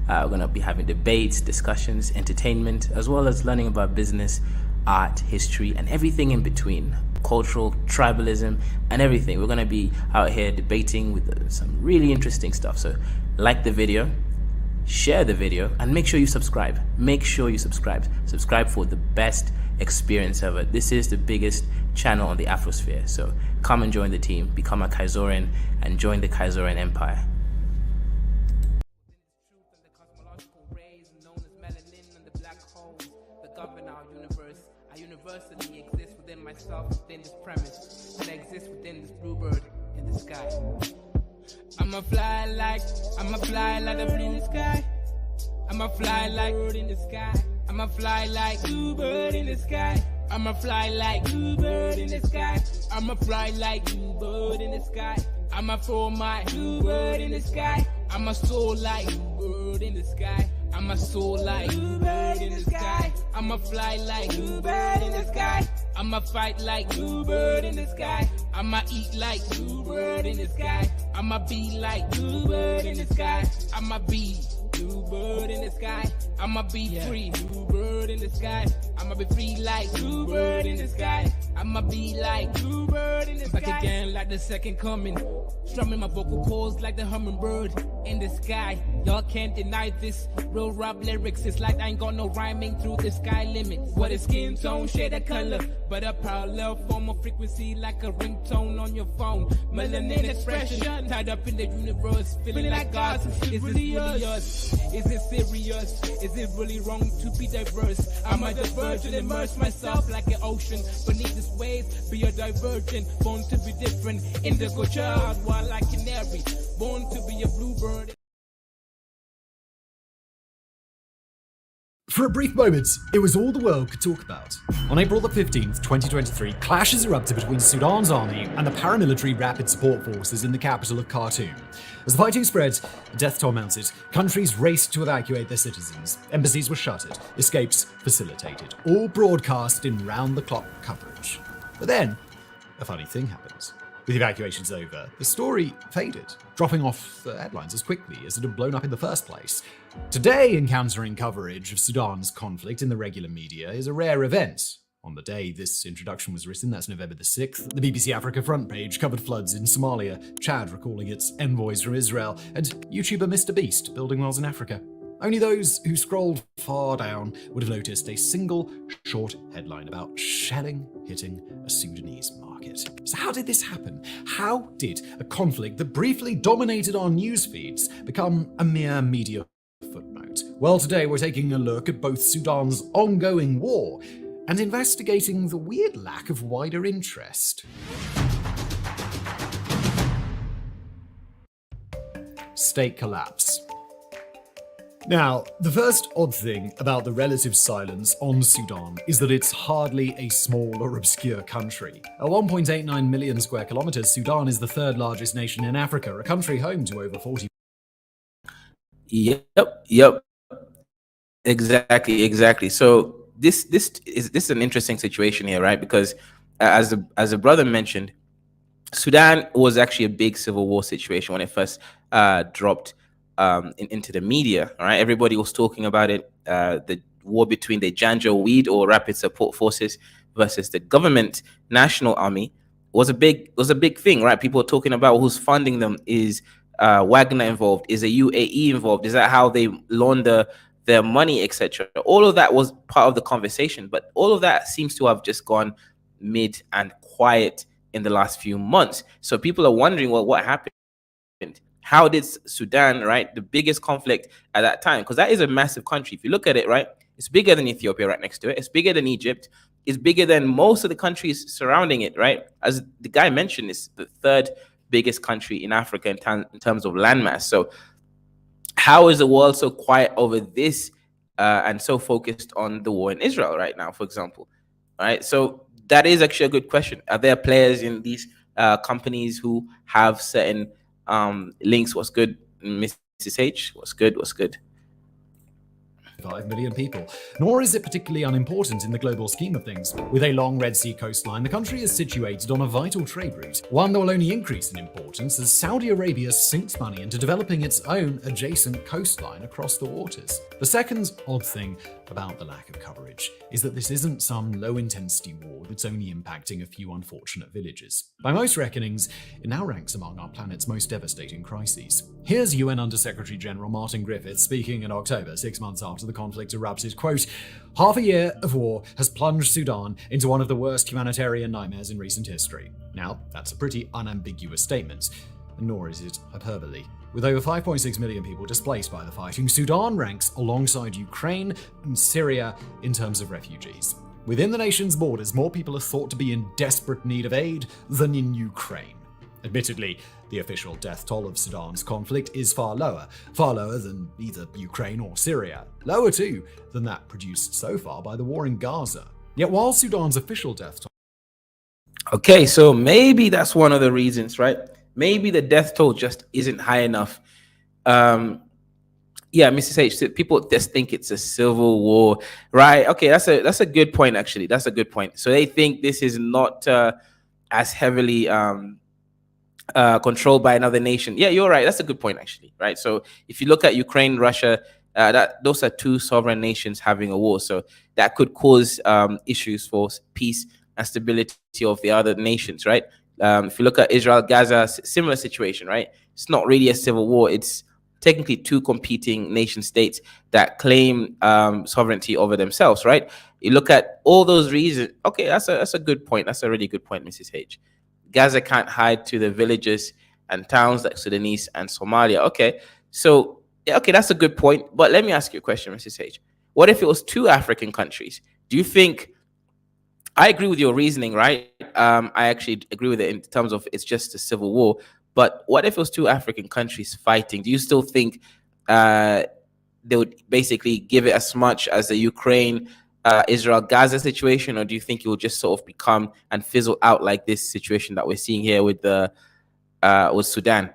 We're going to be having debates, discussions, entertainment, as well as learning about business, art, history, and everything in between. Cultural, tribalism, and everything. We're going to be out here debating with some really interesting stuff. So like the video, share the video, and make sure you subscribe. Make sure you subscribe. Subscribe for the best experience ever. This is the biggest channel on the Afrosphere. So come and join the team, become a Kaizorian, and join the Kaizorian Empire. Universally exist within myself, within this premise, and I exist within this bluebird in the sky. I'ma fly like the blue in the sky. I'ma fly like bird in the sky. I'ma fly like bluebird in the sky. I'ma fly like bluebird in the sky. I'ma fly like bluebird in the sky. I'ma throw my bluebird in the sky. I'ma soar like bluebird in the sky. I'ma soar like bluebird in the sky. I'ma fly like bluebird in the sky. I'ma fight like bluebird in the sky. I'ma eat like bluebird in the sky. I'ma be like bluebird in the sky. I'ma be bluebird in the sky. I'ma be free, bluebird in the sky. I'ma be free like bluebird in the sky. I'ma be like bluebird in the sky. Back again like the second coming. Strumming my vocal cords like the hummingbird in the sky. Y'all can't deny this. Real rap lyrics, it's like I ain't got no rhyming through the sky limit. What is skin tone, shade of color, but a parallel form of frequency like a ringtone on your phone. Melanin expression, tied up in the universe, feeling like God. Is this really us? Is it serious? Is it really wrong to be diverse? I'm a divergent, immerse myself like an ocean beneath its waves. Be a divergent, born to be different. Indigo child, wild like canary, born to be a bluebird. For a brief moment, it was all the world could talk about. On April the 15th, 2023, clashes erupted between Sudan's army and the paramilitary rapid support forces in the capital of Khartoum. As the fighting spread, a death toll mounted, countries raced to evacuate their citizens, embassies were shuttered, escapes facilitated, all broadcast in round-the-clock coverage. But then, a funny thing happens. With evacuations over, the story faded, dropping off the headlines as quickly as it had blown up in the first place. Today, encountering coverage of Sudan's conflict in the regular media is a rare event. On the day this introduction was written, that's November the 6th, the BBC Africa front page covered floods in Somalia, Chad recalling its envoys from Israel, and YouTuber Mr. Beast building wells in Africa. Only those who scrolled far down would have noticed a single short headline about shelling hitting a Sudanese market. So how did this happen? How did a conflict that briefly dominated our news feeds become a mere media footnote? Well, today we're taking a look at both Sudan's ongoing war and investigating the weird lack of wider interest. State collapse. Now, the first odd thing about the relative silence on Sudan is that it's hardly a small or obscure country. At 1.89 million square kilometers, Sudan is the third largest nation in Africa, a country home to over 40. Yep. Exactly. So this is an interesting situation here, right? Because as the brother mentioned, Sudan was actually a big civil war situation when it first dropped into the media. All right, everybody was talking about it. The war between the Janjaweed or Rapid Support Forces versus the government national army was a big thing, right? People were talking about who's funding them. Is Wagner involved? Is the UAE involved? Is that how they launder their money, etc.? All of that was part of the conversation, but all of that seems to have just gone mid and quiet in the last few months. So people are wondering, well, what happened? How did Sudan, right, the biggest conflict at that time, because that is a massive country. If you look at it, right, it's bigger than Ethiopia right next to it. It's bigger than Egypt. It's bigger than most of the countries surrounding it, right? As the guy mentioned, it's the third biggest country in Africa in terms of landmass. So how is the world so quiet over this and so focused on the war in Israel right now, for example? All right, so that is actually a good question. Are there players in these companies who have certain links? What's good, Mrs. H? What's good? 5 million people. Nor is it particularly unimportant in the global scheme of things. With a long Red Sea coastline, the country is situated on a vital trade route, one that will only increase in importance as Saudi Arabia sinks money into developing its own adjacent coastline across the waters. The second odd thing about the lack of coverage is that this isn't some low-intensity war that's only impacting a few unfortunate villages. By most reckonings, it now ranks among our planet's most devastating crises. Here's UN Under-Secretary General Martin Griffiths speaking in October, 6 months after the conflict erupted, quote, "Half a year of war has plunged Sudan into one of the worst humanitarian nightmares in recent history." Now, that's a pretty unambiguous statement, nor is it hyperbole. With over 5.6 million people displaced by the fighting, Sudan ranks alongside Ukraine and Syria in terms of refugees. Within the nation's borders, more people are thought to be in desperate need of aid than in Ukraine. Admittedly, the official death toll of Sudan's conflict is far lower than either Ukraine or Syria, lower too than that produced so far by the war in Gaza. Yet while Sudan's official death toll... Okay, so maybe that's one of the reasons, right? Maybe the death toll just isn't high enough. Yeah, Mrs. H, people just think it's a civil war, right? Okay, that's a good point, actually. That's a good point. So they think this is not as heavily controlled by another nation. Yeah, you're right. That's a good point, actually, right? So if you look at Ukraine, Russia, those are two sovereign nations having a war. So that could cause issues for peace and stability of the other nations, right? If you look at Israel, Gaza, similar situation, right? It's not really a civil war. It's technically two competing nation states that claim sovereignty over themselves, right? You look at all those reasons. Okay, that's a good point. That's a really good point, Mrs. H. Gaza can't hide to the villages and towns like Sudanese and Somalia. Okay, so yeah, okay, that's a good point. But let me ask you a question, Mrs. H. What if it was two African countries? Do you think? I agree with your reasoning, right? I actually agree with it in terms of it's just a civil war. But what if it was two African countries fighting? Do you still think they would basically give it as much as the Ukraine, Israel, Gaza situation, or do you think it will just sort of become and fizzle out like this situation that we're seeing here with with Sudan?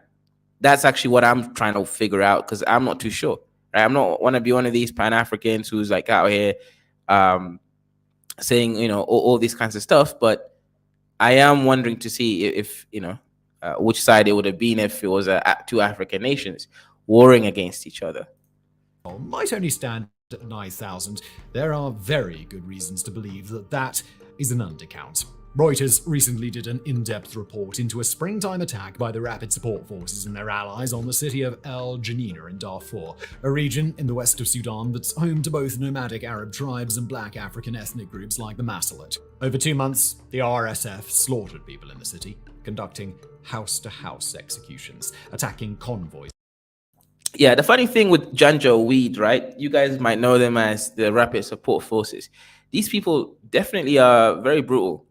That's actually what I'm trying to figure out because I'm not too sure. Right? I'm not want to be one of these Pan-Africans who's like out here saying all these kinds of stuff, but I am wondering to see if which side it would have been if it was two African nations warring against each other. Might only stand at 9,000. There are very good reasons to believe that that is an undercount. Reuters recently did an in-depth report into a springtime attack by the Rapid Support Forces and their allies on the city of El Janina in Darfur, a region in the west of Sudan that's home to both nomadic Arab tribes and black African ethnic groups like the Masalit. Over 2 months, the RSF slaughtered people in the city, conducting house-to-house executions, attacking convoys. Yeah, the funny thing with Janjaweed, right? You guys might know them as the Rapid Support Forces. These people definitely are very brutal.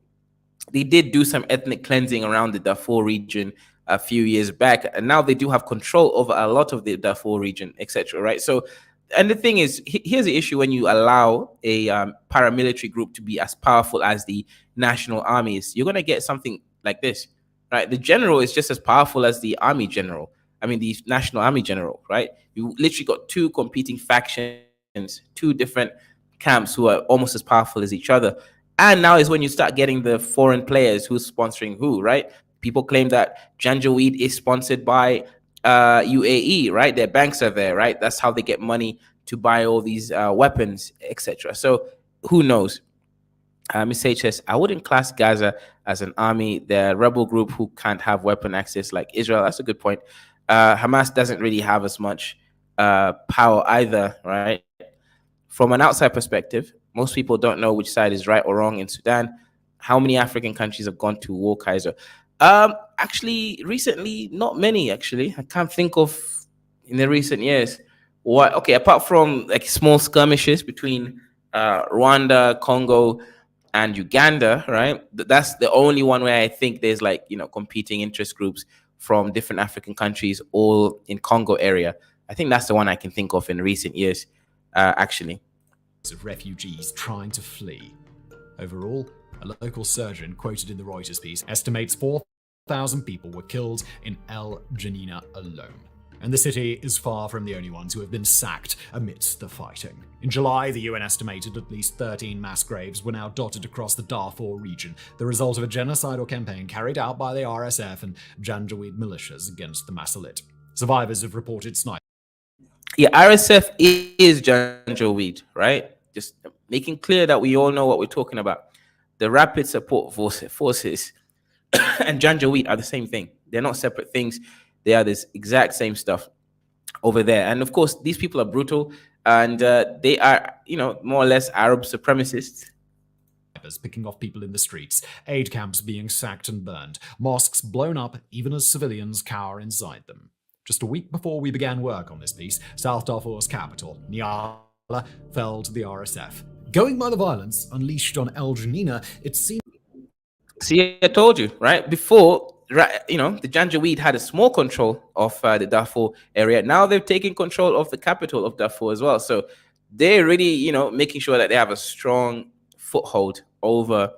They did do some ethnic cleansing around the Darfur region a few years back, and now they do have control over a lot of the Darfur region, etc. Right? So, and the thing is, here's the issue when you allow a paramilitary group to be as powerful as the national armies, you're going to get something like this, right? The general is just as powerful as the army general. I mean, the national army general, right? You literally got two competing factions, two different camps who are almost as powerful as each other. And now is when you start getting the foreign players who's sponsoring who, right? People claim that Janjaweed is sponsored by UAE, right? Their banks are there, right? That's how they get money to buy all these weapons, etc. So who knows? Ms. H says, I wouldn't class Gaza as an army. They're a rebel group who can't have weapon access like Israel. That's a good point. Hamas doesn't really have as much power either, right? From an outside perspective, most people don't know which side is right or wrong in Sudan. How many African countries have gone to war, Kaiser? Actually, recently, not many, actually. I can't think of in the recent years. What? Okay, apart from like small skirmishes between Rwanda, Congo, and Uganda, right? That's the only one where I think there's like, competing interest groups from different African countries all in Congo area. I think that's the one I can think of in recent years, actually. Of refugees trying to flee. Overall, a local surgeon quoted in the Reuters piece estimates 4,000 people were killed in El Janina alone. And the city is far from the only ones who have been sacked amidst the fighting. In July, the UN estimated at least 13 mass graves were now dotted across the Darfur region, the result of a genocidal campaign carried out by the RSF and Janjaweed militias against the Masalit. Survivors have reported sniping. Yeah, RSF is Janjaweed, right? Just making clear that we all know what we're talking about. The Rapid Support Forces and Janjaweed are the same thing. They're not separate things. They are this exact same stuff over there. And of course, these people are brutal, and they are, more or less Arab supremacists. Picking off people in the streets, aid camps being sacked and burned, mosques blown up even as civilians cower inside them. Just a week before we began work on this piece, South Darfur's capital, Nyala, fell to the RSF. Going by the violence unleashed on El Janina, it seemed... See, I told you, right? Before, the Janjaweed had a small control of the Darfur area. Now they've taken control of the capital of Darfur as well. So they're really, making sure that they have a strong foothold over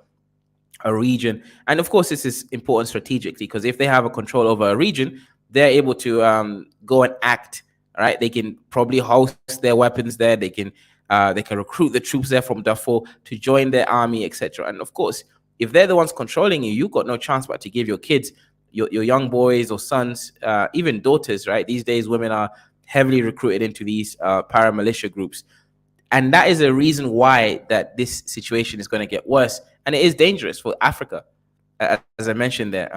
a region. And of course, this is important strategically, because if they have a control over a region, they're able to go and act, right? They can probably host their weapons there. They can recruit the troops there from Darfur to join their army, etc. And of course, if they're the ones controlling you, you've got no chance but to give your kids, your young boys or sons, even daughters, right? These days, women are heavily recruited into these paramilitia groups. And that is a reason why that this situation is going to get worse. And it is dangerous for Africa. As I mentioned there,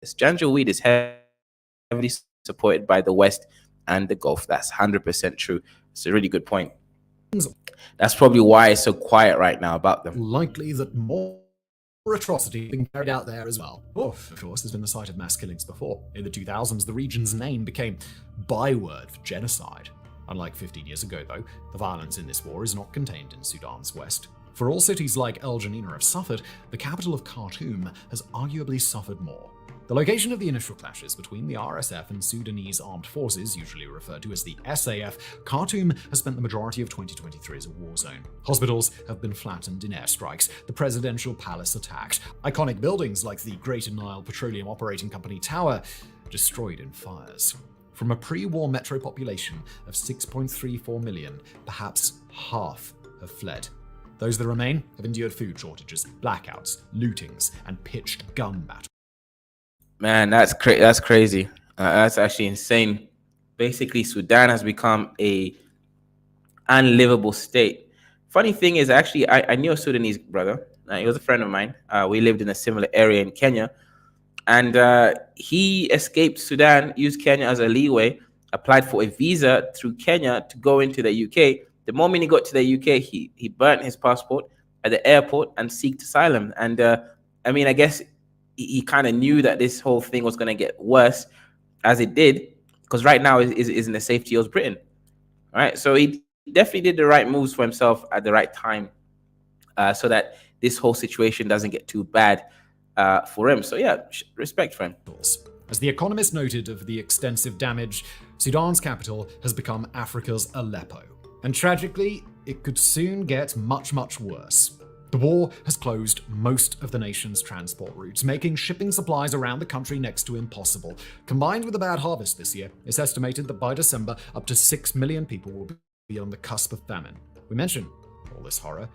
Janjaweed is heavily supported by the West and the Gulf. That's 100% true. It's a really good point. That's probably why it's so quiet right now about them. Likely that more atrocity being carried out there as well. Of course, has been the site of mass killings before. In the 2000s, the region's name became byword for genocide. Unlike 15 years ago, though, the violence in this war is not contained in Sudan's west. For all cities like El Janina have suffered, the capital of Khartoum has arguably suffered more. The location of the initial clashes between the RSF and Sudanese armed forces, usually referred to as the SAF, Khartoum has spent the majority of 2023 as a war zone. Hospitals have been flattened in airstrikes, the presidential palace attacked, iconic buildings like the Greater Nile Petroleum Operating Company Tower destroyed in fires. From a pre-war metro population of 6.34 million, perhaps half have fled. Those that remain have endured food shortages, blackouts, lootings, and pitched gun battles. Man, that's crazy. That's actually insane. Basically, Sudan has become a unlivable state. Funny thing is, actually, I knew a Sudanese brother. He was a friend of mine. We lived in a similar area in Kenya. And he escaped Sudan, used Kenya as a leeway, applied for a visa through Kenya to go into the UK. The moment he got to the UK, he burnt his passport at the airport and sought asylum. And I guess he kind of knew that this whole thing was going to get worse, as it did, because right now is in the safety of Britain. All right, so he definitely did the right moves for himself at the right time, so that this whole situation doesn't get too bad for him. So yeah, respect for him. As The Economist noted of the extensive damage, Sudan's capital has become Africa's Aleppo. And tragically, it could soon get much, much worse. The war has closed most of the nation's transport routes, making shipping supplies around the country next to impossible. Combined with a bad harvest this year, it's estimated that by December, up to 6 million people will be on the cusp of famine. We mention all this horror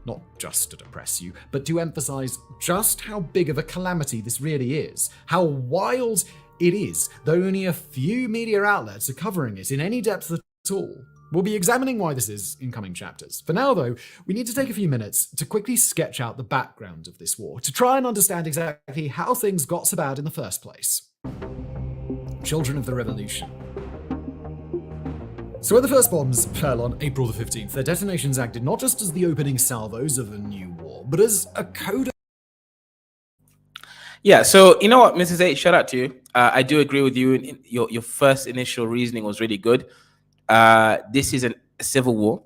not just to depress you, but to emphasize just how big of a calamity this really is, how wild it is, though only a few media outlets are covering it in any depth at all. We'll be examining why this is in coming chapters. For now, though, we need to take a few minutes to quickly sketch out the background of this war, to try and understand exactly how things got so bad in the first place. Children of the Revolution. So when the first bombs fell on April the 15th, their detonations acted not just as the opening salvos of a new war, but as a code. Yeah, so you know what, Mrs. H, shout out to you. I do agree with you. Your first initial reasoning was really good. This is a civil war.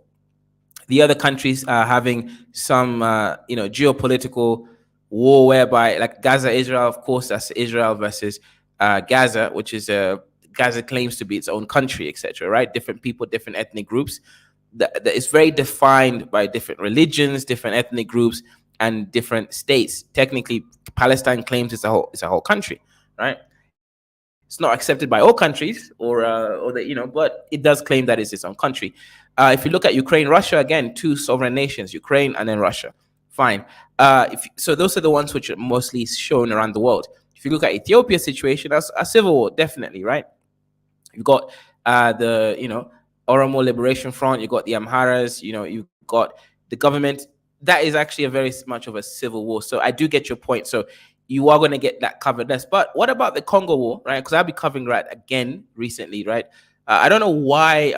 The other countries are having some, geopolitical war whereby, like Gaza, Israel, of course, that's Israel versus Gaza, which is Gaza claims to be its own country, etc. Right? Different people, different ethnic groups. It's very defined by different religions, different ethnic groups, and different states. Technically, Palestine claims it's a whole country, right? It's not accepted by all countries, or the, but it does claim that it's its own country. If you look at Ukraine, Russia, again, two sovereign nations, Ukraine and then Russia. Fine. So those are the ones which are mostly shown around the world. If you look at Ethiopia's situation, that's a civil war, definitely, right? You've got the Oromo Liberation Front. You've got the Amharas. You've got the government. That is actually a very much of a civil war. So I do get your point. So you are going to get that covered less. But what about the Congo war, right? Because I'll be covering that again recently, right? I don't know why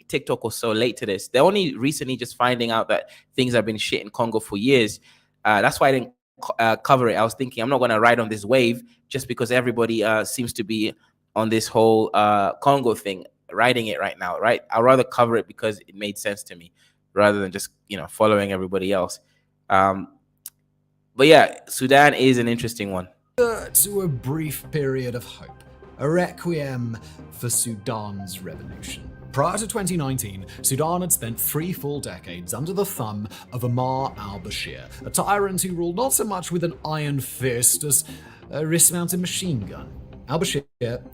TikTok was so late to this. They're only recently just finding out that things have been shit in Congo for years. That's why I didn't cover it. I was thinking I'm not going to ride on this wave just because everybody seems to be on this whole Congo thing, riding it right now, right? I'd rather cover it because it made sense to me rather than just, following everybody else. But yeah, Sudan is an interesting one. To a brief period of hope, a requiem for Sudan's revolution. Prior to 2019, Sudan had spent 3 full decades under the thumb of Omar al-Bashir, a tyrant who ruled not so much with an iron fist as a wrist-mounted machine gun. Al-Bashir,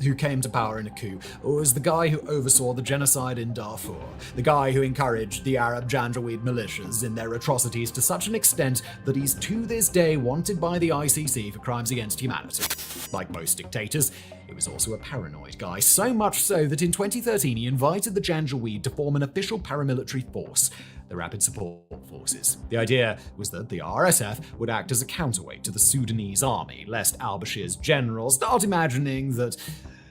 who came to power in a coup, was the guy who oversaw the genocide in Darfur, the guy who encouraged the Arab Janjaweed militias in their atrocities to such an extent that he's to this day wanted by the ICC for crimes against humanity. Like most dictators, he was also a paranoid guy, so much so that in 2013 he invited the Janjaweed to form an official paramilitary force, the Rapid Support Forces. The idea was that the RSF would act as a counterweight to the Sudanese army, lest al-Bashir's generals start imagining that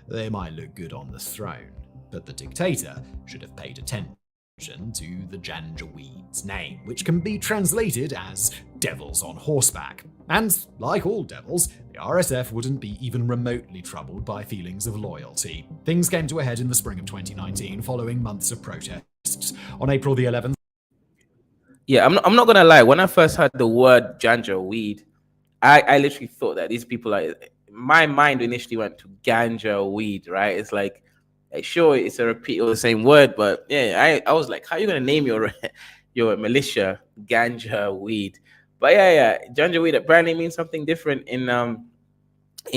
they might look good on the throne. But the dictator should have paid attention to the Janjaweed's name, which can be translated as devils on horseback. And like all devils, the RSF wouldn't be even remotely troubled by feelings of loyalty. Things came to a head in the spring of 2019 following months of protests. On April the 11th, yeah, I'm not gonna lie. When I first heard the word ganja weed, I literally thought that these people are. My mind initially went to ganja weed, right? It's like, sure, it's a repeat of the same word, but yeah, I was like, how are you gonna name your militia ganja weed? But yeah, ganja weed apparently means something different in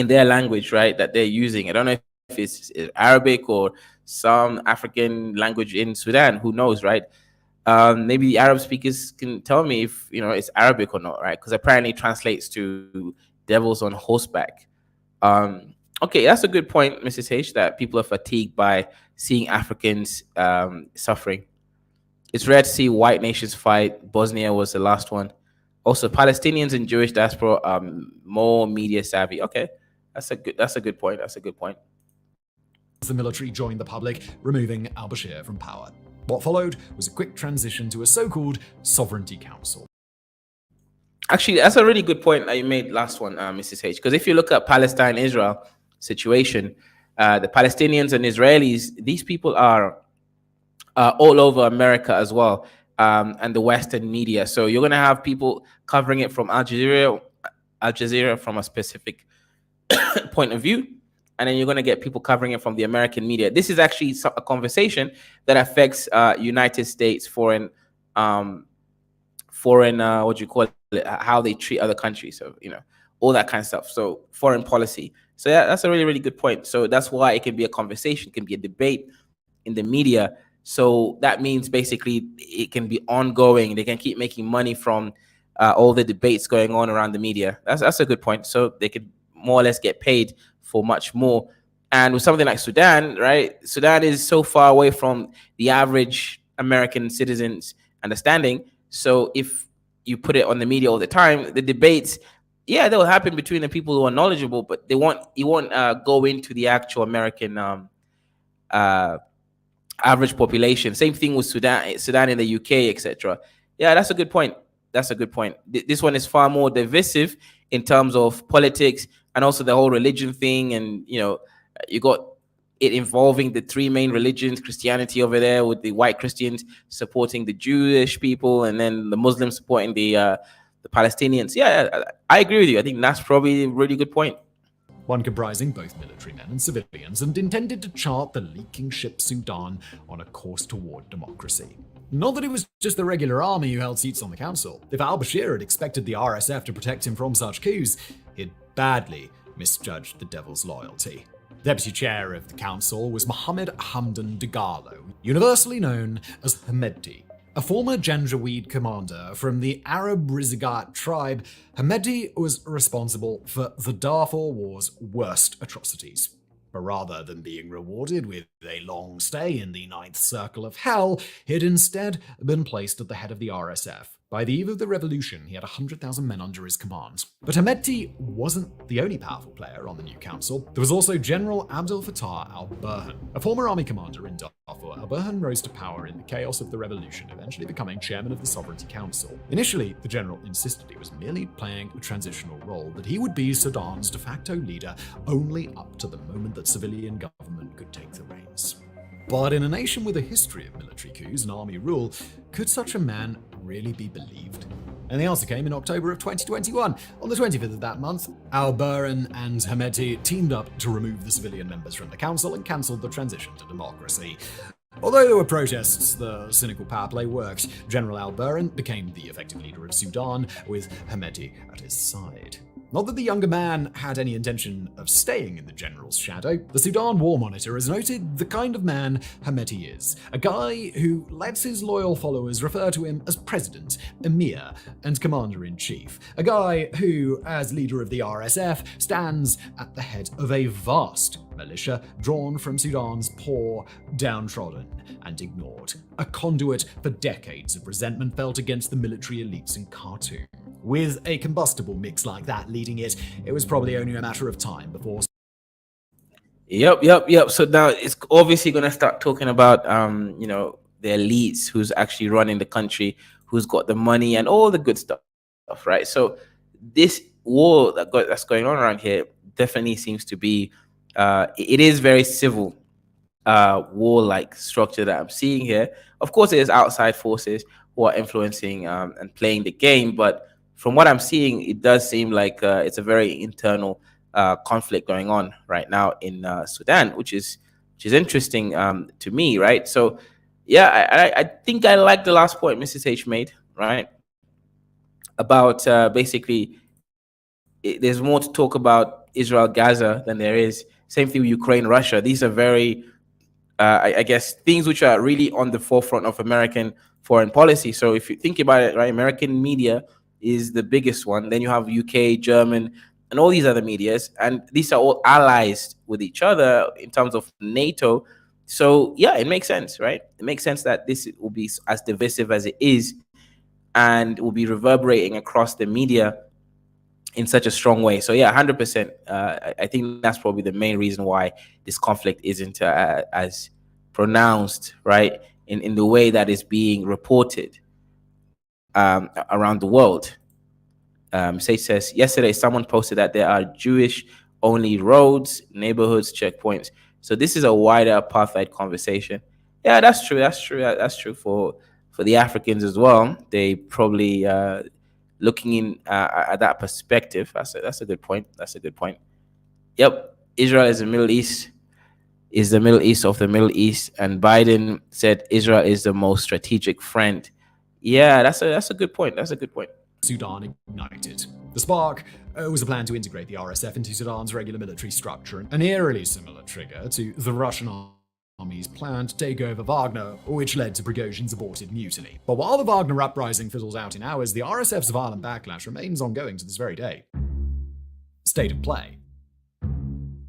their language, right? That they're using. I don't know if it's Arabic or some African language in Sudan. Who knows, right? Maybe the Arab speakers can tell me if it's Arabic or not, right? Because apparently it translates to devils on horseback. Okay, that's a good point, Mrs. H, that people are fatigued by seeing Africans suffering. It's rare to see white nations fight. Bosnia was the last one. Also, Palestinians and Jewish diaspora are more media savvy. Okay, that's a good point. That's a good point. The military joined the public, removing al-Bashir from power. What followed was a quick transition to a so-called sovereignty council. Actually, that's a really good point that you made last one, Mrs. H. Because if you look at Palestine-Israel situation, the Palestinians and Israelis, these people are all over America as well, and the Western media. So you're going to have people covering it from Al Jazeera from a specific point of view. And then you're going to get people covering it from the American media. This is actually a conversation that affects United States foreign what do you call it, how they treat other countries. So, all that kind of stuff. So foreign policy. So yeah, that's a really, really good point. So that's why it can be a conversation, it can be a debate in the media. So that means basically it can be ongoing. They can keep making money from all the debates going on around the media. That's a good point. So they could more or less get paid for much more. And with something like Sudan, right? Sudan is so far away from the average American citizen's understanding. So if you put it on the media all the time, the debates, yeah, they'll happen between the people who are knowledgeable, but you won't go into the actual American average population. Same thing with Sudan in the UK, etc. Yeah, that's a good point. That's a good point. This one is far more divisive in terms of politics and also the whole religion thing. And, you got it involving the 3 main religions, Christianity over there with the white Christians supporting the Jewish people and then the Muslims supporting the Palestinians. Yeah, I agree with you. I think that's probably a really good point. One comprising both military men and civilians, and intended to chart the leaking ship Sudan on a course toward democracy. Not that it was just the regular army who held seats on the council. If al-Bashir had expected the RSF to protect him from such coups, he'd badly misjudged the devil's loyalty. Deputy chair of the council was Mohammed Hamdan Dagalo, universally known as Hemedti. A former Janjaweed commander from the Arab Rizagat tribe, Hemedti was responsible for the Darfur War's worst atrocities. But rather than being rewarded with a long stay in the ninth circle of hell, he had instead been placed at the head of the RSF. By the eve of the revolution, he had 100,000 men under his command. But Hemedti wasn't the only powerful player on the new council. There was also General Abdel Fattah al-Burhan. A former army commander in Darfur, al-Burhan rose to power in the chaos of the revolution, eventually becoming chairman of the Sovereignty Council. Initially, the general insisted he was merely playing a transitional role, that he would be Sudan's de facto leader only up to the moment that civilian government could take the reins. But in a nation with a history of military coups and army rule, could such a man really be believed? And the answer came in October of 2021. On the 25th of that month, al-Burhan and Hemedti teamed up to remove the civilian members from the council and cancelled the transition to democracy. Although there were protests, the cynical power play worked. General al-Burhan became the effective leader of Sudan, with Hemedti at his side. Not that the younger man had any intention of staying in the general's shadow. The Sudan War Monitor has noted the kind of man Hemedti is, a guy who lets his loyal followers refer to him as president, emir, and commander-in-chief. A guy who, as leader of the RSF, stands at the head of a vast militia drawn from Sudan's poor, downtrodden, and ignored. A conduit for decades of resentment felt against the military elites in Khartoum. With a combustible mix like that leading it, it was probably only a matter of time before. Yep. So now it's obviously going to start talking about, the elites, who's actually running the country, who's got the money and all the good stuff, right? So this war that's going on around here definitely seems to be, it is very civil, war-like structure that I'm seeing here. Of course, there's outside forces who are influencing and playing the game, but from what I'm seeing, it does seem like it's a very internal conflict going on right now in Sudan, which is interesting to me, right? So, yeah, I think I like the last point Mrs. H made, right? About basically, there's more to talk about Israel, Gaza than there is. Same thing with Ukraine, Russia. These are very, I guess, things which are really on the forefront of American foreign policy. So if you think about it, right, American media is the biggest one. Then you have UK, German, and all these other medias. And these are all allies with each other in terms of NATO. So, yeah, it makes sense, right? It makes sense that this will be as divisive as it is and will be reverberating across the media in such a strong way. So, yeah, 100%. I think that's probably the main reason why this conflict isn't as pronounced, right, in the way that is being reported around the world. Sage says, yesterday someone posted that there are Jewish-only roads, neighborhoods, checkpoints. So this is a wider apartheid conversation. Yeah, that's true. That's true for the Africans as well. They probably looking in at that perspective. That's a good point. Yep, Israel is the Middle East. Is the Middle East of the Middle East, and Biden said Israel is the most strategic friend. Yeah, that's a good point. Sudan ignited. The spark was a plan to integrate the RSF into Sudan's regular military structure, an eerily similar trigger to the Russian army's plan to take over Wagner, which led to Prigozhin's aborted mutiny. But while the Wagner uprising fizzles out in hours, the RSF's violent backlash remains ongoing to this very day. State of play.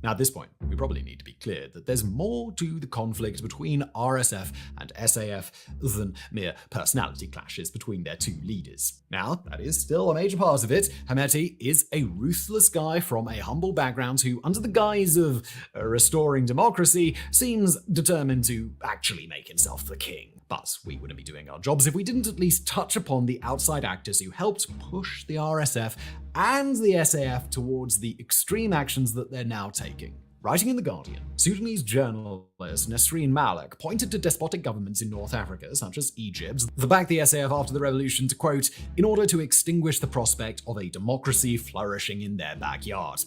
Now, at this point, we probably need to be clear that there's more to the conflict between RSF and SAF than mere personality clashes between their two leaders. Now, that is still a major part of it. Hemedti is a ruthless guy from a humble background who, under the guise of restoring democracy, seems determined to actually make himself the king. But we wouldn't be doing our jobs if we didn't at least touch upon the outside actors who helped push the RSF and the SAF towards the extreme actions that they're now taking. Writing in The Guardian, Sudanese journalist Nasreen Malik pointed to despotic governments in North Africa, such as Egypt, that backed the SAF after the revolution to, quote, in order to extinguish the prospect of a democracy flourishing in their backyard.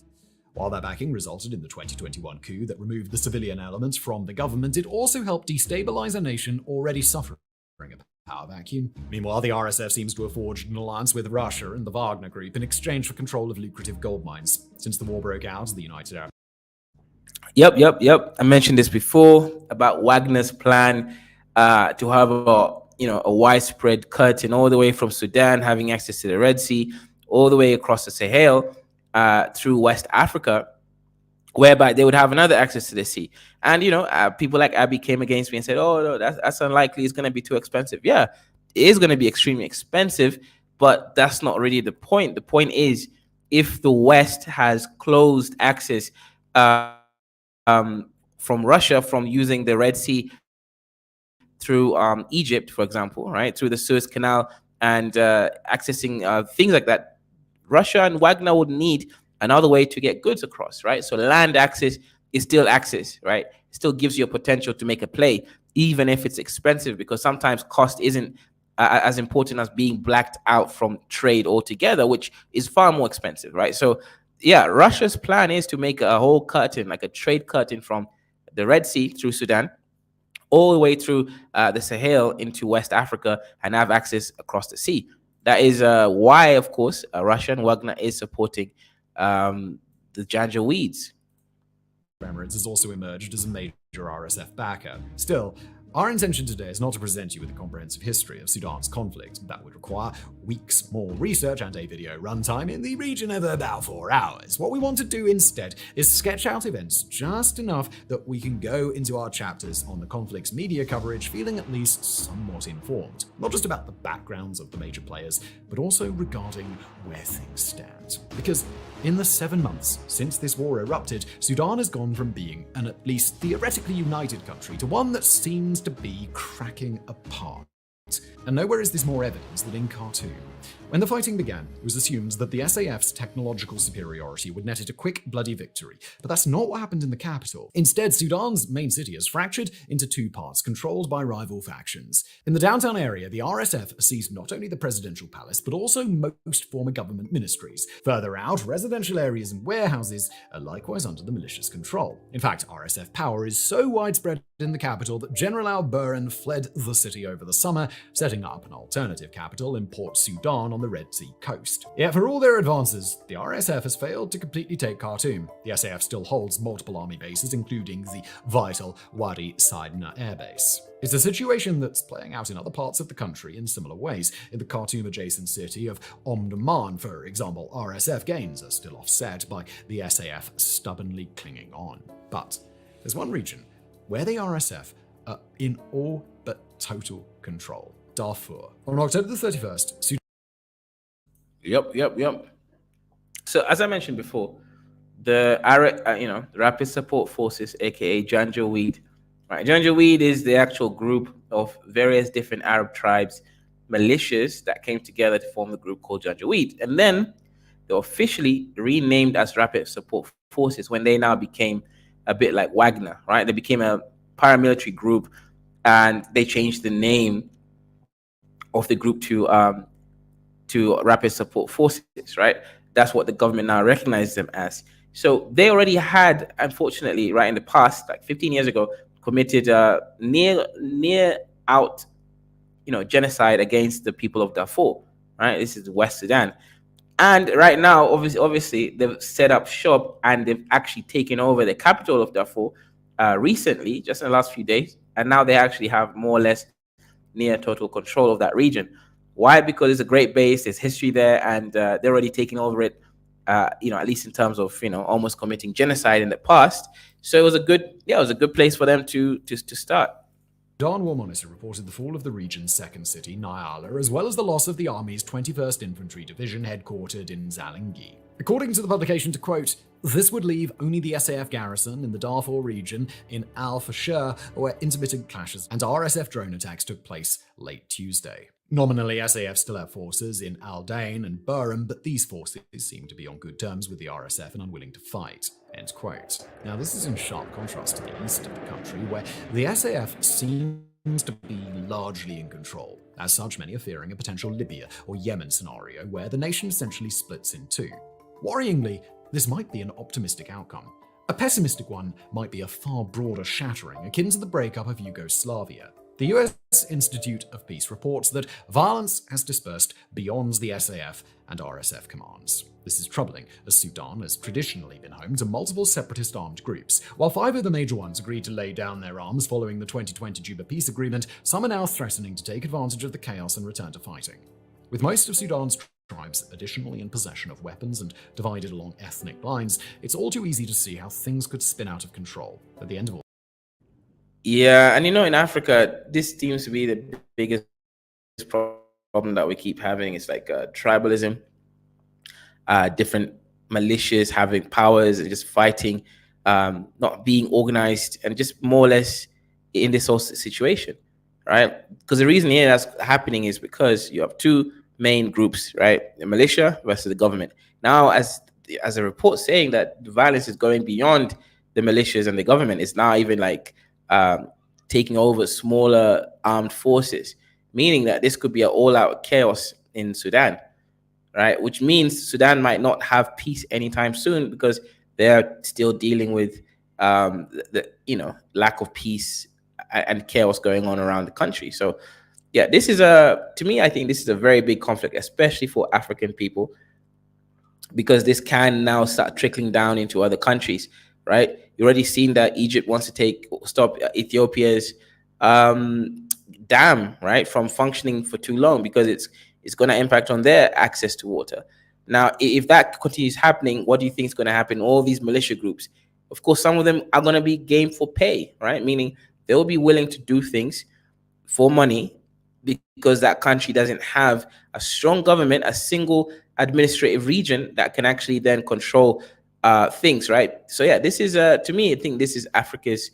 While that backing resulted in the 2021 coup that removed the civilian elements from the government, it also helped destabilize a nation already suffering a power vacuum. Meanwhile, the RSF seems to have forged an alliance with Russia and the Wagner Group in exchange for control of lucrative gold mines. Since the war broke out, the United Arab Yep. I mentioned this before about Wagner's plan to have a widespread curtain all the way from Sudan, having access to the Red Sea, all the way across the Sahel through West Africa, whereby they would have another access to the sea. And people like Abby came against me and said, "Oh no, that's unlikely. It's going to be too expensive." Yeah, it is going to be extremely expensive, but that's not really the point. The point is, if the West has closed access from Russia from using the Red Sea through Egypt, for example, right, through the Suez Canal and accessing things like that, Russia and Wagner would need another way to get goods across, right? So land access is still access, right? It still gives you a potential to make a play, even if it's expensive, because sometimes cost isn't as important as being blacked out from trade altogether, which is far more expensive, right? So yeah, Russia's plan is to make a whole curtain, like a trade curtain from the Red Sea through Sudan all the way through the Sahel into West Africa and have access across the sea. That is why, of course, Russia and Wagner is supporting the Janjaweeds. Emirates has also emerged as a major RSF backer. Still, our intention today is not to present you with a comprehensive history of Sudan's conflict. That would require weeks more research and a video runtime in the region of about 4 hours. What we want to do instead is sketch out events just enough that we can go into our chapters on the conflict's media coverage feeling at least somewhat informed. Not just about the backgrounds of the major players, but also regarding where things stand. Because in the 7 months since this war erupted, Sudan has gone from being an at least theoretically united country to one that seems to be cracking apart. And nowhere is this more evident than in Khartoum. When the fighting began, it was assumed that the SAF's technological superiority would net it a quick, bloody victory. But that's not what happened in the capital. Instead, Sudan's main city has fractured into 2 parts, controlled by rival factions. In the downtown area, the RSF seized not only the presidential palace, but also most former government ministries. Further out, residential areas and warehouses are likewise under the militia's control. In fact, RSF power is so widespread in the capital that General al-Burhan fled the city over the summer, setting up an alternative capital in Port Sudan on the Red Sea coast. Yet for all their advances, the RSF has failed to completely take Khartoum. The SAF still holds multiple army bases, including the vital Wadi Sidna airbase. It's a situation that's playing out in other parts of the country in similar ways. In the Khartoum-adjacent city of Omdurman, for example, RSF gains are still offset by the SAF stubbornly clinging on. But there's one region where the RSF are in all but total control. Darfur. On October the 31st, Sudan. Yep. So as I mentioned before, the Rapid Support Forces, aka Janjaweed, right? Janjaweed is the actual group of various different Arab tribes, militias that came together to form the group called Janjaweed, and then they were officially renamed as Rapid Support Forces when they now became a bit like Wagner, right? They became a paramilitary group, and they changed the name of the group to Rapid Support Forces, right? That's what the government now recognizes them as. So they already had, unfortunately, right in the past, like 15 years ago, committed near out, genocide against the people of Darfur, right? This is West Sudan. And right now, obviously, they've set up shop and they've actually taken over the capital of Darfur recently, just in the last few days. And now they actually have more or less near total control of that region. Why? Because it's a great base, there's history there, and they're already taking over it, at least in terms of, almost committing genocide in the past. So it was a good place for them to start. Sudan War Monitor reported the fall of the region's second city, Nyala, as well as the loss of the Army's 21st Infantry Division headquartered in Zalingi. According to the publication, to quote, "This would leave only the SAF garrison in the Darfur region in Al-Fashir, where intermittent clashes and RSF drone attacks took place late Tuesday." Nominally, SAF still have forces in Al-Dain and Burham, but these forces seem to be on good terms with the RSF and unwilling to fight. End quote. Now, this is in sharp contrast to the east of the country, where the SAF seems to be largely in control. As such, many are fearing a potential Libya or Yemen scenario where the nation essentially splits in two. Worryingly, this might be an optimistic outcome. A pessimistic one might be a far broader shattering, akin to the breakup of Yugoslavia. The US Institute of Peace reports that violence has dispersed beyond the SAF and RSF commands. This is troubling, as Sudan has traditionally been home to multiple separatist armed groups. While 5 of the major ones agreed to lay down their arms following the 2020 Juba peace agreement, some are now threatening to take advantage of the chaos and return to fighting. With most of Sudan's tribes additionally in possession of weapons and divided along ethnic lines, it's all too easy to see how things could spin out of control at the end of all. Yeah, and in Africa, this seems to be the biggest problem that we keep having. It's like tribalism, different militias having powers and just fighting, not being organized, and just more or less in this whole situation, right? Because the reason here that's happening is because you have 2 main groups, right? The militia versus the government. Now, as a report saying that the violence is going beyond the militias and the government, it's now even like taking over smaller armed forces, meaning that this could be an all-out chaos in Sudan, right? Which means Sudan might not have peace anytime soon because they're still dealing with the lack of peace and chaos going on around the country. So yeah, this is to me, I think this is a very big conflict, especially for African people, because this can now start trickling down into other countries, right? You've already seen that Egypt wants to stop Ethiopia's dam, right, from functioning for too long because it's going to impact on their access to water. Now, if that continues happening, what do you think is going to happen? All these militia groups, of course, some of them are going to be game for pay, right? Meaning they will be willing to do things for money because that country doesn't have a strong government, a single administrative region that can actually then control things, right? So yeah, this is to me, I think this is Africa's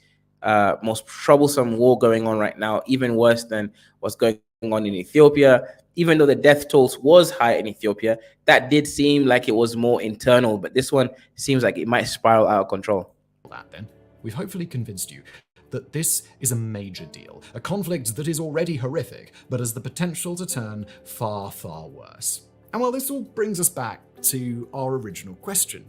most troublesome war going on right now, even worse than what's going on in Ethiopia. Even though the death tolls was high in Ethiopia, that did seem like it was more internal, but this one seems like it might spiral out of control. That then, we've hopefully convinced you that this is a major deal, a conflict that is already horrific, but has the potential to turn far, far worse. And well, this all brings us back to our original question.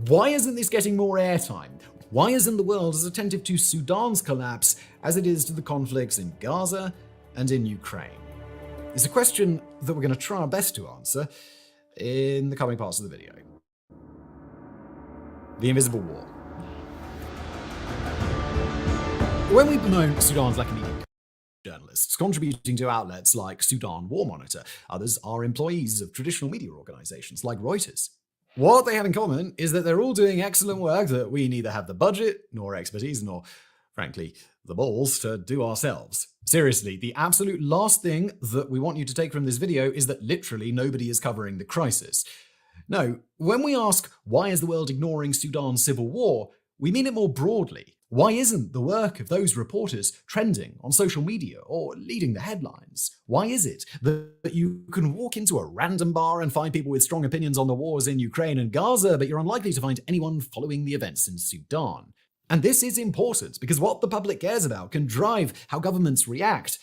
Why isn't this getting more airtime? Why isn't the world as attentive to Sudan's collapse as it is to the conflicts in Gaza and in Ukraine? It's a question that we're going to try our best to answer in the coming parts of the video. The Invisible War. When we've known Sudan's lack of media journalists contributing to outlets like Sudan War Monitor, others are employees of traditional media organizations like Reuters. What they have in common is that they're all doing excellent work that we neither have the budget, nor expertise, nor, frankly, the balls to do ourselves. Seriously, the absolute last thing that we want you to take from this video is that literally nobody is covering the crisis. No, when we ask, why is the world ignoring Sudan's civil war, we mean it more broadly. Why isn't the work of those reporters trending on social media or leading the headlines? Why is it that you can walk into a random bar and find people with strong opinions on the wars in Ukraine and Gaza, but you're unlikely to find anyone following the events in Sudan? And this is important because what the public cares about can drive how governments react,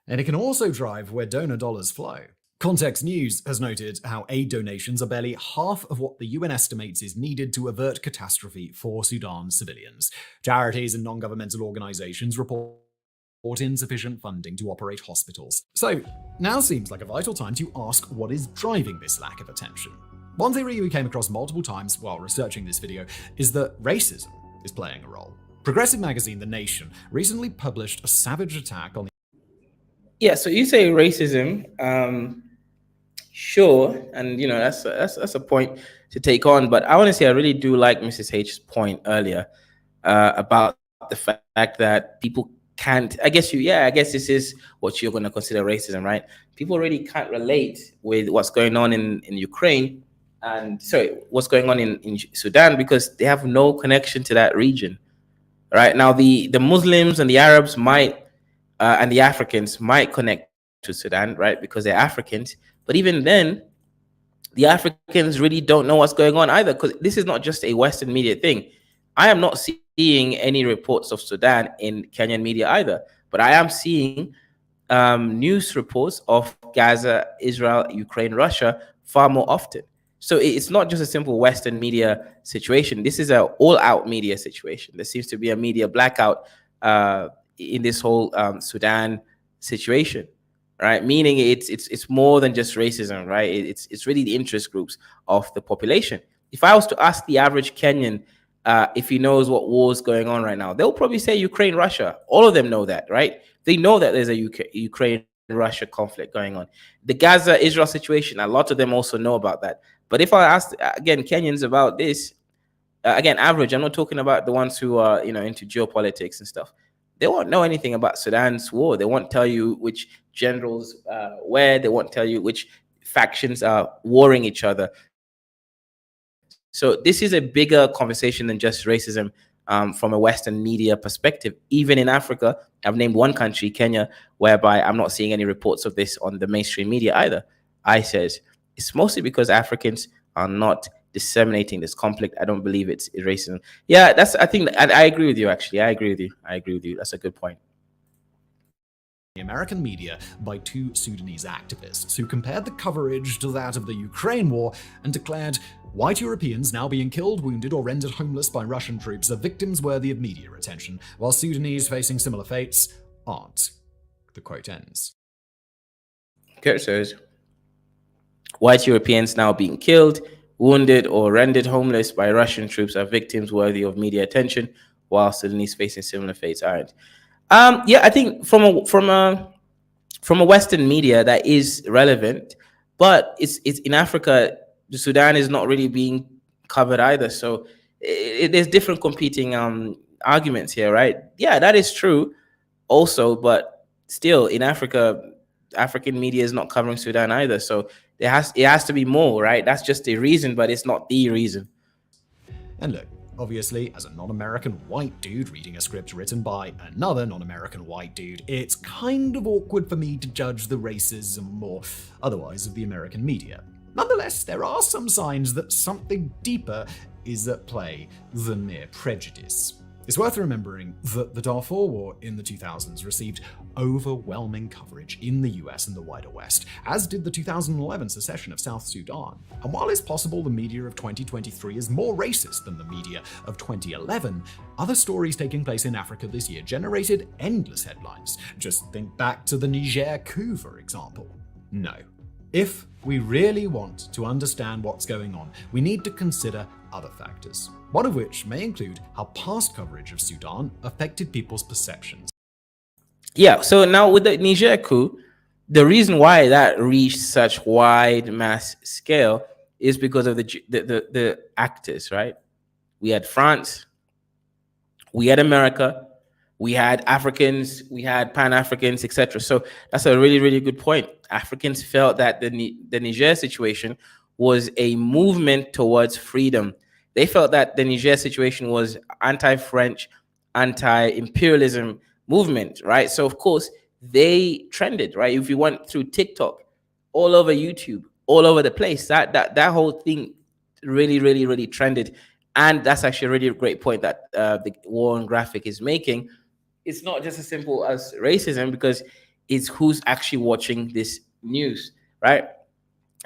and it can also drive where donor dollars flow. Context News has noted how aid donations are barely half of what the UN estimates is needed to avert catastrophe for Sudan's civilians. Charities and non-governmental organizations report insufficient funding to operate hospitals. So, now seems like a vital time to ask what is driving this lack of attention. One theory we came across multiple times while researching this video is that racism is playing a role. Progressive magazine The Nation recently published a savage attack on the... Yeah, so you say racism, sure, and that's a point to take on. But I want to say I really do like Mrs. H's point earlier about the fact that people can't. I guess this is what you're going to consider racism, right? People really can't relate with what's going on in Ukraine and what's going on in Sudan because they have no connection to that region, right? Now the Muslims and the Arabs might and the Africans might connect to Sudan, right? Because they're Africans. But even then, the Africans really don't know what's going on either, because this is not just a Western media thing. I am not seeing any reports of Sudan in Kenyan media either, but I am seeing news reports of Gaza, Israel, Ukraine, Russia far more often. So it's not just a simple Western media situation. This is an all-out media situation. There seems to be a media blackout in this whole Sudan situation, right? Meaning it's more than just racism, right? It's really the interest groups of the population. If I was to ask the average Kenyan if he knows what war is going on right now, they'll probably say Ukraine, Russia. All of them know that, right? They know that there's a Ukraine Russia conflict going on. The Gaza Israel situation, a lot of them also know about that. But if I ask again Kenyans about this, again average, I'm not talking about the ones who are into geopolitics and stuff. They won't know anything about Sudan's war. They won't tell you which generals where. They won't tell you which factions are warring each other. So this is a bigger conversation than just racism from a Western media perspective. Even in Africa, I've named one country, Kenya, whereby I'm not seeing any reports of this on the mainstream media either. I says it's mostly because Africans are not disseminating this conflict. I don't believe it's racism. Yeah, I think I agree with you, actually. I agree with you. That's a good point. The American media by two Sudanese activists who compared the coverage to that of the Ukraine war and declared white Europeans now being killed, wounded, or rendered homeless by Russian troops are victims worthy of media attention, while Sudanese facing similar fates aren't. The quote ends. Okay, says white Europeans now being killed, wounded, or rendered homeless by Russian troops are victims worthy of media attention, while Sudanese facing similar fates aren't. Yeah, I think from a Western media that is relevant, but it's in Africa. Sudan is not really being covered either. So there's different competing arguments here, right? Yeah, that is true. Also, but still in Africa, African media is not covering Sudan either. So it has to be more, right? That's just a reason, but it's not the reason. And look, obviously, as a non-American white dude reading a script written by another non-American white dude, it's kind of awkward for me to judge the racism or otherwise of the American media. Nonetheless, there are some signs that something deeper is at play than mere prejudice. It's worth remembering that the Darfur War in the 2000s received overwhelming coverage in the US and the wider West, as did the 2011 secession of South Sudan. And while it's possible the media of 2023 is more racist than the media of 2011, other stories taking place in Africa this year generated endless headlines. Just think back to the Niger coup, for example. No. If we really want to understand what's going on, we need to consider other factors, one of which may include how past coverage of Sudan affected people's perceptions. Yeah, so now with the Niger coup, the reason why that reached such wide mass scale is because of the actors, right? We had France, we had America, we had Africans, we had Pan-Africans, etc. So that's a really, really good point. Africans felt that the Niger situation was a movement towards freedom. They felt that the Niger situation was anti-French, anti-imperialism movement, right? So of course they trended, right? If you went through TikTok, all over YouTube, all over the place, that whole thing really, really, really trended. And that's actually a really great point that the Warren graphic is making. It's not just as simple as racism, because it's who's actually watching this news, right?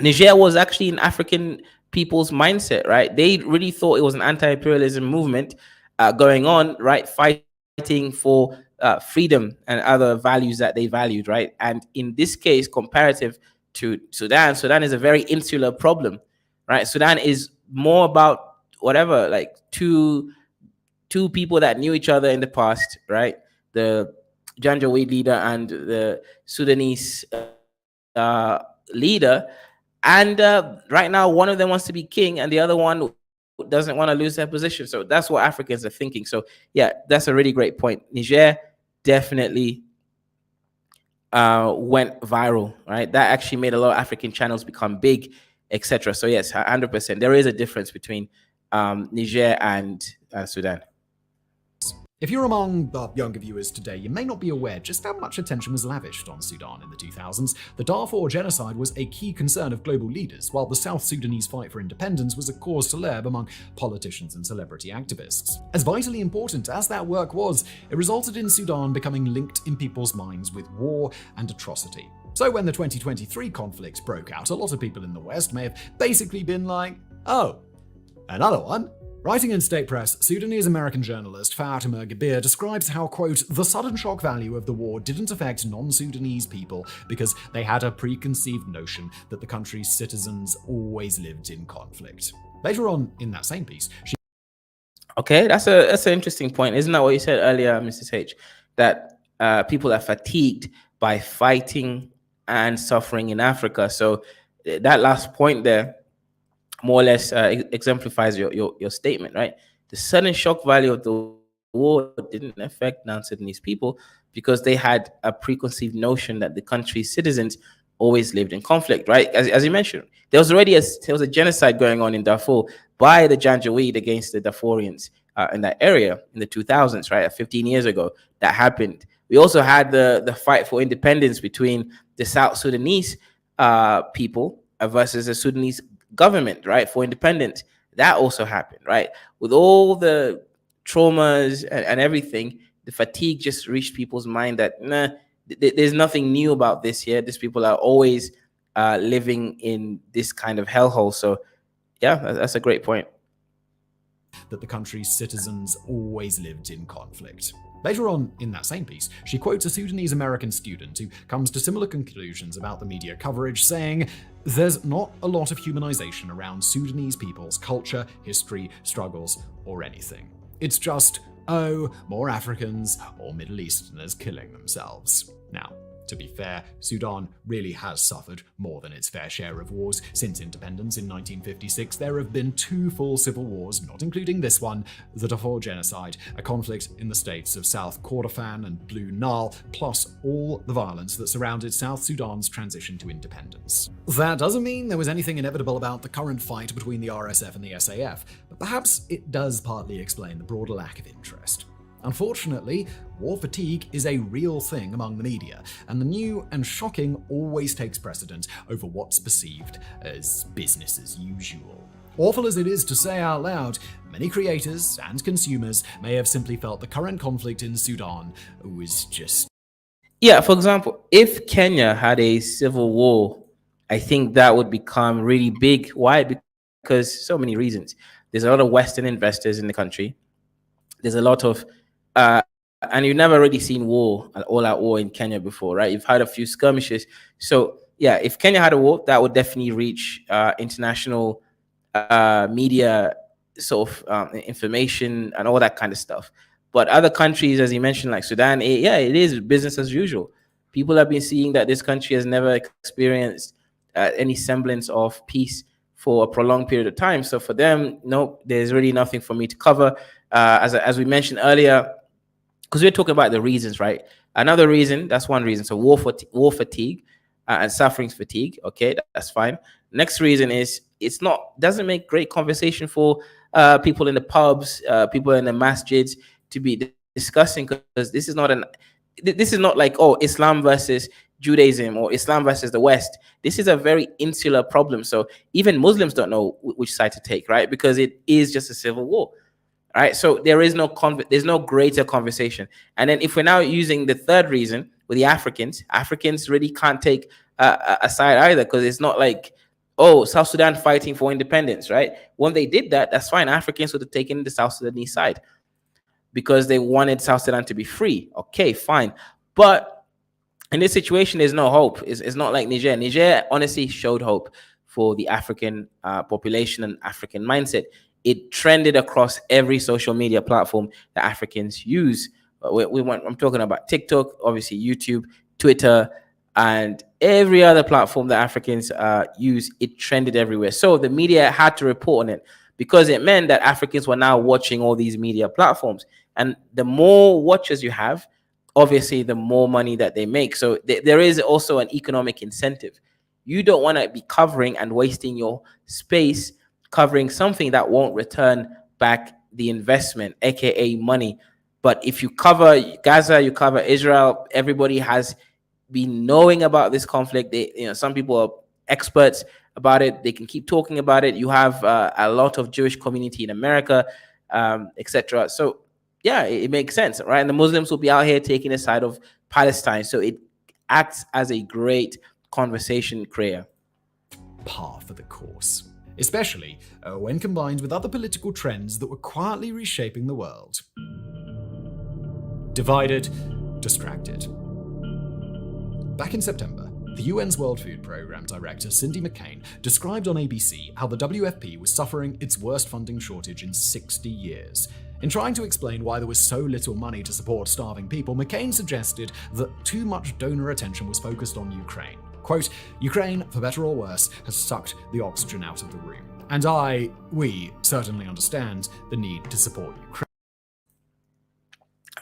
Niger was actually in African people's mindset, right? They really thought it was an anti-imperialism movement going on, right? Fighting for freedom and other values that they valued, right? And in this case, comparative to Sudan, Sudan is a very insular problem, right? Sudan is more about whatever, like two people that knew each other in the past, right? The Janjaweed leader and the Sudanese leader. And right now, one of them wants to be king and the other one doesn't want to lose their position. So that's what Africans are thinking. So yeah, that's a really great point. Niger definitely went viral, right? That actually made a lot of African channels become big, etc. So yes, 100%. There is a difference between Niger and Sudan. If you're among the younger viewers today, you may not be aware just how much attention was lavished on Sudan in the 2000s. The Darfur genocide was a key concern of global leaders, while the South Sudanese fight for independence was a cause célèbre among politicians and celebrity activists. As vitally important as that work was, it resulted in Sudan becoming linked in people's minds with war and atrocity. So when the 2023 conflict broke out, a lot of people in the West may have basically been like, oh, another one? Writing in state press, Sudanese-American journalist Fatima Gabir describes how, quote, the sudden shock value of the war didn't affect non-Sudanese people because they had a preconceived notion that the country's citizens always lived in conflict. Later on in that same piece, she Okay, that's an interesting point. Isn't that what you said earlier, Mrs. H? That people are fatigued by fighting and suffering in Africa. So that last point there more or less exemplifies your statement, right? The sudden shock value of the war didn't affect non-Sudanese people because they had a preconceived notion that the country's citizens always lived in conflict, right? As you mentioned, there was a genocide going on in Darfur by the Janjaweed against the Darfurians in that area in the 2000s, right? 15 years ago, that happened. We also had the fight for independence between the South Sudanese people versus the Sudanese government, right, for independence. That also happened, right? With all the traumas and everything, the fatigue just reached people's mind that there's nothing new about this here. These people are always living in this kind of hellhole. So yeah, that's a great point. That the country's citizens always lived in conflict. Later on in that same piece, she quotes a Sudanese-American student who comes to similar conclusions about the media coverage, saying, there's not a lot of humanization around Sudanese people's culture, history, struggles, or anything. It's just, oh, more Africans or Middle Easterners killing themselves. Now, to be fair, Sudan really has suffered more than its fair share of wars. Since independence in 1956, there have been 2 full civil wars, not including this one, the Darfur Genocide, a conflict in the states of South Kordofan and Blue Nile, plus all the violence that surrounded South Sudan's transition to independence. That doesn't mean there was anything inevitable about the current fight between the RSF and the SAF, but perhaps it does partly explain the broader lack of interest. Unfortunately, war fatigue is a real thing among the media, and the new and shocking always takes precedent over what's perceived as business as usual. Awful as it is to say out loud, many creators and consumers may have simply felt the current conflict in Sudan was just... Yeah, for example, if Kenya had a civil war, I think that would become really big. Why? Because so many reasons. There's a lot of Western investors in the country. There's a lot of and you've never really seen war, an all-out war in Kenya before, right? You've had a few skirmishes. So yeah, if Kenya had a war, that would definitely reach international media sort of information and all that kind of stuff. But other countries, as you mentioned, like Sudan, it is business as usual. People have been seeing that this country has never experienced any semblance of peace for a prolonged period of time. So for them, no, there's really nothing for me to cover. As we mentioned earlier, because we're talking about the reasons, right? Another reason, that's one reason. So war fatigue and suffering fatigue. Okay, that's fine. Next reason is doesn't make great conversation for people in the pubs, people in the masjids to be discussing, because this is not like, oh, Islam versus Judaism or Islam versus the West. This is a very insular problem. So even Muslims don't know which side to take, right? Because it is just a civil war. All right, so there's no greater conversation. And then if we're now using the third reason with the Africans really can't take a side either, because it's not like, oh, South Sudan fighting for independence, right? When they did that, that's fine. Africans would have taken the South Sudanese side because they wanted South Sudan to be free. Okay, fine. But in this situation, there's no hope. It's not like Niger. Niger honestly showed hope for the African population and African mindset. It trended across every social media platform that Africans use. I'm talking about TikTok, obviously YouTube, Twitter, and every other platform that Africans use. It trended everywhere. So the media had to report on it because it meant that Africans were now watching all these media platforms. And the more watchers you have, obviously, the more money that they make. So there is also an economic incentive. You don't want to be covering and wasting your space covering something that won't return back the investment, aka money. But if you cover Gaza, you cover Israel, everybody has been knowing about this conflict. Some people are experts about it. They can keep talking about it. You have a lot of Jewish community in America, etc. So yeah, it makes sense, right? And the Muslims will be out here taking the side of Palestine. So it acts as a great conversation creator. Par for the course. especially when combined with other political trends that were quietly reshaping the world. Divided, distracted. Back in September, the UN's World Food Programme Director Cindy McCain described on ABC how the WFP was suffering its worst funding shortage in 60 years. In trying to explain why there was so little money to support starving people, McCain suggested that too much donor attention was focused on Ukraine. Quote, Ukraine, for better or worse, has sucked the oxygen out of the room. And we certainly understand the need to support Ukraine.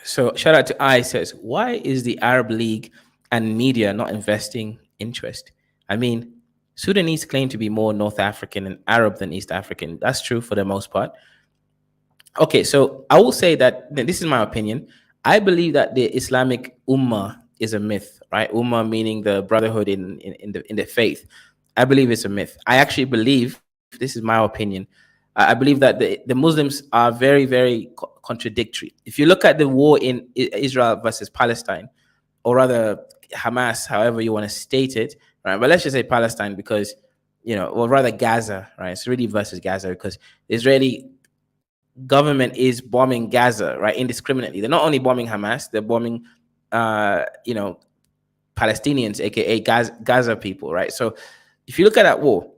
So shout out to I says, why is the Arab League and media not investing interest? I mean, Sudanese claim to be more North African and Arab than East African. That's true for the most part. Okay, so I will say that this is my opinion. I believe that the Islamic Ummah is a myth, right? Ummah meaning the brotherhood in the faith. I believe it's a myth. I actually believe, this is my opinion, I believe that the Muslims are very, very contradictory. If you look at the war in Israel versus Palestine, or rather Hamas, however you want to state it, right? But let's just say Palestine because, or rather Gaza, right? It's really versus Gaza because the Israeli government is bombing Gaza, right, indiscriminately. They're not only bombing Hamas, they're bombing, Palestinians, aka Gaza people, right? So if you look at that war,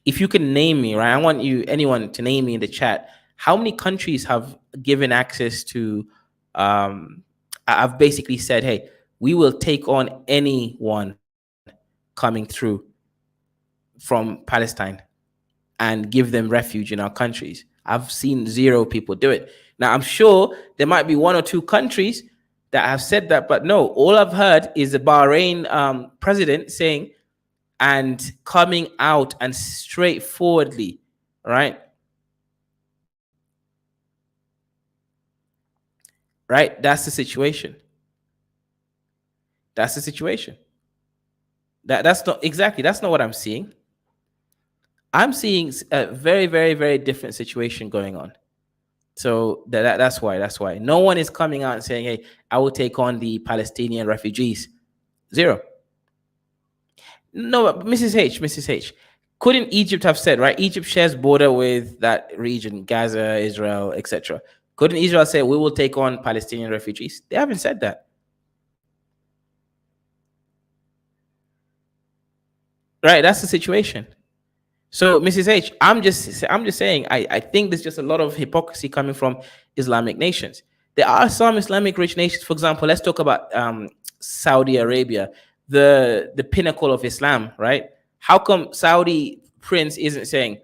if you can name me, right, I want anyone to name me in the chat, how many countries have given access to, I've basically said, hey, we will take on anyone coming through from Palestine and give them refuge in our countries. I've seen 0 people do it. Now, I'm sure there might be 1 or 2 countries that have said that, but no, all I've heard is the Bahrain president saying and coming out and straightforwardly, right? Right? That's the situation. That's the situation. That's not what I'm seeing. I'm seeing a very, very, very different situation going on. So that's why no one is coming out and saying, hey, I will take on the Palestinian refugees. 0. No, Mrs. H, couldn't Egypt have said, right? Egypt shares border with that region, Gaza, Israel, etc. Couldn't Israel say, we will take on Palestinian refugees? They haven't said that. Right, that's the situation. So, Mrs. H, I'm just saying, I think there's just a lot of hypocrisy coming from Islamic nations. There are some Islamic rich nations. For example, let's talk about Saudi Arabia, the pinnacle of Islam, right? How come Saudi prince isn't saying,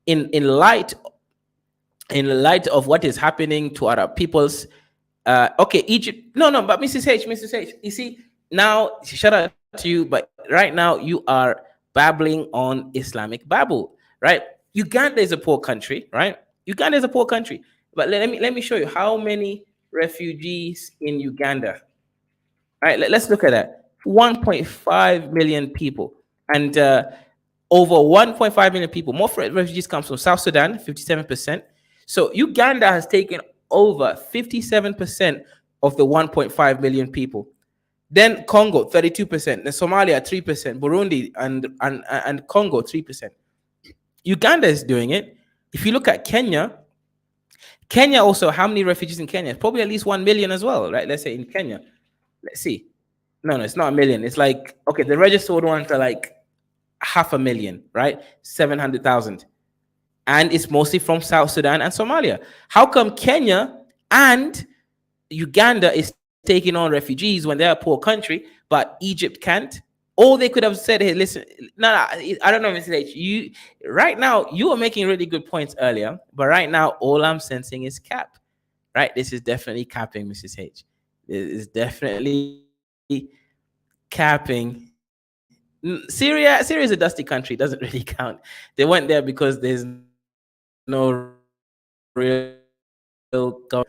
in light of what is happening to Arab peoples, okay, Egypt, no, but Mrs. H, you see, now, shout out to you, but right now you are babbling on Islamic babble, right? Uganda is a poor country, right? Uganda is a poor country. But let me show you how many refugees in Uganda. All right, let's look at that. 1.5 million people. And over 1.5 million people, more refugees come from South Sudan, 57%. So Uganda has taken over 57% of the 1.5 million people. Then Congo, 32%. Then Somalia, 3%. Burundi and Congo, 3%. Uganda is doing it. If you look at Kenya also, how many refugees in Kenya? Probably at least 1 million as well, right? Let's say in Kenya. Let's see. No, it's not 1 million. It's like, okay, the registered ones are like 500,000, right? 700,000. And it's mostly from South Sudan and Somalia. How come Kenya and Uganda is taking on refugees when they're a poor country, but Egypt can't? Or they could have said, hey, listen, no, I don't know, Mr. H. Right now, you were making really good points earlier, but right now, all I'm sensing is cap. Right? This is definitely capping, Mrs. H. This is definitely capping. Syria is a dusty country. It doesn't really count. They went there because there's no real government.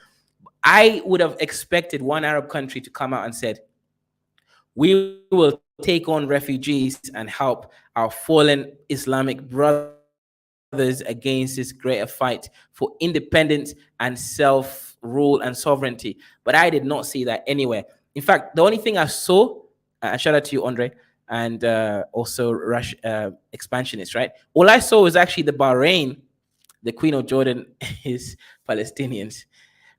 I would have expected one Arab country to come out and said, we will take on refugees and help our fallen Islamic brothers against this greater fight for independence and self-rule and sovereignty. But I did not see that anywhere. In fact, the only thing I saw, and shout out to you, Andre, and also expansionists, right? All I saw was actually the Bahrain, the Queen of Jordan is Palestinians,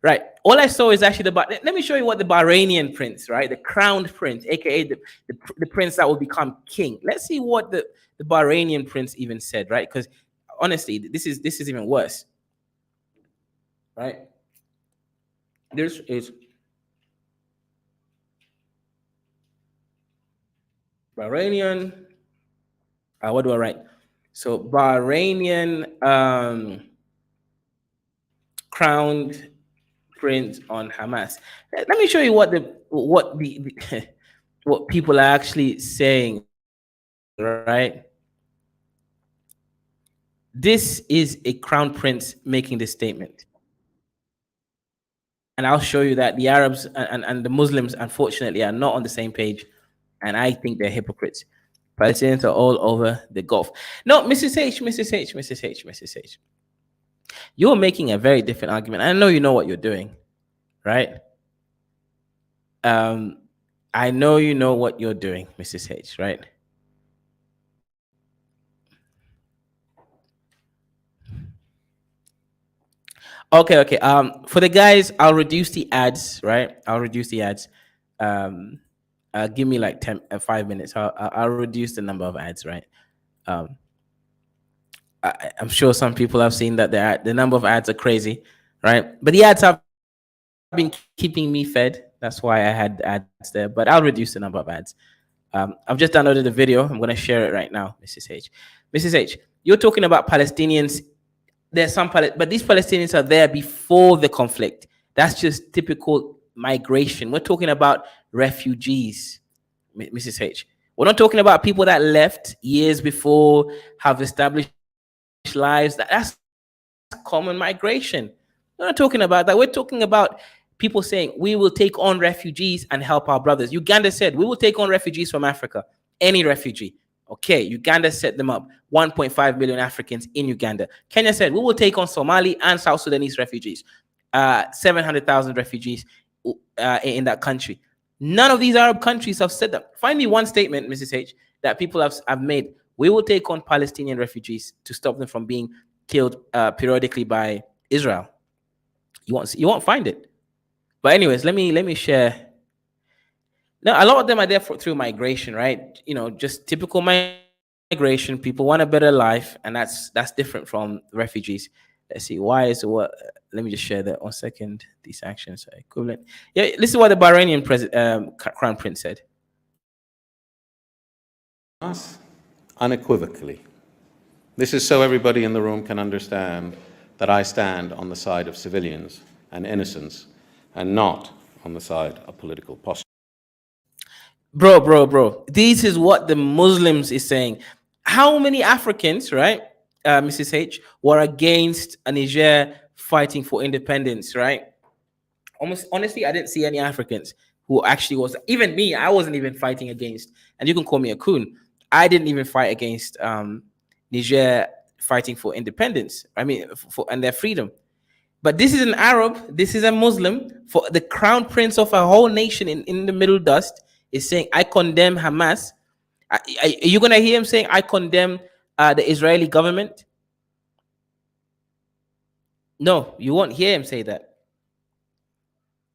right? All I saw is actually let me show you what the Bahrainian prince, right? The crowned prince, aka the prince that will become king. Let's see what the Bahrainian prince even said, right? Because honestly, this is even worse, right? This is Bahrainian. What do I write? So Bahrainian crowned prince on Hamas. Let me show you the what people are actually saying, right? This is a crown prince making this statement. And I'll show you that the Arabs and the Muslims, unfortunately, are not on the same page. And I think they're hypocrites. Palestinians are all over the Gulf. No, Mrs. H, Mrs. H, Mrs. H, Mrs. H. You're making a very different argument. I know you know what you're doing, right? I know you know what you're doing, Mrs. H, right? Okay. For the guys, I'll reduce the ads, right? I'll reduce the ads. Give me like 5 minutes. I'll reduce the number of ads, right? Um, I'm sure some people have seen that the number of ads are crazy, right? But the ads have been keeping me fed. That's why I had ads there. But I'll reduce the number of ads. I've just downloaded the video. I'm going to share it right now, Mrs. H. Mrs. H, you're talking about Palestinians. There's some, but these Palestinians are there before the conflict. That's just typical migration. We're talking about refugees, Mrs. H. We're not talking about people that left years before, have established lives. That's common migration. We're not talking about that. We're talking about people saying we will take on refugees and help our brothers. Uganda said we will take on refugees from Africa, any refugee. Okay, Uganda set them up. 1.5 million Africans in Uganda. Kenya said we will take on Somali and South Sudanese refugees. 700,000 refugees in that country. None of these Arab countries have said that. Find me one statement, Mrs. H, that people have made. We will take on Palestinian refugees to stop them from being killed periodically by Israel. You won't find it. But anyways, let me share. Now, a lot of them are there through migration, right? Just typical migration. People want a better life, and that's different from refugees. Let's see. Why is what? Let me just share that 1 second. These actions are equivalent. Yeah, this is what the Bahrainian crown prince said. Us unequivocally. This is so everybody in the room can understand that I stand on the side of civilians and innocents, and not on the side of political posture. Bro. This is what the Muslims is saying. How many Africans, right, Mrs. H, were against Niger fighting for independence, right? Honestly, I didn't see any Africans who actually was. Even me, I wasn't even fighting against. And you can call me a coon. I didn't even fight against Niger fighting for independence. I mean, and their freedom. But this is an Arab. This is a Muslim. For the crown prince of a whole nation in the Middle Dust is saying, I condemn Hamas. Are you going to hear him saying, I condemn the Israeli government? No, you won't hear him say that.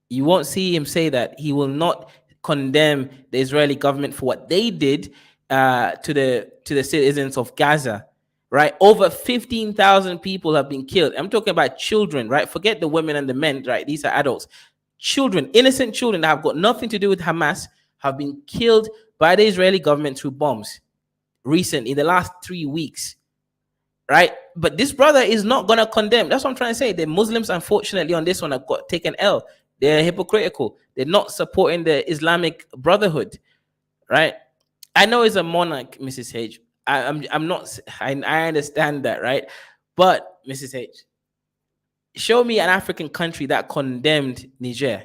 You won't see him say that. He will not condemn the Israeli government for what they did to the citizens of Gaza, right? Over 15,000 people have been killed. I'm talking about children, right? Forget the women and the men, right? These are adults. Children, innocent children that have got nothing to do with Hamas have been killed by the Israeli government through bombs recently in the last 3 weeks, right? But this brother is not going to condemn. That's what I'm trying to say. The Muslims, unfortunately, on this one have got taken L. They're hypocritical. They're not supporting the Islamic Brotherhood, right? I know he's a monarch, Mrs. H. I'm not. I understand that, right? But Mrs. H, show me an African country that condemned Niger.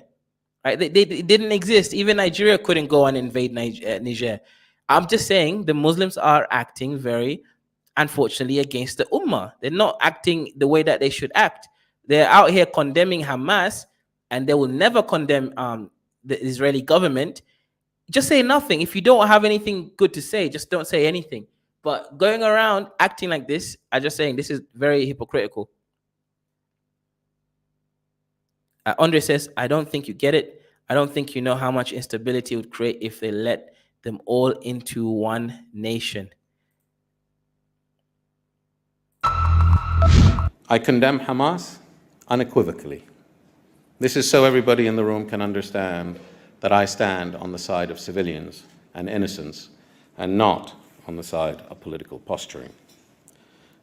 Right? They didn't exist. Even Nigeria couldn't go and invade Niger. I'm just saying the Muslims are acting very, unfortunately, against the Ummah. They're not acting the way that they should act. They're out here condemning Hamas, and they will never condemn the Israeli government. just say nothing. If you don't have anything good to say, just don't say anything. But going around acting like this, I'm just saying this is very hypocritical. Andre says, I don't think you get it. I don't think you know how much instability it would create if they let them all into one nation. I condemn Hamas unequivocally. This is so everybody in the room can understand that I stand on the side of civilians and innocents and not on the side of political posturing.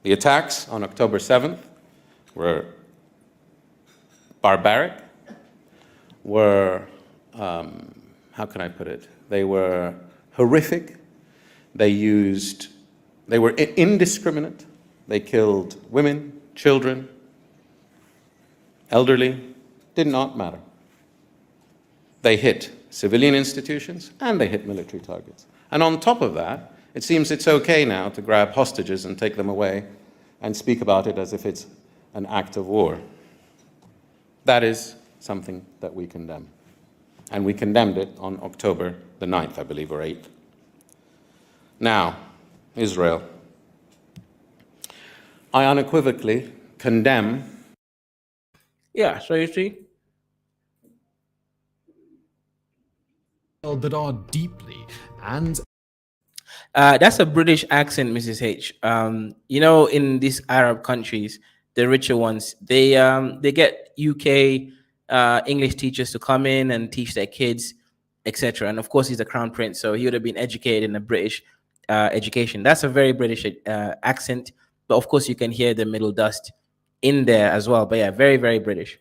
The attacks on October 7th were barbaric, were, how can I put it? They were horrific. They were indiscriminate. They killed women, children, elderly, did not matter. They hit civilian institutions and they hit military targets. And on top of that, it seems it's okay now to grab hostages and take them away and speak about it as if it's an act of war. That is something that we condemn. And we condemned it on October the 9th, I believe, or 8th. Now, Israel. I unequivocally condemn. Yeah, so you see, that are deeply and that's a British accent, Mrs. H. In these Arab countries, the richer ones, they get UK English teachers to come in and teach their kids, etc. And of course, he's the crown prince, so he would have been educated in a British education. That's a very British accent, but of course, you can hear the Middle Dust in there as well. But yeah, very, very British.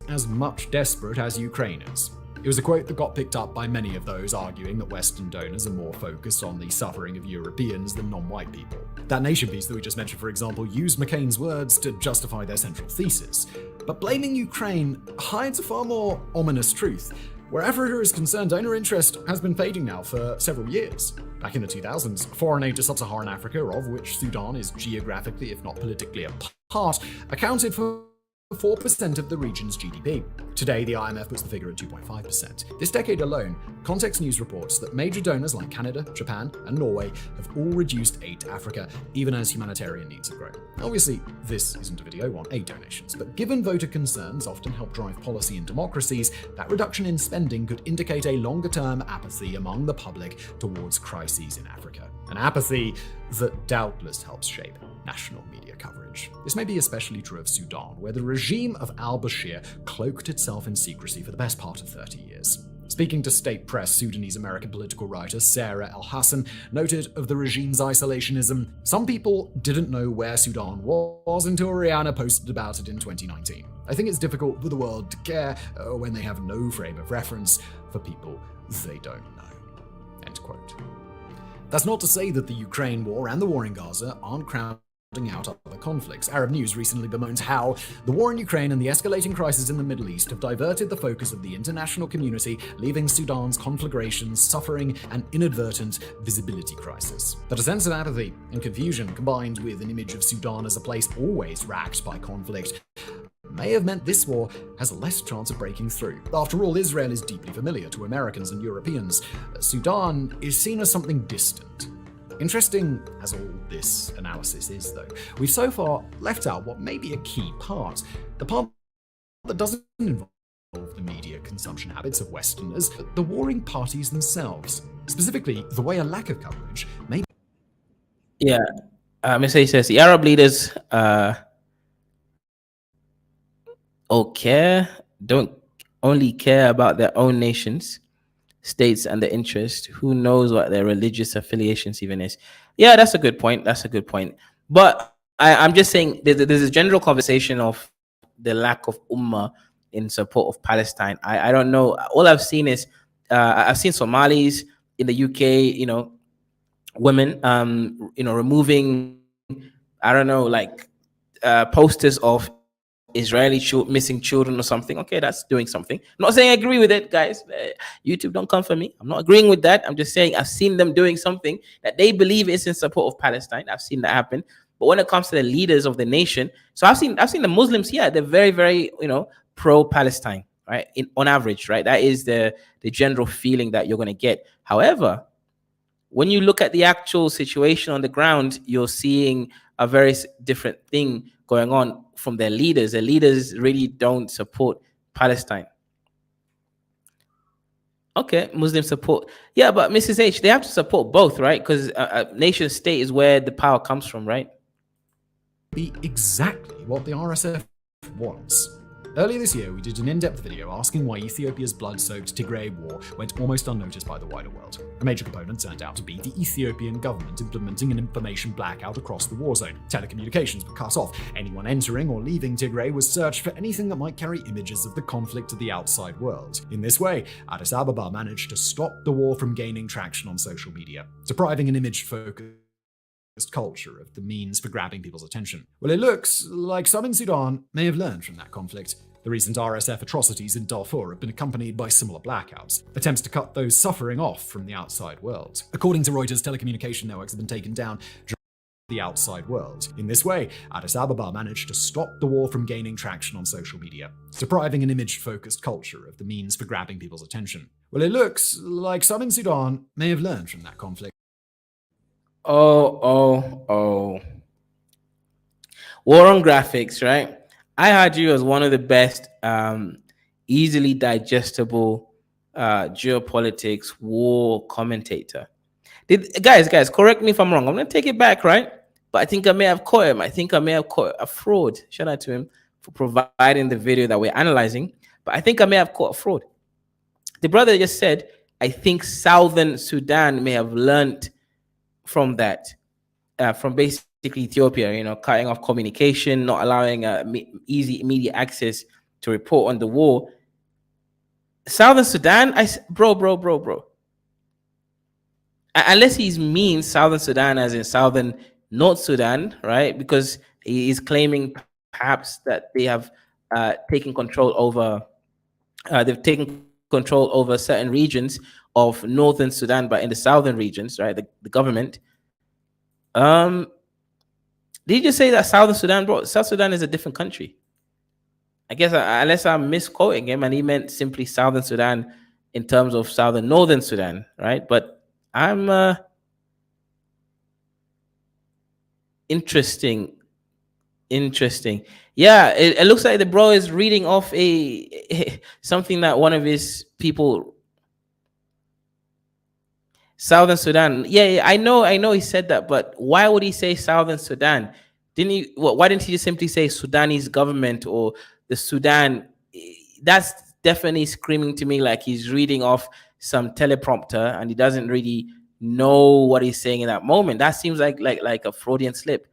as much desperate as Ukraine is. It was a quote that got picked up by many of those arguing that Western donors are more focused on the suffering of Europeans than non-white people. That nation piece that we just mentioned, for example, used McCain's words to justify their central thesis. But blaming Ukraine hides a far more ominous truth. Where Africa is concerned, donor interest has been fading now for several years. Back in the 2000s, foreign aid to sub-Saharan Africa, of which Sudan is geographically, if not politically, a part, accounted for 4% of the region's GDP. Today, the IMF puts the figure at 2.5%. This decade alone, Context News reports that major donors like Canada, Japan, and Norway have all reduced aid to Africa, even as humanitarian needs have grown. Obviously, this isn't a video on aid donations, but given voter concerns often help drive policy in democracies, that reduction in spending could indicate a longer-term apathy among the public towards crises in Africa. An apathy that doubtless helps shape national media coverage. This may be especially true of Sudan, where the regime of al-Bashir cloaked itself in secrecy for the best part of 30 years. Speaking to state press, Sudanese-American political writer Sarah El-Hassan noted of the regime's isolationism, some people didn't know where Sudan was until Rihanna posted about it in 2019. I think it's difficult for the world to care when they have no frame of reference for people they don't know. End quote. That's not to say that the Ukraine war and the war in Gaza aren't crowding out other conflicts. Arab News recently bemoans how the war in Ukraine and the escalating crisis in the Middle East have diverted the focus of the international community, leaving Sudan's conflagrations suffering an inadvertent visibility crisis. But a sense of apathy and confusion, combined with an image of Sudan as a place always racked by conflict, may have meant this war has a less chance of breaking through. After all, Israel is deeply familiar to Americans and Europeans. Sudan is seen as something distant. Interesting as all this analysis is, though, we've so far left out what may be a key part, the part that doesn't involve the media consumption habits of Westerners, but the warring parties themselves. Specifically, the way a lack of coverage may be. Yeah, Mr. says the Arab leaders don't only care about their own nations, states, and the interest. Who knows what their religious affiliations even is? Yeah, that's a good point. But I'm just saying there's a general conversation of the lack of ummah in support of Palestine. I don't know. All I've seen is I've seen Somalis in the UK, women, removing, I don't know, like posters of Israeli missing children or something. Okay, that's doing something. I'm not saying I agree with it, guys. YouTube, don't come for me. I'm not agreeing with that. I'm just saying I've seen them doing something that they believe is in support of Palestine. I've seen that happen. But when it comes to the leaders of the nation, so I've seen the Muslims here. They're very, very, pro-Palestine, right? On average, right? That is the general feeling that you're going to get. However, when you look at the actual situation on the ground, you're seeing a very different thing going on from their leaders. Their leaders really don't support Palestine. Okay, Muslim support. Yeah, but Mrs. H, they have to support both, right? Because a nation state is where the power comes from, right? Be exactly what the RSF wants. Earlier this year, we did an in-depth video asking why Ethiopia's blood-soaked Tigray war went almost unnoticed by the wider world. A major component turned out to be the Ethiopian government implementing an information blackout across the war zone. Telecommunications were cut off. Anyone entering or leaving Tigray was searched for anything that might carry images of the conflict to the outside world. In this way, Addis Ababa managed to stop the war from gaining traction on social media, depriving an image-focused culture of the means for grabbing people's attention. Well, it looks like some in Sudan may have learned from that conflict. The recent RSF atrocities in Darfur have been accompanied by similar blackouts, attempts to cut those suffering off from the outside world. According to Reuters, telecommunication networks have been taken down during the outside world. In this way, Addis Ababa managed to stop the war from gaining traction on social media, depriving an image-focused culture of the means for grabbing people's attention. Well, it looks like some in Sudan may have learned from that conflict. Oh. War on graphics, right? I had you as one of the best, easily digestible geopolitics war commentator. Guys, correct me if I'm wrong. I'm going to take it back, right? But I think I may have caught him. I think I may have caught a fraud. Shout out to him for providing the video that we're analyzing. But I think I may have caught a fraud. The brother just said, I think Southern Sudan may have learned from that, from basically Ethiopia, cutting off communication, not allowing easy immediate access to report on the war. Southern Sudan, bro. Unless he's mean Southern Sudan as in Southern North Sudan, right? Because he is claiming perhaps that they have taken control over, certain regions of Northern Sudan, but in the southern regions, right? The government. Did you just say that Southern Sudan, bro? South Sudan is a different country. I guess unless I'm misquoting him, and he meant simply Southern Sudan in terms of Northern Sudan, right? But I'm interesting. Yeah, it looks like the bro is reading off something that one of his people. Southern Sudan. Yeah, I know he said that, but why would he say Southern Sudan? Why didn't he just simply say Sudanese government or the Sudan? That's definitely screaming to me like he's reading off some teleprompter and he doesn't really know what he's saying in that moment. That seems like a Freudian slip.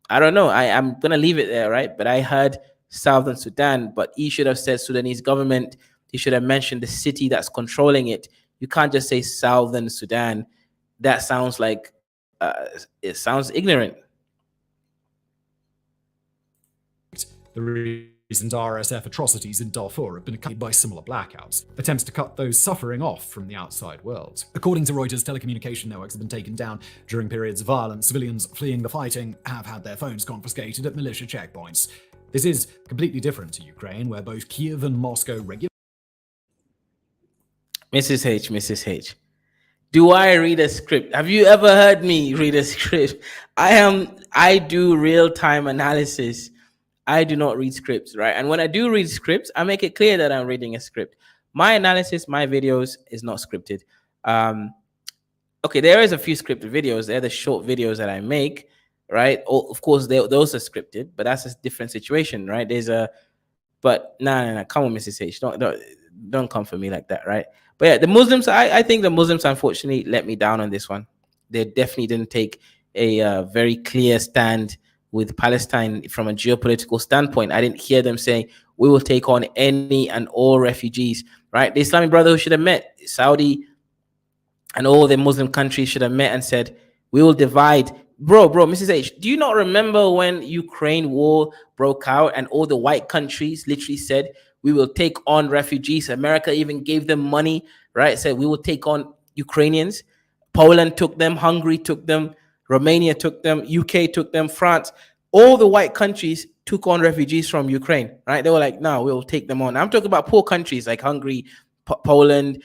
I don't know. I'm gonna leave it there, right? But I heard Southern Sudan, but he should have said Sudanese government. He should have mentioned the city that's controlling it. You can't just say Southern Sudan. That sounds like it sounds ignorant. The recent RSF atrocities in Darfur have been accompanied by similar blackouts, attempts to cut those suffering off from the outside world. According to Reuters, telecommunication networks have been taken down during periods of violence. Civilians fleeing the fighting have had their phones confiscated at militia checkpoints. This is completely different to Ukraine, where both Kiev and Moscow regularly. Mrs. H. Do I read a script? Have you ever heard me read a script? I do real-time analysis. I do not read scripts, right? And when I do read scripts, I make it clear that I'm reading a script. My analysis, my videos is not scripted. Okay, there is a few scripted videos. They're the short videos that I make, right? Of course, those are scripted, but that's a different situation, right? But no, come on, Mrs. H. Don't come for me like that, right? But yeah, the Muslims, I think the Muslims unfortunately let me down on this one. They definitely didn't take a very clear stand with Palestine from a geopolitical standpoint. I didn't hear them saying, we will take on any and all refugees, right? The Islamic Brotherhood should have met. Saudi and all the Muslim countries should have met and said, we will divide. Bro, Mrs. H, do you not remember when Ukraine war broke out and all the white countries literally said, we will take on refugees? America even gave them money, right? Said we will take on Ukrainians. Poland took them, Hungary took them, Romania took them, UK took them, France. All the white countries took on refugees from Ukraine, right? They were like, no, we'll take them on. I'm talking about poor countries like Hungary, Poland,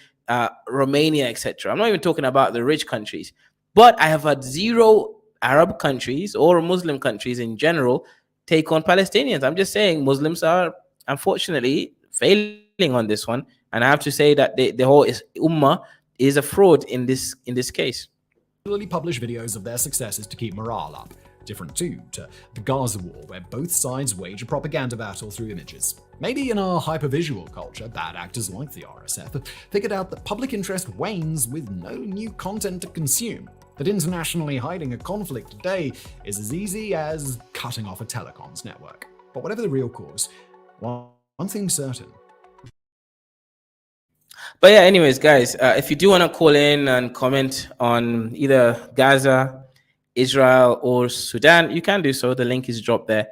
Romania, etc. I'm not even talking about the rich countries. But I have had zero Arab countries or Muslim countries in general take on Palestinians. I'm just saying Muslims are unfortunately failing on this one. And I have to say that the whole ummah is a fraud in this case. Publish videos of their successes to keep morale up. Different too to the Gaza war, where both sides wage a propaganda battle through images. Maybe in our hypervisual culture, bad actors like the RSF have figured out that public interest wanes with no new content to consume. That internationally hiding a conflict today is as easy as cutting off a telecoms network. But whatever the real cause, one thing's certain. But yeah, anyways, guys, if you do want to call in and comment on either Gaza, Israel, or Sudan, you can do so. The link is dropped there.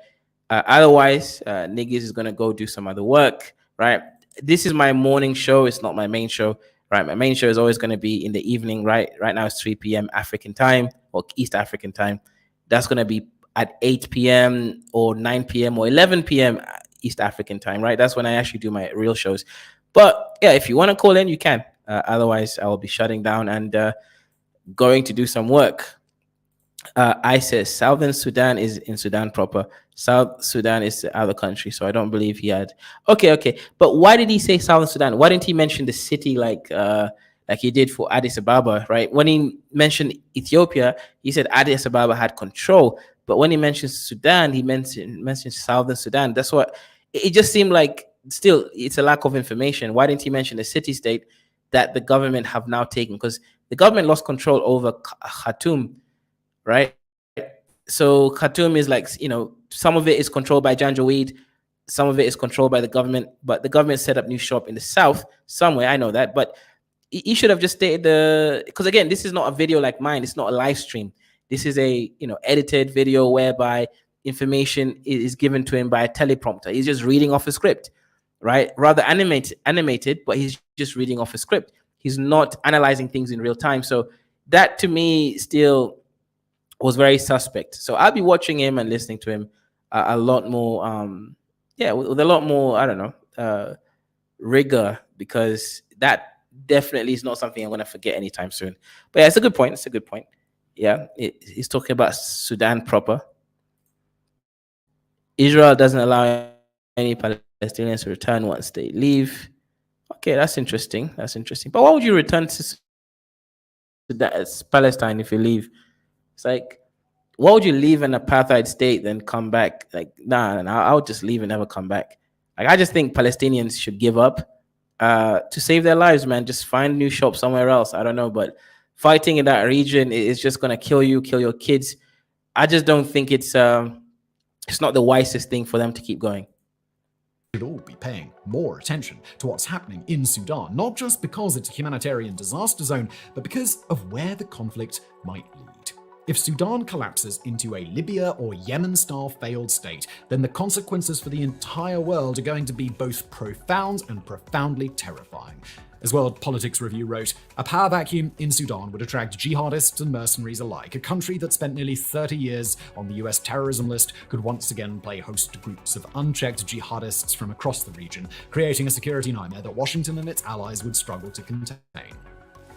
Otherwise, Niggas is going to go do some other work, right? This is my morning show. It's not my main show, right? My main show is always going to be in the evening, right? Right now it's 3 p.m. African time or East African time. That's going to be at 8 p.m. or 9 p.m. or 11 p.m. East African time, right? That's when I actually do my real shows. But yeah, if you want to call in, you can. Otherwise, I will be shutting down and going to do some work. ISIS, Southern Sudan is in Sudan proper. South Sudan is the other country, so I don't believe he had. Okay. But why did he say Southern Sudan? Why didn't he mention the city like he did for Addis Ababa, right? When he mentioned Ethiopia, he said Addis Ababa had control. But when he mentioned Sudan, he mentioned Southern Sudan. That's what it just seemed like. Still, it's a lack of information. Why didn't he mention the city-state that the government have now taken? Because the government lost control over Khartoum, right? So Khartoum is like, some of it is controlled by Janjaweed, some of it is controlled by the government, but the government set up new shop in the south somewhere. I know that, but he should have just stated because again, this is not a video like mine. It's not a live stream. This is a, edited video whereby information is given to him by a teleprompter. He's just reading off a script, right? Rather animated, but he's just reading off a script. He's not analyzing things in real time. So that to me still was very suspect. So I'll be watching him and listening to him a lot more, with a lot more, I don't know, rigor, because that definitely is not something I'm going to forget anytime soon. But yeah, it's a good point. Yeah, he's talking about Sudan proper. Israel doesn't allow any Palestinians to return once they leave. Okay, that's interesting. But why would you return to Palestine if you leave? It's like, why would you leave an apartheid state then come back? Like, nah, I would just leave and never come back. Like, I just think Palestinians should give up to save their lives, man. Just find new shop somewhere else. I don't know, but fighting in that region is just gonna kill you, kill your kids. I just don't think it's not the wisest thing for them to keep going. Should all be paying more attention to what's happening in Sudan, not just because it's a humanitarian disaster zone, but because of where the conflict might lead. If Sudan collapses into a Libya or Yemen-style failed state, then the consequences for the entire world are going to be both profound and profoundly terrifying. As World Politics Review wrote, a power vacuum in Sudan would attract jihadists and mercenaries alike. A country that spent nearly 30 years on the US terrorism list could once again play host to groups of unchecked jihadists from across the region, creating a security nightmare that Washington and its allies would struggle to contain.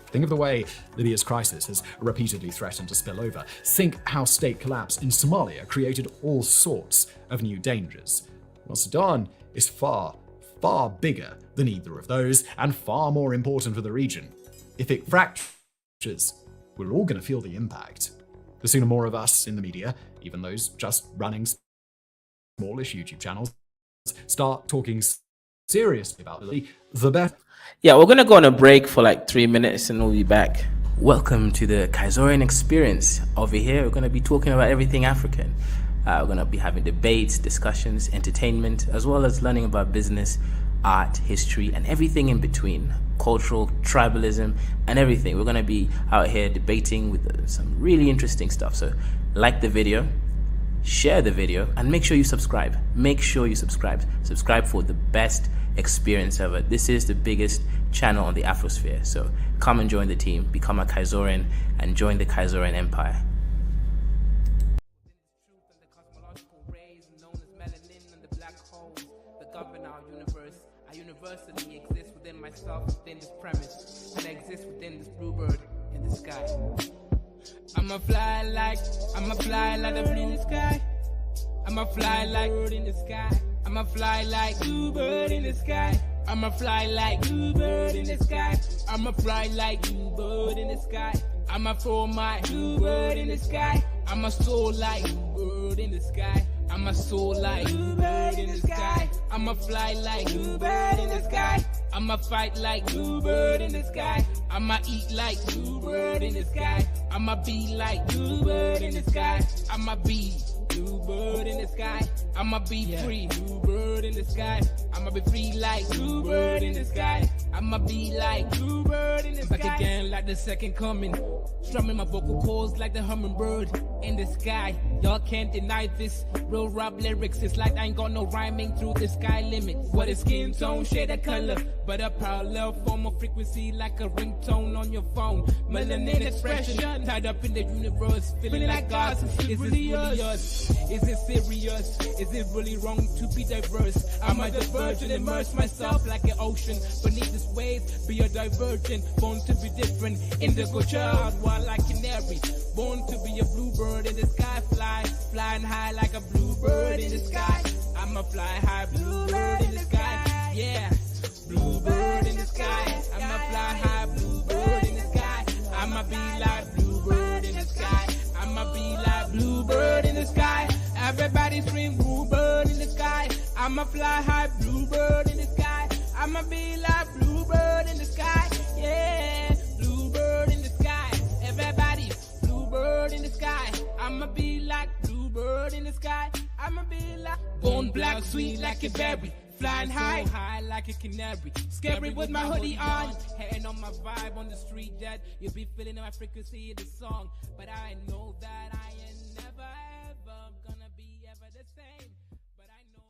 Think of the way Libya's crisis has repeatedly threatened to spill over. Think how state collapse in Somalia created all sorts of new dangers. Well, Sudan is far bigger than either of those, and far more important for the region. If it fractures, we're all going to feel the impact. The sooner more of us in the media, even those just running smallish YouTube channels, start talking seriously about it, the better. Yeah, we're going to go on a break for like 3 minutes and we'll be back. Welcome to the Kaizorian experience. Over here, we're going to be talking about everything African. We're going to be having debates, discussions, entertainment, as well as learning about business, art, history, and everything in between. Cultural, tribalism, and everything. We're going to be out here debating with some really interesting stuff. So like the video, share the video, and make sure you subscribe. Subscribe for the best experience ever. This is the biggest channel on the Afrosphere. So come and join the team, become a Kaizorian, and join the Kaizorian Empire. universally exist within myself, within this premise, and exist within this bluebird in the sky. I'ma fly like a blue in the sky. I'ma fly like bird in the sky. I'ma fly like bluebird in the sky. I'ma fly like bluebird in the sky. I'ma fly like bluebird in the sky. I'ma throw my bluebird in the sky. I'ma soar like bluebird in the sky. I'ma soar like bluebird in the sky. I'ma fly like bluebird in the sky. I'ma fight like bluebird in the sky. I'ma eat like bluebird in the sky. I'ma be like bluebird in the sky. I'ma be bluebird in the sky. I'ma be free, bluebird in the sky. I'ma be free like bluebird in the sky. I'ma be like bluebird in the sky. Back again like the second coming. Strumming my vocal cords like the hummingbird in the sky. Y'all can't deny this. Real rap lyrics, it's like I ain't got no rhyming through the sky limit. What is skin tone, shade of color, but a parallel form of frequency like a ringtone on your phone. Melanin expression, tied up in the universe, feeling like us. Is this really us? Is it serious? Is it really wrong to be diverse? Am I diverge and immerse myself like an ocean beneath this waves? Be a divergent, born to be different. Indigo child, wild like canary, born to be a bluebird in the sky, flying high like a bluebird in the sky. I'ma fly high, bluebird in the sky. Yeah, bluebird in the sky. I'ma fly high, bluebird in the sky. I'ma be like bluebird in the sky. I'ma be like bluebird in the sky. Everybody scream bluebird in the sky. I'ma fly high, bluebird in the sky. I'ma be like bluebird in the sky. Yeah, bluebird in the sky. Everybody, bluebird in the sky. I'ma be like bluebird in the sky. I'ma be like born black, sweet like a berry. Flying high, high like a canary. Scary with my hoodie on. Hating on my vibe on the street that you'll be feeling my frequency in the song. But I know that I ain't never ever gonna be ever the same. But I know.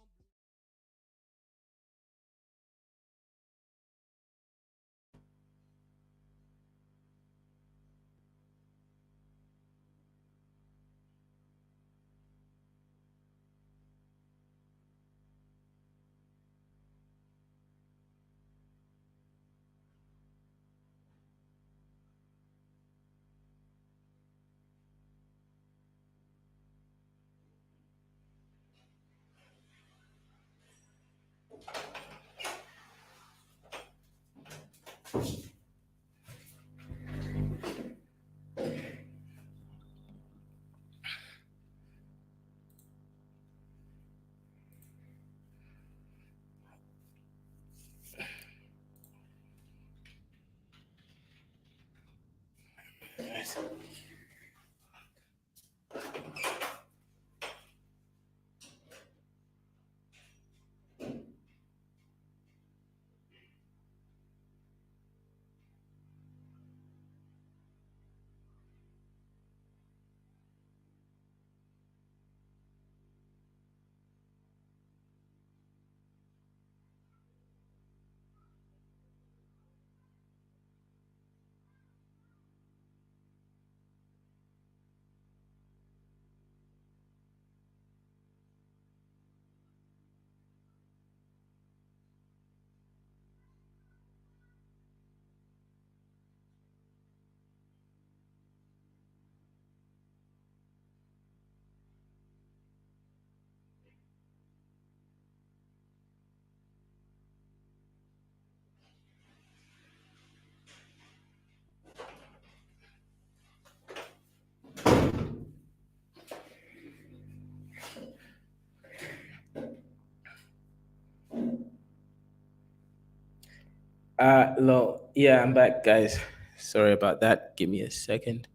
Hello. Yeah, I'm back, guys. Sorry about that. Give me a second.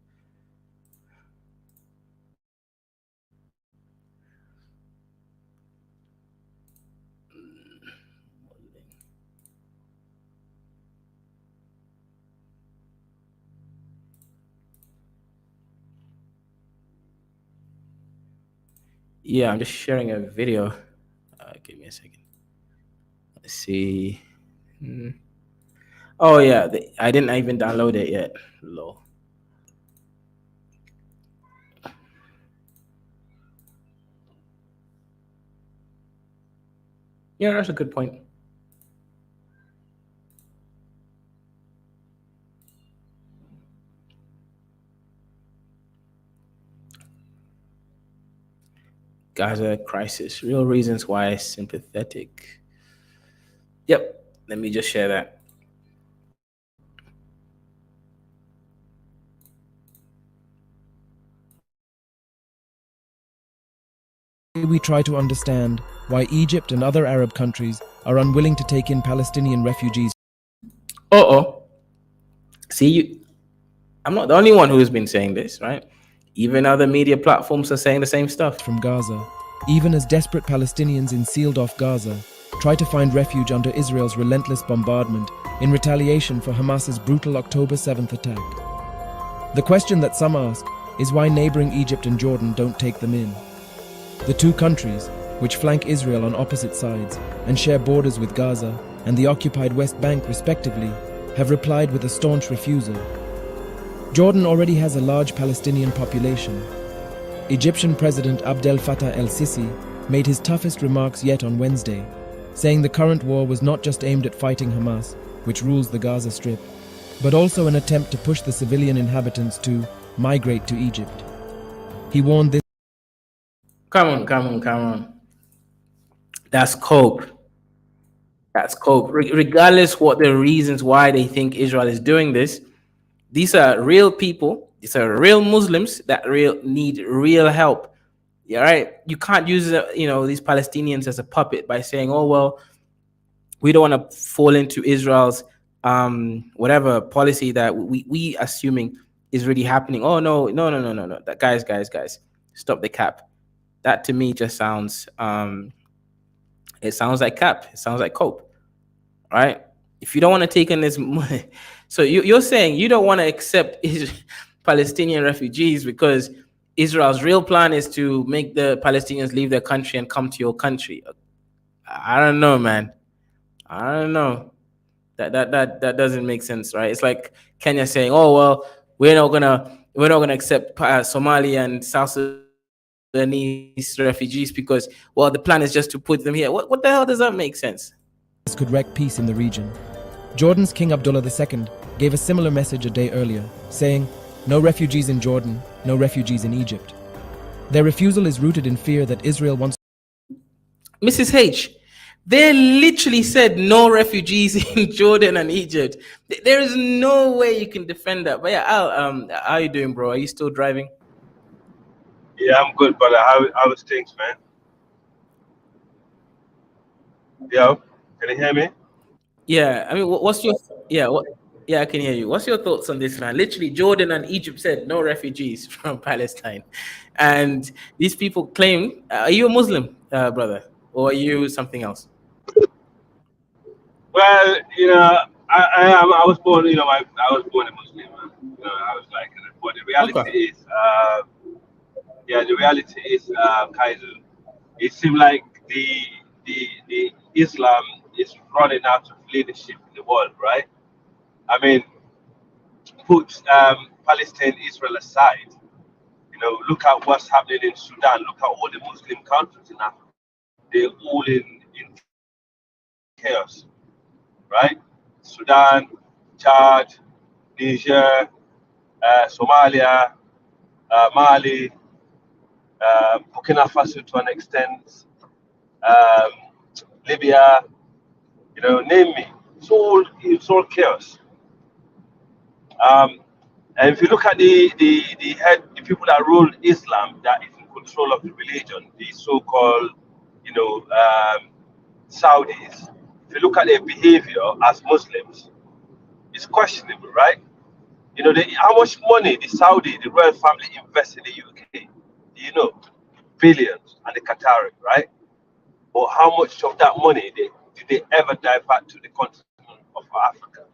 Yeah, I'm just sharing a video. Give me a second. Let's see. Oh yeah, I didn't even download it yet. Lol. Yeah, that's a good point. Gaza crisis. Real reasons why sympathetic. Yep. Let me just share that. We try to understand why Egypt and other Arab countries are unwilling to take in Palestinian refugees. See, I'm not the only one who's been saying this, right? Even other media platforms are saying the same stuff. From Gaza, even as desperate Palestinians in sealed-off Gaza try to find refuge under Israel's relentless bombardment in retaliation for Hamas's brutal October 7th attack. The question that some ask is why neighboring Egypt and Jordan don't take them in. The two countries, which flank Israel on opposite sides and share borders with Gaza and the occupied West Bank respectively, have replied with a staunch refusal. Jordan already has a large Palestinian population. Egyptian President Abdel Fattah el-Sisi made his toughest remarks yet on Wednesday, saying the current war was not just aimed at fighting Hamas, which rules the Gaza Strip, but also an attempt to push the civilian inhabitants to migrate to Egypt. He warned this. Come on. That's cope. Regardless what the reasons why they think Israel is doing this, these are real people. These are real Muslims that need real help. Yeah, right. You can't use these Palestinians as a puppet by saying, "Oh well, we don't want to fall into Israel's whatever policy that we assuming is really happening." Oh no. That guys, stop the cap. That to me just sounds it sounds like cap. It sounds like cope, right? If you don't want to take in this money, so you're saying you don't want to accept Palestinian refugees because Israel's real plan is to make the Palestinians leave their country and come to your country. I don't know, man. I don't know. That doesn't make sense, right? It's like Kenya saying, "Oh well, we're not gonna accept Somalia and South Sudanese refugees because the plan is just to put them here." What the hell does that make sense? This could wreak peace in the region. Jordan's King Abdullah II gave a similar message a day earlier, saying, "No refugees in Jordan, no refugees in Egypt." Their refusal is rooted in fear that Israel wants. Mrs. H, they literally said no refugees in Jordan and Egypt. There is no way you can defend that. But yeah, Al, how are you doing, bro? Are you still driving? Yeah, I'm good, brother. How was things, man? Yo, can you hear me? Yeah, I mean, what's your yeah, I can hear you. What's your thoughts on this, man? Literally, Jordan and Egypt said no refugees from Palestine, and these people claim. Are you a Muslim, brother, or are you something else? Well, I am. I was born. I was born a Muslim. Man. I was like, but the reality is, Kaiser. It seems like the Islam is running out of leadership in the world, right? I mean, put Palestine, Israel aside. Look at what's happening in Sudan. Look at all the Muslim countries in Africa. They're all in chaos, right? Sudan, Chad, Niger, Somalia, Mali, Burkina Faso to an extent, Libya, name me. It's all chaos. And if you look at the people that rule Islam, that is in control of the religion, the so-called, Saudis. If you look at their behavior as Muslims, it's questionable, right? How much money the royal family invests in the UK? Do you know? Billions, and the Qatari, right? But how much of that money did they ever divert to the continent of Africa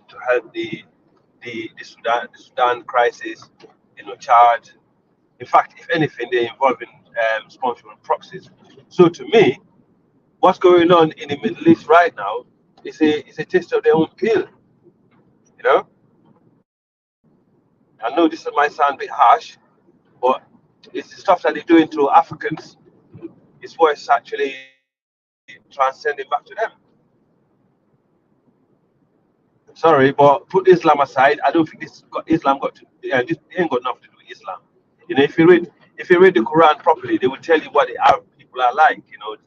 to help the Sudan crisis, Chad? In fact, if anything, they're involved in sponsoring proxies. So to me, what's going on in the Middle East right now is a taste of their own pill. I know this might sound a bit harsh, but it's the stuff that they're doing to Africans is what's actually transcending back to them. Sorry, but put Islam aside. I don't think Islam got to. This ain't got nothing to do with Islam. if you read the Quran properly, they will tell you what the Arab people are like, you know,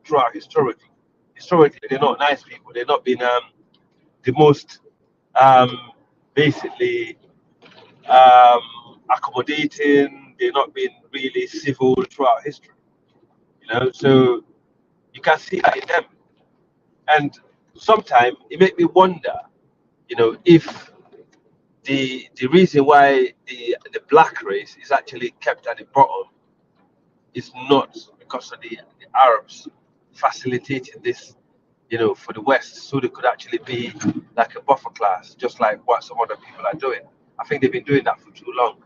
throughout historically. Historically, they're not nice people. They're not been the most um, basically accommodating. They're not been really civil throughout history, you know. So you can see that in them. And sometimes it makes me wonder, you know, if the reason why the black race is actually kept at the bottom is not because of the Arabs facilitating this, you know, for the West, so they could actually be like a buffer class, just like what some other people are doing. I think they've been doing that for too long,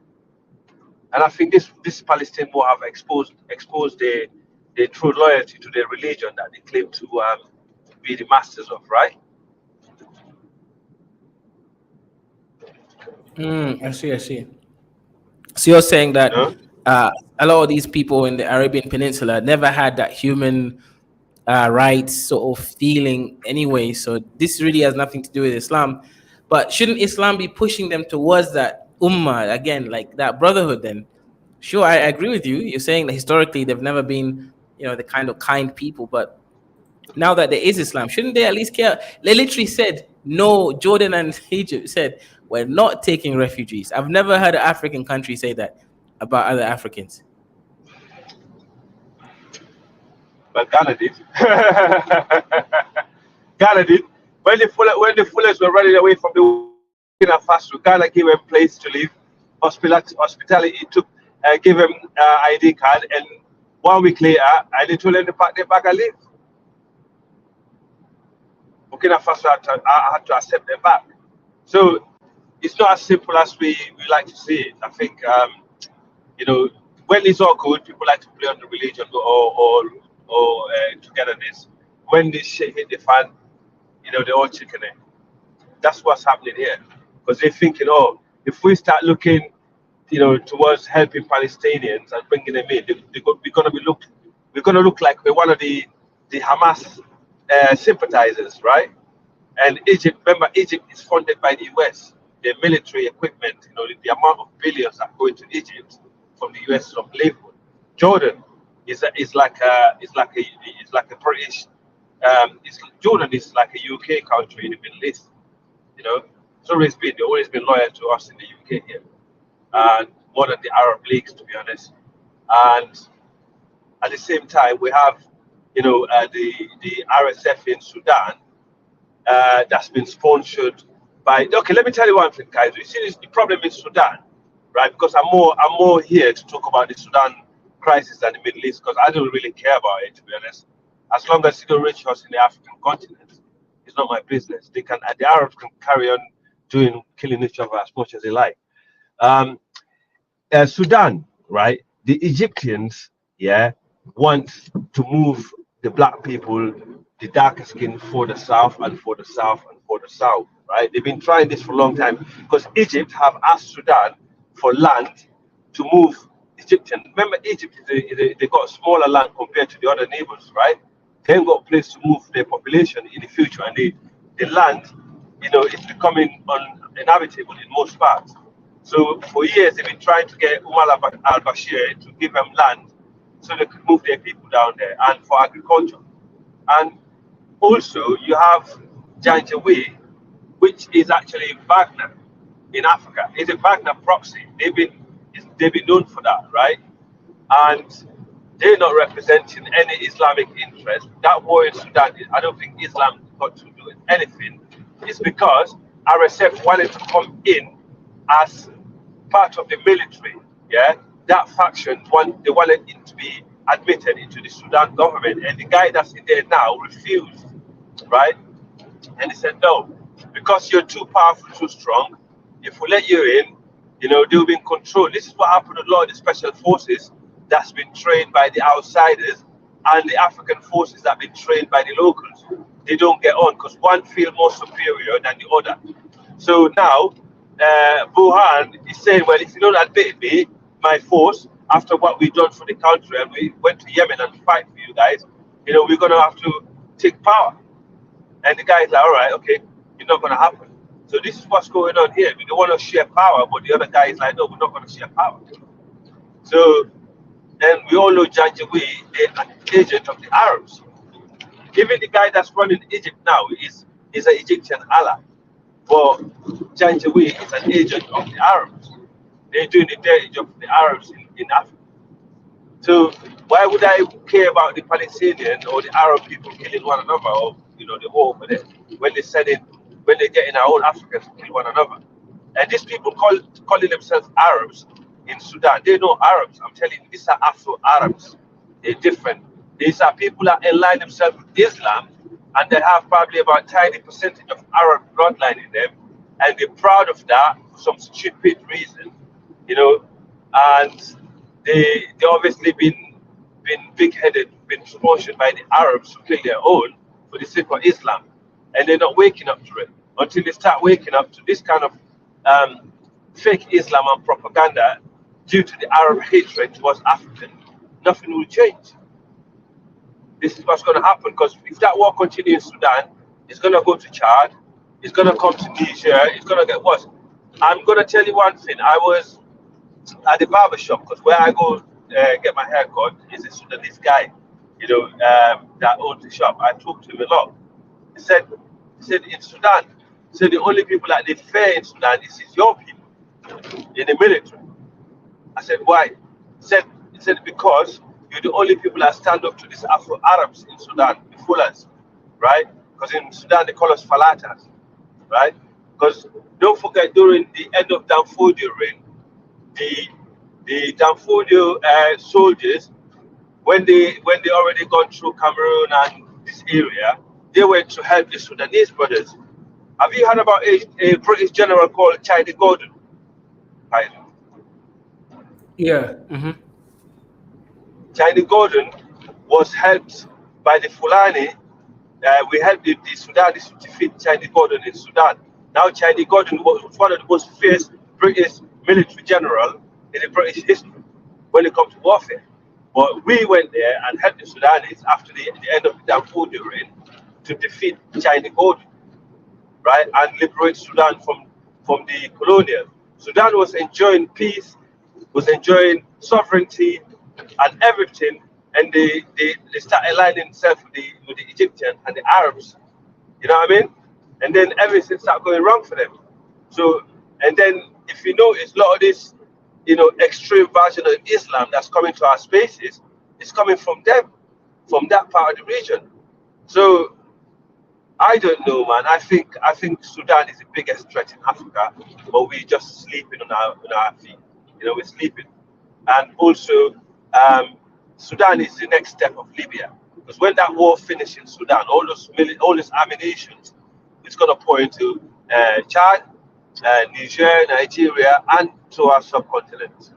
and I think this Palestinian war have exposed their true loyalty to their religion that they claim to be the masters of, right? I see. I see. So you're saying You that know, a lot of these people in the Arabian Peninsula never had that human rights sort of feeling anyway. So this really has nothing to do with Islam. But shouldn't Islam be pushing them towards that ummah again, like that brotherhood? Then, sure, I agree with you. You're saying that historically they've never been, you know, the kind of kind people. But now that there is Islam, shouldn't they at least care? They literally said no. Jordan and Egypt said we're not taking refugees. I've never heard an African country say that about other Africans. but Ghana did. Ghana did. When the Fullers were running away from the Burkina Faso, Ghana gave them place to live, hospitality, took, gave them ID card, and 1 week later, I told them to pack their bag and leave. Burkina Faso had to accept them back. So it's not as simple as we like to see it. I think, you know, when it's all good, people like to play on the religion or togetherness. When this shit hit the fan, you know, they're all chicken it. That's what's happening here. Because they're thinking, oh, if we start looking, you know, towards helping Palestinians and bringing them in, we're gonna look like we're one of the Hamas sympathizers, right? And Egypt, remember, Egypt is funded by the US. Their military equipment, you know, the amount of billions that go into Egypt from the US is unbelievable. Jordan is like a British. Jordan is like a UK country in the Middle East. You know, they've always been loyal to us in the UK here, and more than the Arab leagues, to be honest. And at the same time, we have, you know, the RSF in Sudan that's been sponsored by. Okay, let me tell you one thing, guys. You see, the problem in Sudan, right? Because I'm more here to talk about the Sudan crisis than the Middle East, because I don't really care about it, to be honest. As long as it don't reach us in the African continent, it's not my business. The Arabs can carry on killing each other as much as they like. Sudan, right? The Egyptians, yeah, want to move the black people, the darker skin, for the south and for the south and for the south, right? They've been trying this for a long time because Egypt have asked Sudan for land to move Egyptians. Remember, Egypt they got smaller land compared to the other neighbors, right? They ain't got a place to move their population in the future, and the land, you know, is becoming uninhabitable in most parts. So for years they've been trying to get Umar al-Bashir to give them land so they could move their people down there and for agriculture. And also you have Janjaweed, which is actually Wagner in Africa. It's a Wagner proxy. They've been known for that, right? And they're not representing any Islamic interest. That war in Sudan, I don't think Islam got to do with anything. It's because RSF wanted to come in as part of the military. Yeah, that faction they wanted it to be admitted into the Sudan government, and the guy that's in there now refused, right? And he said no, because you're too powerful, too strong. If we let you in, you know, they'll be in control. This is what happened with a lot of the special forces that's been trained by the outsiders and the African forces that have been trained by the locals. They don't get on because one feels more superior than the other. So now, Burhan is saying, well, if you don't admit me, my force, after what we've done for the country, and we went to Yemen and fight for you guys, you know, we're going to have to take power. And the guy's like, all right, okay, it's not going to happen. So this is what's going on here. We don't want to share power, but the other guy is like, no, we're not going to share power. So And we all know Janjaweed, they're an agent of the Arabs. Even the guy that's running Egypt now is an Egyptian ally. But Janjaweed is an agent of the Arabs. They're doing the dirty job for the Arabs in Africa. So why would I care about the Palestinian or the Arab people killing one another, or the war for them, when they're getting our own Africans to kill one another? And these people calling themselves Arabs in Sudan, they're not Arabs. I'm telling you, these are Afro-Arabs. They're different. These are people that align themselves with Islam, and they have probably about a tiny percentage of Arab bloodline in them, and they're proud of that for some stupid reason, and they obviously been big-headed, been promoted by the Arabs to kill their own for the sake of Islam, and they're not waking up to it until they start waking up to this kind of fake Islam and propaganda due to the Arab hatred towards African. Nothing will change. This is what's going to happen, because if that war continues in Sudan, it's going to go to Chad, it's going to come to Niger, it's going to get worse. I'm going to tell you one thing. I was at the barber shop, because where I go get my hair cut is a Sudanese guy, that owns the shop. I talked to him a lot. He said in Sudan, the only people that they fear in Sudan is your people in the military. I said, why? He said because you're the only people that stand up to these Afro-Arabs in Sudan, the Fullers, right? Because in Sudan they call us Falatas, right? Because don't forget, during the end of Danfodio reign, the Danfodio soldiers, when they already gone through Cameroon and this area, they went to help the Sudanese brothers. Have you heard about a British general called China Gordon? Yeah. Mm-hmm. China Gordon was helped by the Fulani. We helped the Sudanese to defeat China Gordon in Sudan. Now China Gordon was one of the most fierce British military general in the British history when it comes to warfare. But we went there and helped the Sudanese after the end of the Danfodio reign to defeat China Gordon, right, and liberate Sudan from the colonial. Sudan was enjoying peace, was enjoying sovereignty and everything, and they start aligning themselves with the Egyptians and the Arabs. You know what I mean? And then everything started going wrong for them. So, and then if you notice, a lot of this, extreme version of Islam that's coming to our spaces is coming from them, from that part of the region. So I don't know, man. I think Sudan is the biggest threat in Africa, but we're just sleeping on our feet. We're sleeping. And also, Sudan is the next step of Libya, because when that war finishes in Sudan, all this ammunition is going to pour into Chad, Niger, Nigeria, and to our subcontinent.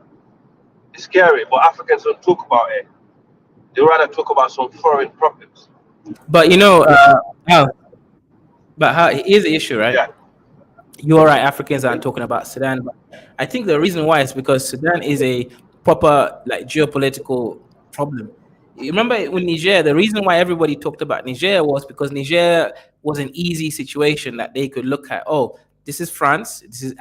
It's scary, but Africans don't talk about it. They rather talk about some foreign problems. But here's the issue, right? Yeah. You're right, Africans aren't talking about Sudan, but I think the reason why is because Sudan is a proper geopolitical problem. You remember with Niger, the reason why everybody talked about Niger was because Niger was an easy situation that they could look at. Oh, this is France. This is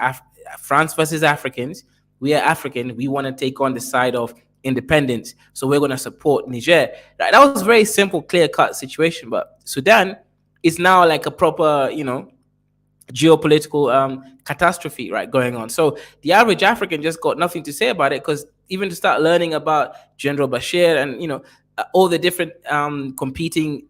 France versus Africans. We are African. We want to take on the side of independence, so we're going to support Niger. That was a very simple, clear-cut situation. But Sudan is now like a proper, geopolitical catastrophe, right, going on. So the average African just got nothing to say about it, because even to start learning about General Bashir and all the different competing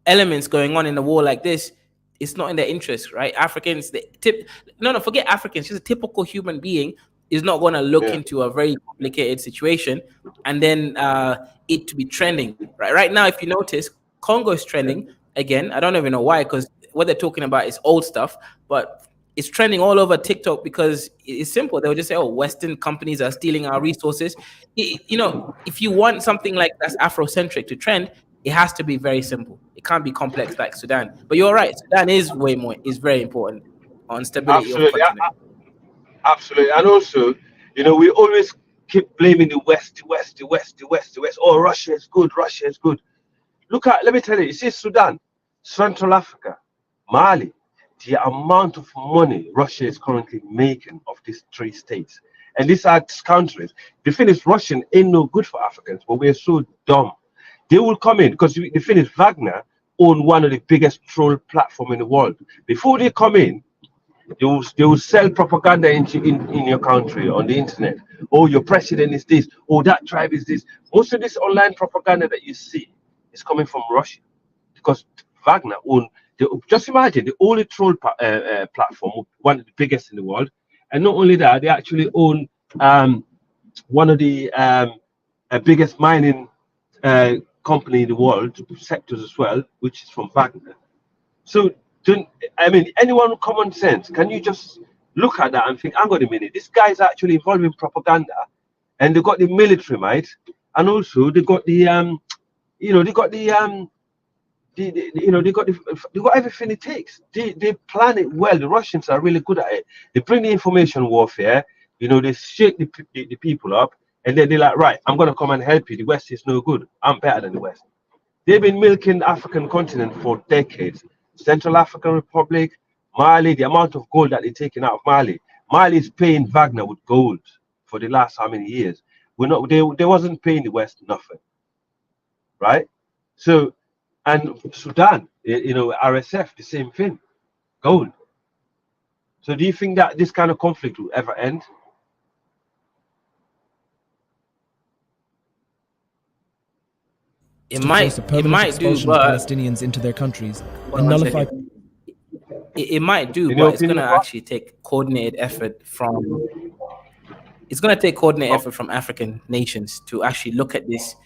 elements going on in a war like this, it's not in their interest, right? Africans, forget Africans. Just a typical human being is not going to look into a very complicated situation and then it to be trending, right? Right now, if you notice, Congo is trending again. I don't even know why, because what they're talking about is old stuff, but it's trending all over TikTok because it's simple. They'll just say, oh, Western companies are stealing our resources. If you want something like that's Afrocentric to trend, it has to be very simple. It can't be complex like Sudan. But you're right. Sudan is very important on stability. Absolutely. Absolutely. And also, we always keep blaming the West. Oh, Russia is good. Let me tell you, see Sudan, Central Africa, Mali, the amount of money Russia is currently making of these three states. And these are countries. The thing is, Russian ain't no good for Africans, but we're so dumb. They will come in because the thing is, Wagner own one of the biggest troll platform in the world. Before they come in, they will sell propaganda in your country on the internet. Oh, your president is this. Oh, that tribe is this. Most of this online propaganda that you see is coming from Russia because Wagner own. Just imagine the only troll platform, one of the biggest in the world, and not only that, they actually own one of the biggest mining company in the world sectors as well, which is from Wagner. So, anyone with common sense, can you just look at that and think, hang on a minute, this guy is actually involved in propaganda, and they got the military might, and also they got the they got everything it takes. They plan it well. The Russians are really good at it. They bring the information warfare. They shake the people up, and then they're like, right, I'm gonna come and help you. The West is no good. I'm better than the West. They've been milking the African continent for decades. Central African Republic, Mali, the amount of gold that they're taking out of Mali. Mali is paying Wagner with gold for the last how many years? They wasn't paying the West nothing, right? So, and Sudan, RSF, the same thing, gold. So, do you think that this kind of conflict will ever end? It to might, force a it permanent might do, expulsion of but Palestinians into their countries Hold and on one nullify. second. It might do, In your but it's going to opinion, what? actually take coordinated effort from. It's going to take coordinated effort from African nations to actually look at this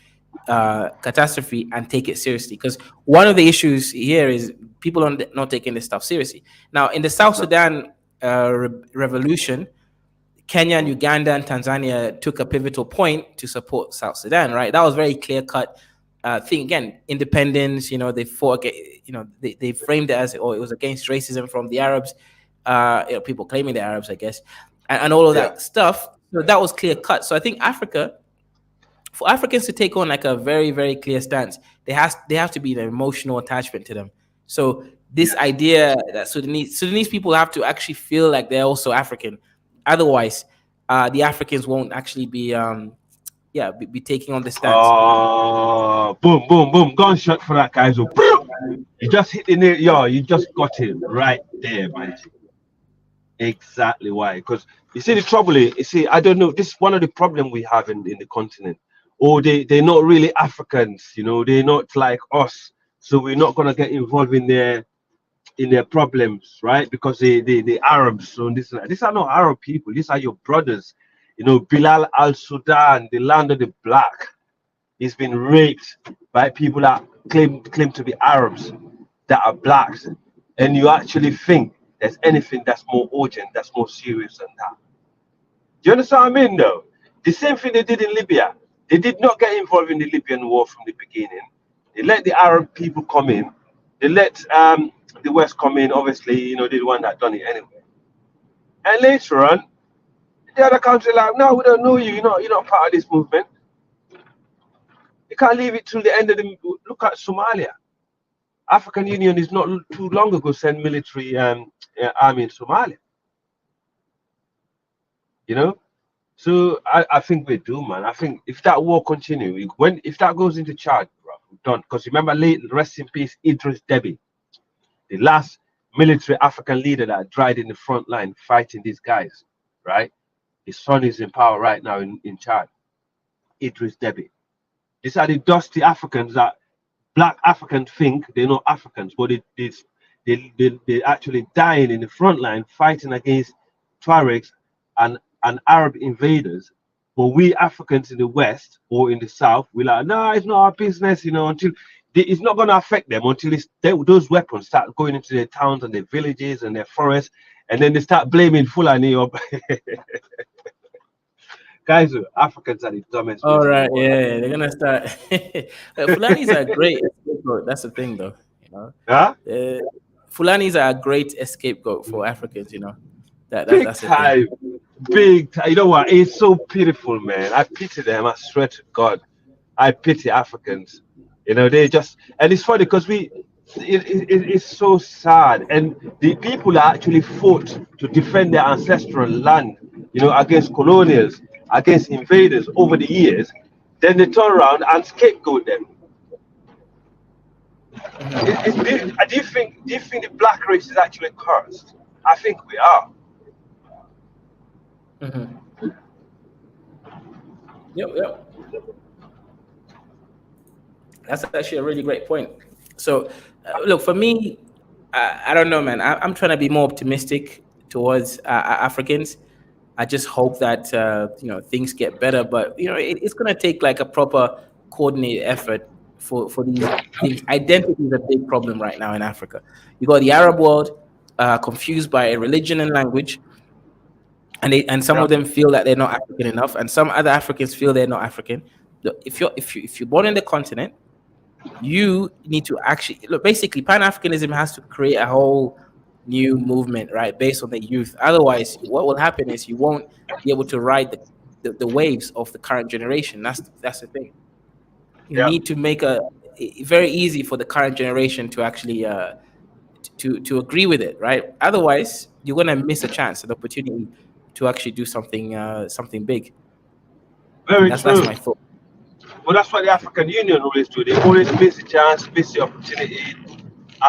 catastrophe and take it seriously. Because one of the issues here is people are not taking this stuff seriously. Now, in the South Sudan revolution, Kenya and Uganda and Tanzania took a pivotal point to support South Sudan, right? That was very clear-cut thing. Again, independence, they fought, they framed it as, it was against racism from the Arabs, people claiming they're Arabs, I guess, and all of that stuff. So that was clear-cut. So I think for Africans to take on like a very, very clear stance, they have to be an emotional attachment to them. So this idea that Sudanese people have to actually feel like they're also African. Otherwise, the Africans won't actually be taking on the stance. Oh, boom, boom, boom. Gunshot for that guy. So, you just hit the nail. Yo, you just got it right there, man. Exactly why. Because you see, the trouble is, I don't know. This is one of the problems we have in the continent. Or they're not really Africans, they're not like us. So we're not going to get involved in their problems, right? Because the Arabs, so this and that. These are not Arab people. These are your brothers. Bilal al-Sudan, the land of the black, is been raped by people that claim to be Arabs that are blacks. And you actually think there's anything that's more urgent, that's more serious than that. Do you understand what I mean, though? The same thing they did in Libya. They did not get involved in the Libyan war from the beginning. They let the Arab people come in. They let the West come in. Obviously, they're the one that done it anyway. And later on, the other country like, no, we don't know you. You're not part of this movement. You can't leave it till the end of the. Look at Somalia. African Union is not too long ago sent military army in Somalia. So I think we're doomed, man. I think if that war continues, if that goes into Chad, bro, we're done. Because remember, rest in peace, Idris Deby, the last military African leader that died in the front line fighting these guys, right? His son is in power right now in Chad. Idris Deby. These are the dusty Africans that black Africans think they're not Africans, but they actually dying in the front line fighting against Tuaregs and Arab invaders. But we Africans in the West or in the South, we're like, no, it's not our business, until it's not going to affect them until those weapons start going into their towns and their villages and their forests, and then they start blaming Fulani or guys. Africans are the dumbest. All right, yeah, they're gonna start. Fulanis are great scapegoat. That's the thing, though. Huh? Fulanis are a great scapegoat for Africans. That's time. Big time. You know what? It's so pitiful, man. I pity them. I swear to God, I pity Africans. They just, and it's funny because it's so sad. And the people that actually fought to defend their ancestral land against colonials, against invaders over the years, then they turn around and scapegoat them. Do you think the black race is actually cursed? I think we are. Yep. That's actually a really great point. So, look, for me, I don't know, man. I'm trying to be more optimistic towards Africans. I just hope that things get better, but it's going to take like a proper coordinated effort for these things. Identity is a big problem right now in Africa. You got the Arab world confused by religion and language, and some of them feel that they're not African enough, and some other Africans feel they're not African. Look, if you're born in the continent, you need to actually look. Basically, Pan-Africanism has to create a whole new movement, right, based on the youth. Otherwise, what will happen is you won't be able to ride the waves of the current generation. That's the thing. You need to make it very easy for the current generation to actually to agree with it, right? Otherwise, you're gonna miss a chance, an opportunity to actually do something big. Very That's true. my thought. Well, that's what the African Union always do. They always miss the chance, miss the opportunity,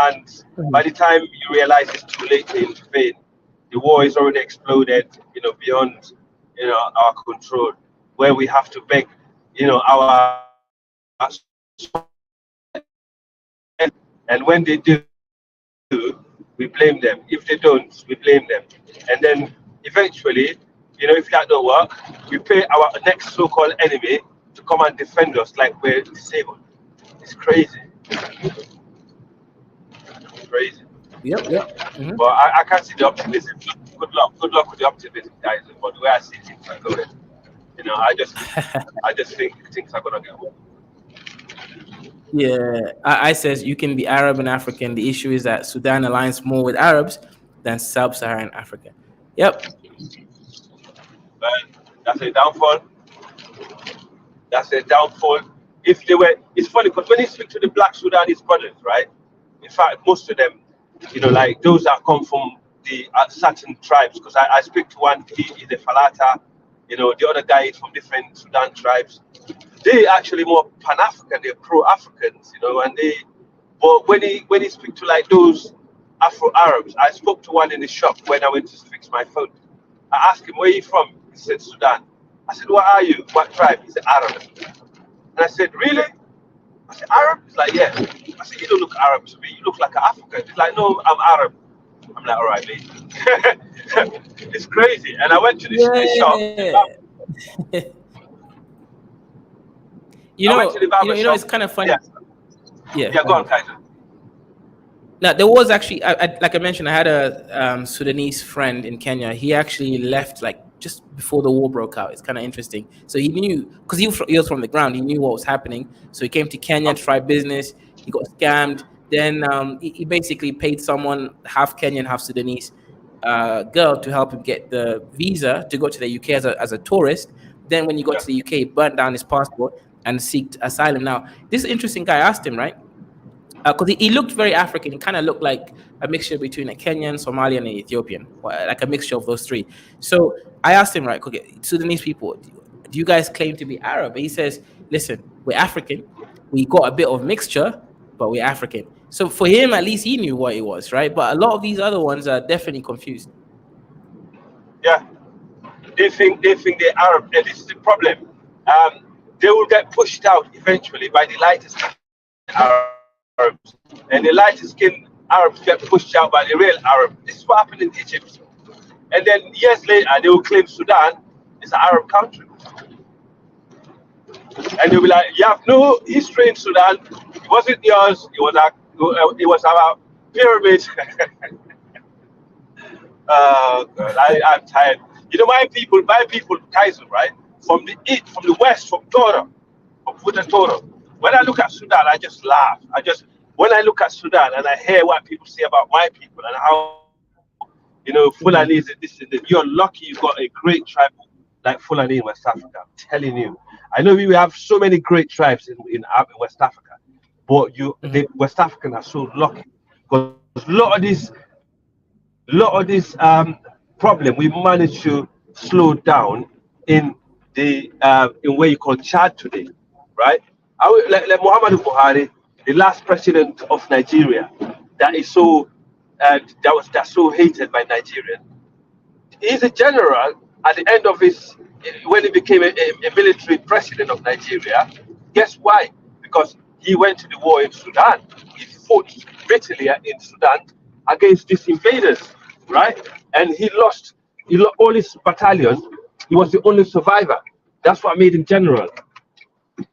and by the time you realize it's too late to intervene, the war is already exploded, beyond, our control, where we have to beg, our, and when they do, we blame them. If they don't, we blame them, and then eventually, if that don't work, we pay our next so-called enemy to come and defend us like we're disabled. It's crazy. Crazy. Yep. But I can't see the optimism. Good luck with the optimism, guys. But the way I see things are going, I just think things are gonna get worse. Yeah, I says you can be Arab and African. The issue is that Sudan aligns more with Arabs than Sub-Saharan Africa. Yep. But that's a downfall. That's a downfall. If they were, it's funny because when you speak to the Black Sudanese brothers, right? In fact, most of them, like those that come from the certain tribes, because I speak to one, he's a Falata, the other guy is from different Sudan tribes. They actually more Pan-African, they're pro-Africans, but when he speak to like those Afro-Arabs, I spoke to one in the shop when I went to fix my phone. I asked him, where are you from? He said, Sudan. I said, what are you? What tribe? He said, Arab. And I said, really? I said, Arab? He's like, yeah. I said, you don't look Arab to me. You look like an African. He's like, no, I'm Arab. I'm like, all right, mate. It's crazy. And I went to the shop. It's kind of funny. Yeah, go on, Kaiser. Now, there was actually, like I mentioned, I had a Sudanese friend in Kenya. He actually left like just before the war broke out. It's kind of interesting. So he knew, because he was from the ground, he knew what was happening. So he came to Kenya to try business. He got scammed. Then he basically paid someone, half Kenyan, half Sudanese girl, to help him get the visa to go to the UK as a tourist. Then when he got to the UK, he burnt down his passport and sought asylum. Now, this interesting guy, asked him, right? Because he looked very African. He kind of looked like a mixture between a Kenyan, Somalian, and Ethiopian, like a mixture of those three. So I asked him, right, okay, Sudanese people, do you guys claim to be Arab? And he says, listen, we're African. We got a bit of mixture, but we're African. So for him, at least he knew what it was, right? But a lot of these other ones are definitely confused. Yeah, they think they're Arab, and this is the problem. They will get pushed out eventually by the lightest Arabs, and the lighter skinned Arabs get pushed out by the real Arab. This is what happened in Egypt. And then years later, they will claim Sudan is an Arab country. And they'll be like, you have no history in Sudan. It wasn't yours. It was our pyramids. God, I'm tired. My people, Kaiser, right? From the west, from Toro, from Futa Toro. When I look at Sudan, I just laugh. When I look at Sudan and I hear what people say about my people and how, Fulani is this and that, you're lucky you got a great tribe like Fulani in West Africa. I'm telling you. I know we have so many great tribes in West Africa, but the West Africans are so lucky because a lot of this problem we managed to slowed down in the in what you call Chad today, right? Like Muhammadu Buhari, the last president of Nigeria, that is so that's so hated by Nigerians. He's a general at the end of his when he became a military president of Nigeria. Guess why? Because he went to the war in Sudan. He fought bitterly in Sudan against these invaders, right? And he lost all his battalion. He was the only survivor. That's what made him general,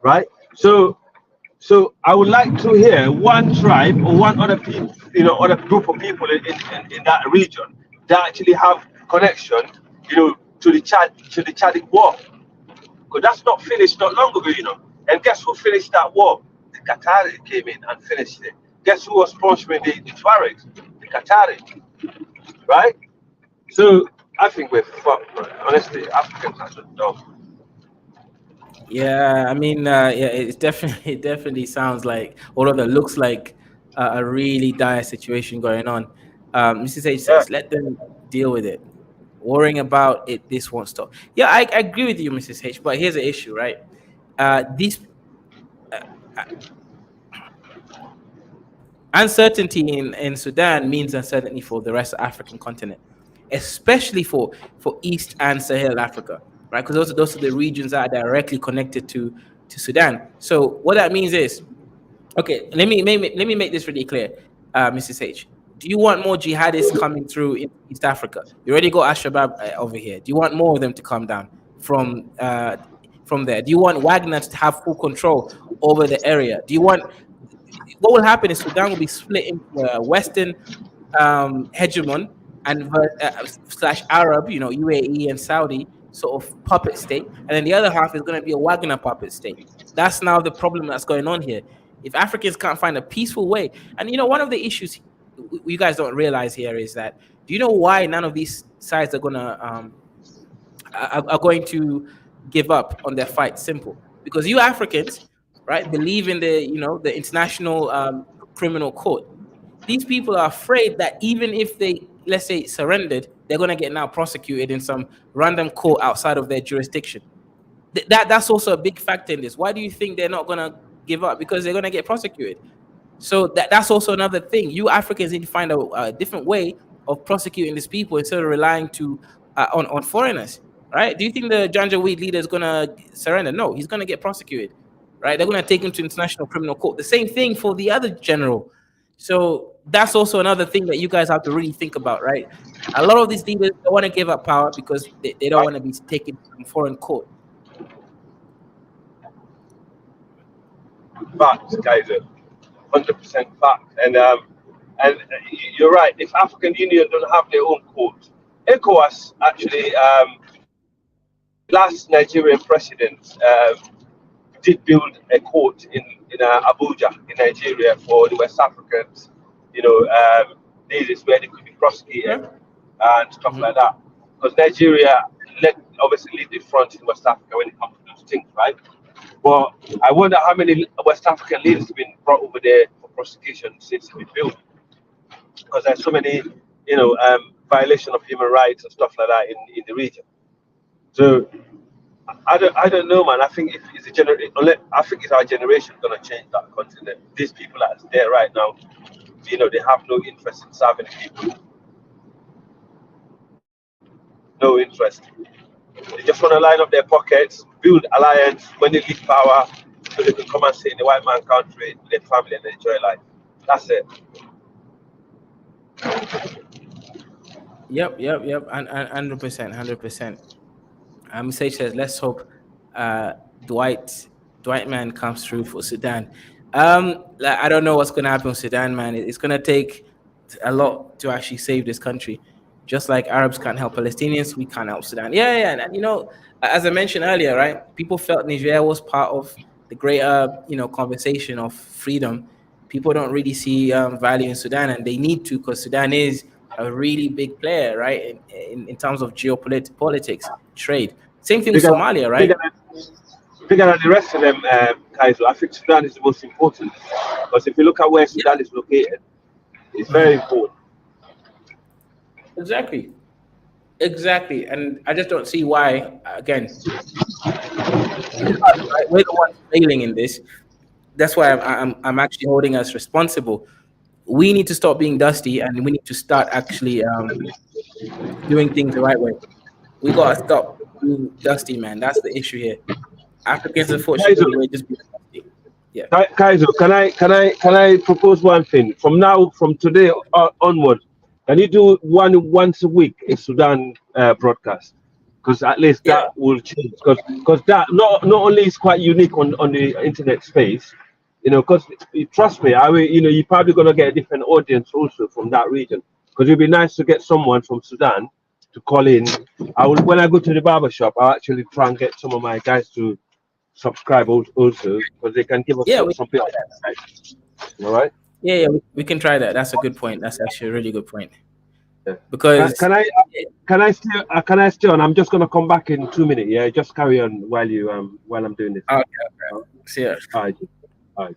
right? So I would like to hear one tribe or one other people, other group of people in that region that actually have connection, to the Chadic war. Because that's not finished not long ago. And guess who finished that war? The Qatari came in and finished it. Guess who was sponsoring the Tuaregs? The Qatari, right? So I think we're fucked, man. Honestly, Africans are so dumb. Yeah, I mean, it definitely sounds like, although that looks like a really dire situation going on. Mrs. H says, let them deal with it. Worrying about it, this won't stop. Yeah, I agree with you, Mrs. H. But here's the issue, right? These uncertainty in Sudan means uncertainty for the rest of the African continent, especially for East and Sahel Africa, right? Because those are the regions that are directly connected to Sudan. So what that means is, okay, let me make this really clear, Mrs. H. Do you want more jihadists coming through in East Africa? You already got Al-Shabaab over here. Do you want more of them to come down from there? Do you want Wagner to have full control over the area? What will happen is Sudan will be split into a Western hegemon and slash Arab, UAE and Saudi sort of puppet state, and then the other half is going to be a Wagner puppet state. That's now the problem that's going on here. If Africans can't find a peaceful way, and one of the issues you guys don't realize here is that, do you know why none of these sides are going to give up on their fight? Simple, because you Africans, right, believe in the international criminal court. These people are afraid that even if they, let's say, surrendered, they're going to get now prosecuted in some random court outside of their jurisdiction. That's also a big factor in this. Why do you think they're not going to give up? Because they're going to get prosecuted. So that's also another thing. You Africans need to find a different way of prosecuting these people instead of relying on foreigners, right? Do you think the Janjaweed leader is going to surrender? No, he's going to get prosecuted, right? They're going to take him to international criminal court. The same thing for the other general. So that's also another thing that you guys have to really think about, right? A lot of these leaders don't want to give up power because they don't want to be taken to foreign court. Facts, guys. 100% fact. And you're right. If African Union don't have their own court, ECOWAS actually, last Nigerian president did build a court in Abuja in Nigeria for the West Africans. This is where they could be prosecuted and stuff like that. Because Nigeria obviously lead the front in West Africa when it comes to those things, right? But I wonder how many West African leaders have been brought over there for prosecution since it's been built. Because there's so many, violation of human rights and stuff like that in the region. So I don't know, man. I think I think it's our generation gonna change that continent. These people that's there right now, they have no interest in serving people. No interest. They just want to line up their pockets, build alliance when they leave power, so they can come and stay in the white man country with their family and enjoy life. That's it. Yep, and 100%. Sage says, let's hope Dwight man comes through for Sudan. I don't know what's going to happen with Sudan, man. It's going to take a lot to actually save this country. Just like Arabs can't help Palestinians, we can't help Sudan. Yeah. And as I mentioned earlier, right? People felt Nigeria was part of the greater, conversation of freedom. People don't really see value in Sudan, and they need to, because Sudan is a really big player, right? In terms of geopolitics, trade. Same thing with Somalia, right? Bigger than the rest of them, Kaiser. I think Sudan is the most important, because if you look at where Sudan is located, it's very important. Exactly. Exactly, and I just don't see why. Again, it's us, right? We're the ones failing in this. That's why I'm actually holding us responsible. We need to stop being dusty, and we need to start actually doing things the right way. We gotta stop being dusty, man. That's the issue here. Africans, Kaiser, unfortunately, we're just being dusty. Yeah. Kaiser, can I propose one thing? From today onward, can you do once a week a Sudan broadcast? Because at least Yeah. that will change. Because that not only is quite unique on the internet space, because trust me, I will, you're probably gonna get a different audience also from that region. Because it'd be nice to get someone from Sudan to call in. I will when I go to the barber shop, I'll actually try and get some of my guys to subscribe also because they can give us Yeah, we some can bit try of that. insight. All right. Yeah, we can try that. That's a good point. That's actually a really good point. Yeah. Can, Because can I can I still? And I'm just gonna come back in 2 minutes. Yeah, just carry on while I'm doing this. okay, see ya. All right. All right.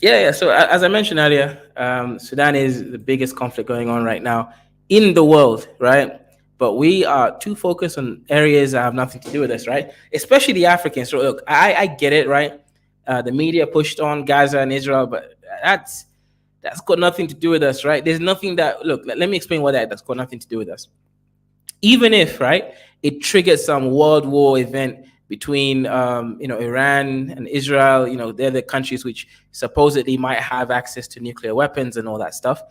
Yeah. So as I mentioned earlier, Sudan is the biggest conflict going on right now in the world, right? But we are too focused on areas that have nothing to do with us, right? Especially the Africans. So look, I get it, right? The media pushed on Gaza and Israel, but that's got nothing to do with us, right? There's nothing that look. Let me explain what that's got nothing to do with us. Even if right, it triggered some world war event between Iran and Israel. They're the countries which supposedly might have access to nuclear weapons and all that stuff.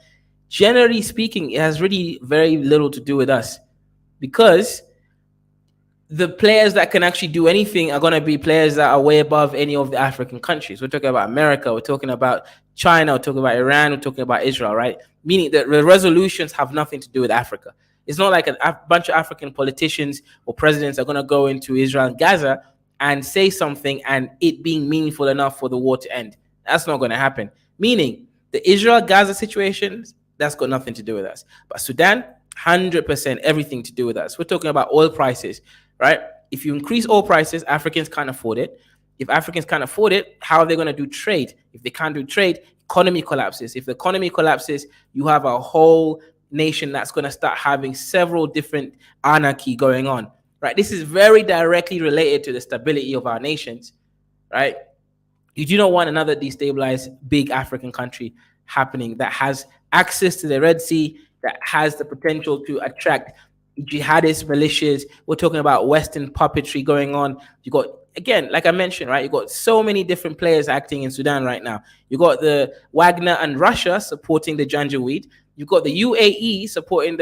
Generally speaking, it has really very little to do with us because the players that can actually do anything are going to be players that are way above any of the African countries. We're talking about America, we're talking about China, we're talking about Iran, we're talking about Israel, right? Meaning that the resolutions have nothing to do with Africa. It's not like a bunch of African politicians or presidents are going to go into Israel and Gaza and say something and it being meaningful enough for the war to end. That's not going to happen. Meaning the Israel-Gaza situation, that's got nothing to do with us. But Sudan, 100% everything to do with us. We're talking about oil prices, right? If you increase oil prices, Africans can't afford it. If Africans can't afford it, how are they going to do trade? If they can't do trade, economy collapses. If the economy collapses, you have a whole nation that's going to start having several different anarchy going on, right? This is very directly related to the stability of our nations, right? You do not want another destabilized big African country happening that has access to the Red Sea, that has the potential to attract jihadist militias. We're talking about Western puppetry going on. You got, again, like I mentioned, right? You got so many different players acting in Sudan right now. You got the Wagner and Russia supporting the Janjaweed. You've got the UAE supporting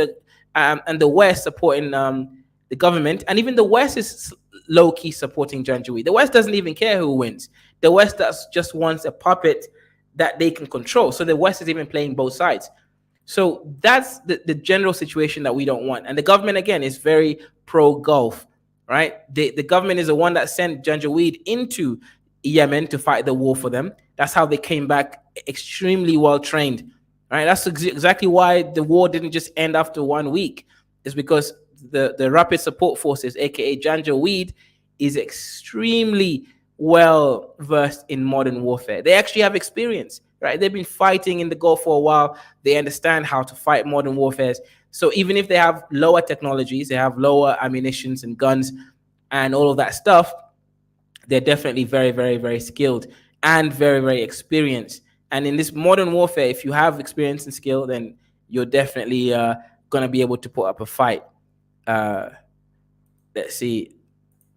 and the West supporting the government, and even the West is low key supporting Janjaweed. The West doesn't even care who wins. The West just wants a puppet that they can control. So the West is even playing both sides. So that's the general situation that we don't want. And the government, again, is very pro-Gulf, right? The government is the one that sent Janjaweed into Yemen to fight the war for them. That's how they came back extremely well trained, right? That's exactly why the war didn't just end after 1 week. It's because the Rapid Support Forces, aka Janjaweed, is extremely well versed in modern warfare. They actually have experience, right? They've been fighting in the Gulf for a while. They understand how to fight modern warfare. So even if they have lower technologies, they have lower ammunitions and guns and all of that stuff, they're definitely very, very, very skilled and very, very experienced. And in this modern warfare, if you have experience and skill, then you're definitely going to be able to put up a fight. Let's see.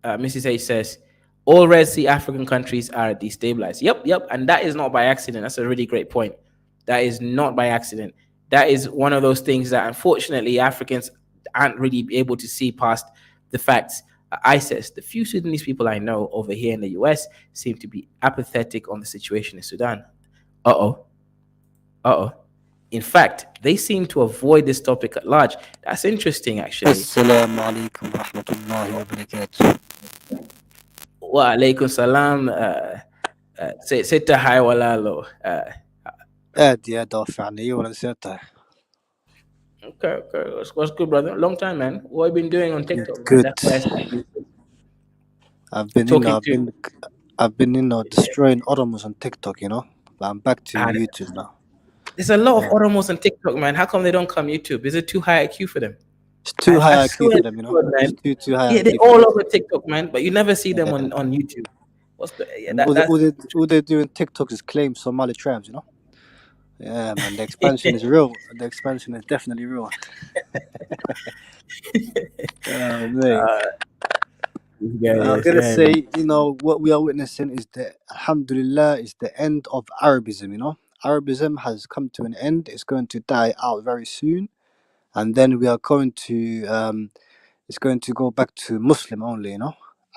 Mrs. H says, all Red Sea African countries are destabilized. Yep. And that is not by accident. That's a really great point. That is not by accident. That is one of those things that unfortunately Africans aren't really able to see past the facts. ISIS, the few Sudanese people I know over here in the US seem to be apathetic on the situation in Sudan. In fact, they seem to avoid this topic at large. That's interesting, actually. السلام عليكم ورحمة الله وبركاته. Wa alaikum salam. Say hi walalo. يا دافع عني ولا نسيتها. Okay. What's good, brother? Long time, man. What have you been doing on TikTok? Good. That's why I see you I've been destroying Oromus on TikTok, but I'm back to YouTube now. There's a lot of Yeah. Oromos on TikTok, man. How come they don't come YouTube? Is it too high IQ for them? It's too I high IQ swear for to them, God, It's man. too high Yeah, they're IQ for all them. over TikTok, man, but you never see them Yeah. on YouTube. What's the yeah, And that that's all they do in TikTok is claim Somali tribes. Yeah, man. The expansion is real. The expansion is definitely real. Mate. yeah, I'm yes, gonna yeah, man. say, what we are witnessing is Alhamdulillah, is the end of Arabism. Arabism has come to an end. It's going to die out very soon, and then we are going to it's going to go back to Muslim only.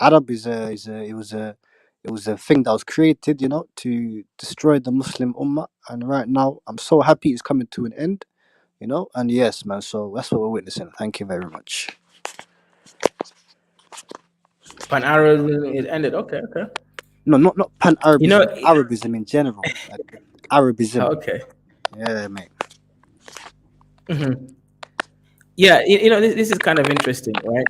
Arab it was a thing that was created, to destroy the Muslim Ummah, and right now I'm so happy it's coming to an end. And yes, man. So that's what we're witnessing. Thank you very much. Pan Arab is ended. Okay, okay. No, not pan You know, Arabism, Arabism in general. Like Arabism. okay. Yeah, mate. Mhm. Yeah, this is kind of interesting, right?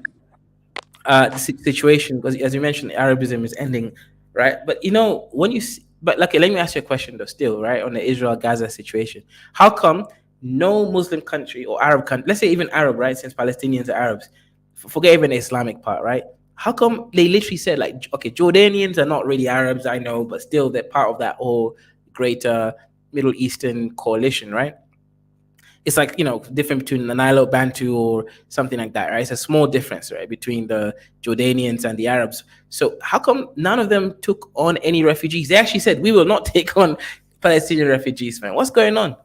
The situation, because as you mentioned, Arabism is ending, right? But when you see, but okay, let me ask you a question though, still, right, on the Israel Gaza situation. How come no Muslim country or Arab country, let's say even Arab, right, since Palestinians are Arabs, forget even the Islamic part, right? How come they literally said, like, okay, Jordanians are not really Arabs, I know, but still they're part of that whole greater Middle Eastern coalition, right? It's like, different between the Nilo Bantu or something like that, right? It's a small difference, right, between the Jordanians and the Arabs. So how come none of them took on any refugees? They actually said, we will not take on Palestinian refugees, man. What's going on?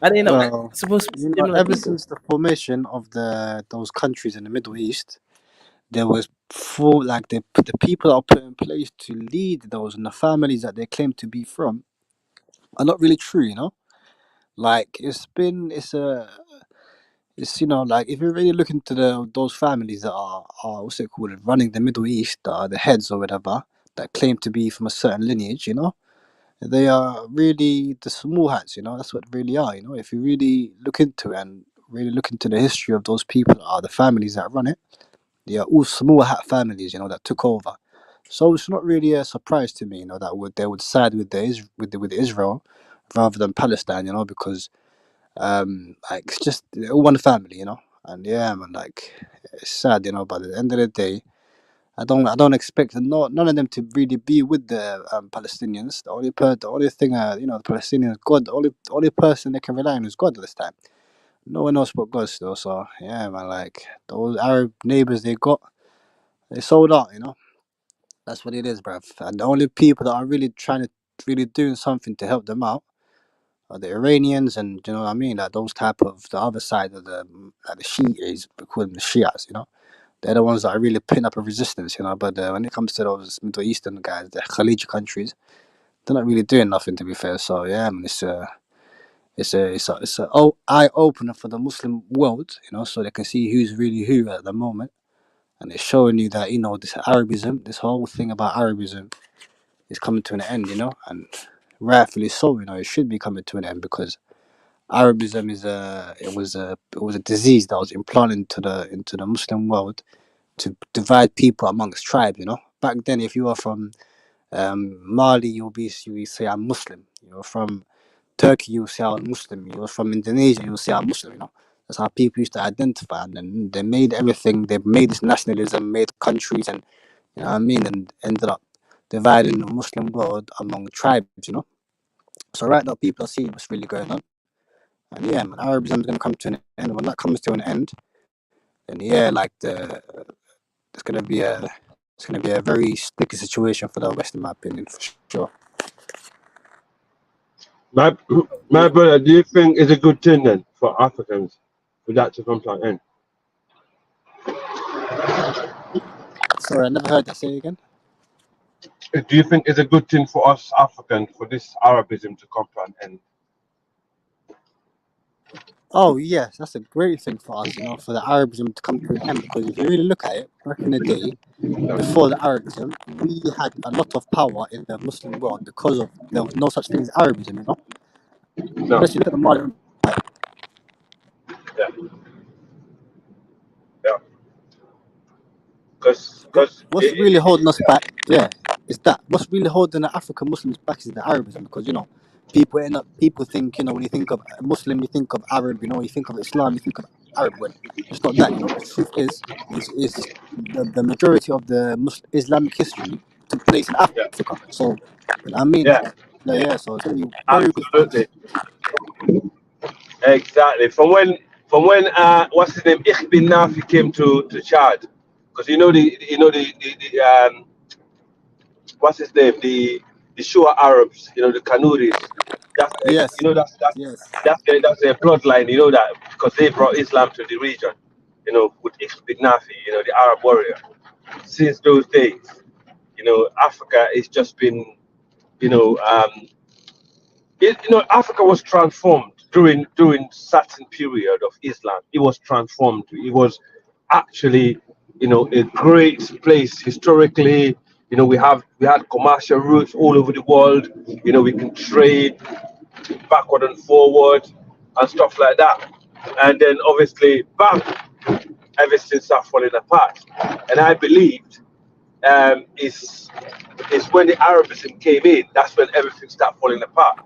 I don't know. Well, Supposed to be similar ever people. since the formation of those countries in the Middle East, there was full like the people that are put in place to lead those and the families that they claim to be from are not really true. Like like if you really look into those families that are what's it called, running the Middle East, that are the heads or whatever, that claim to be from a certain lineage. They are really the small hats. That's what they really are. If you really look into it and really look into the history of those people that are the families that run it, they are all small hat families, that took over. So it's not really a surprise to me, that they would side with with Israel rather than Palestine, because like it's just they're all one family. And yeah, man, like it's sad, but at the end of the day, I don't expect none of them to really be with the Palestinians. The only thing the Palestinians, God, the only person they can rely on is God at this time. No one else but God still. So yeah, man, like those Arab neighbors they sold out. That's what it is, bruv. And the only people that are really trying to really doing something to help them out are the Iranians, and you know what I mean, like those type of the other side of the Shiites, we call them the Shiites. They're the ones that are really putting up a resistance. But when it comes to those Middle Eastern guys, the Khalij countries, they're not really doing nothing, to be fair. So yeah, man, it's a eye opener for the Muslim world, so they can see who's really who at the moment, and it's showing you that this Arabism, this whole thing about Arabism, is coming to an end, and rightfully so. It should be coming to an end because Arabism it was a disease that was implanted into the Muslim world to divide people amongst tribes. Back then, if you were from Mali, you say I'm Muslim. You're from Turkey, you say I'm Muslim. You're from Indonesia, you say I'm Muslim. That's how people used to identify, and then they made everything. They made this nationalism, made countries, and you know what I mean, and ended up dividing the Muslim world among tribes. So right now, people are seeing what's really going on, and yeah, man, Arabism is going to come to an end. When that comes to an end, then yeah, like it's going to be a very sticky situation for the West, in my opinion, for sure. My my brother, do you think it's a good thing then for Africans for that to come to an end? Sorry, I never heard that. Say it again. Do you think it's a good thing for us Africans for this Arabism to come to an end? Oh yes, that's a great thing for us, for the Arabism to come to an end. Because if you really look at it, back in the day, before the Arabism, we had a lot of power in the Muslim world because of there was no such thing as Arabism. No. Especially look at the modern. Yeah. Yeah. Because What's really holding us back? Yeah, is that what's really holding the African Muslims back is the Arabism, because people think, when you think of Muslim, you think of Arab, you think of Islam, you think of Arab. When it's not that. The truth is the majority of the Islamic history took place in Yeah, Africa. So I mean, yeah, so it's gonna be very good for absolutely, us. exactly. From when what's his name, Ibn Nafi came to Chad, because the what's his name, the Shua Arabs, the Kanuris. That's Yes, yes, that's their bloodline. You know that because they brought Islam to the region. With Ibn Nafi, the Arab warrior. Since those days, Africa has just been, you know, um, Africa was transformed during certain period of Islam. It was transformed. It was actually, a great place historically. We had commercial routes all over the world. We can trade backward and forward and stuff like that. And then obviously, bam, everything started falling apart. And I believed is when the Arabism came in. That's when everything started falling apart.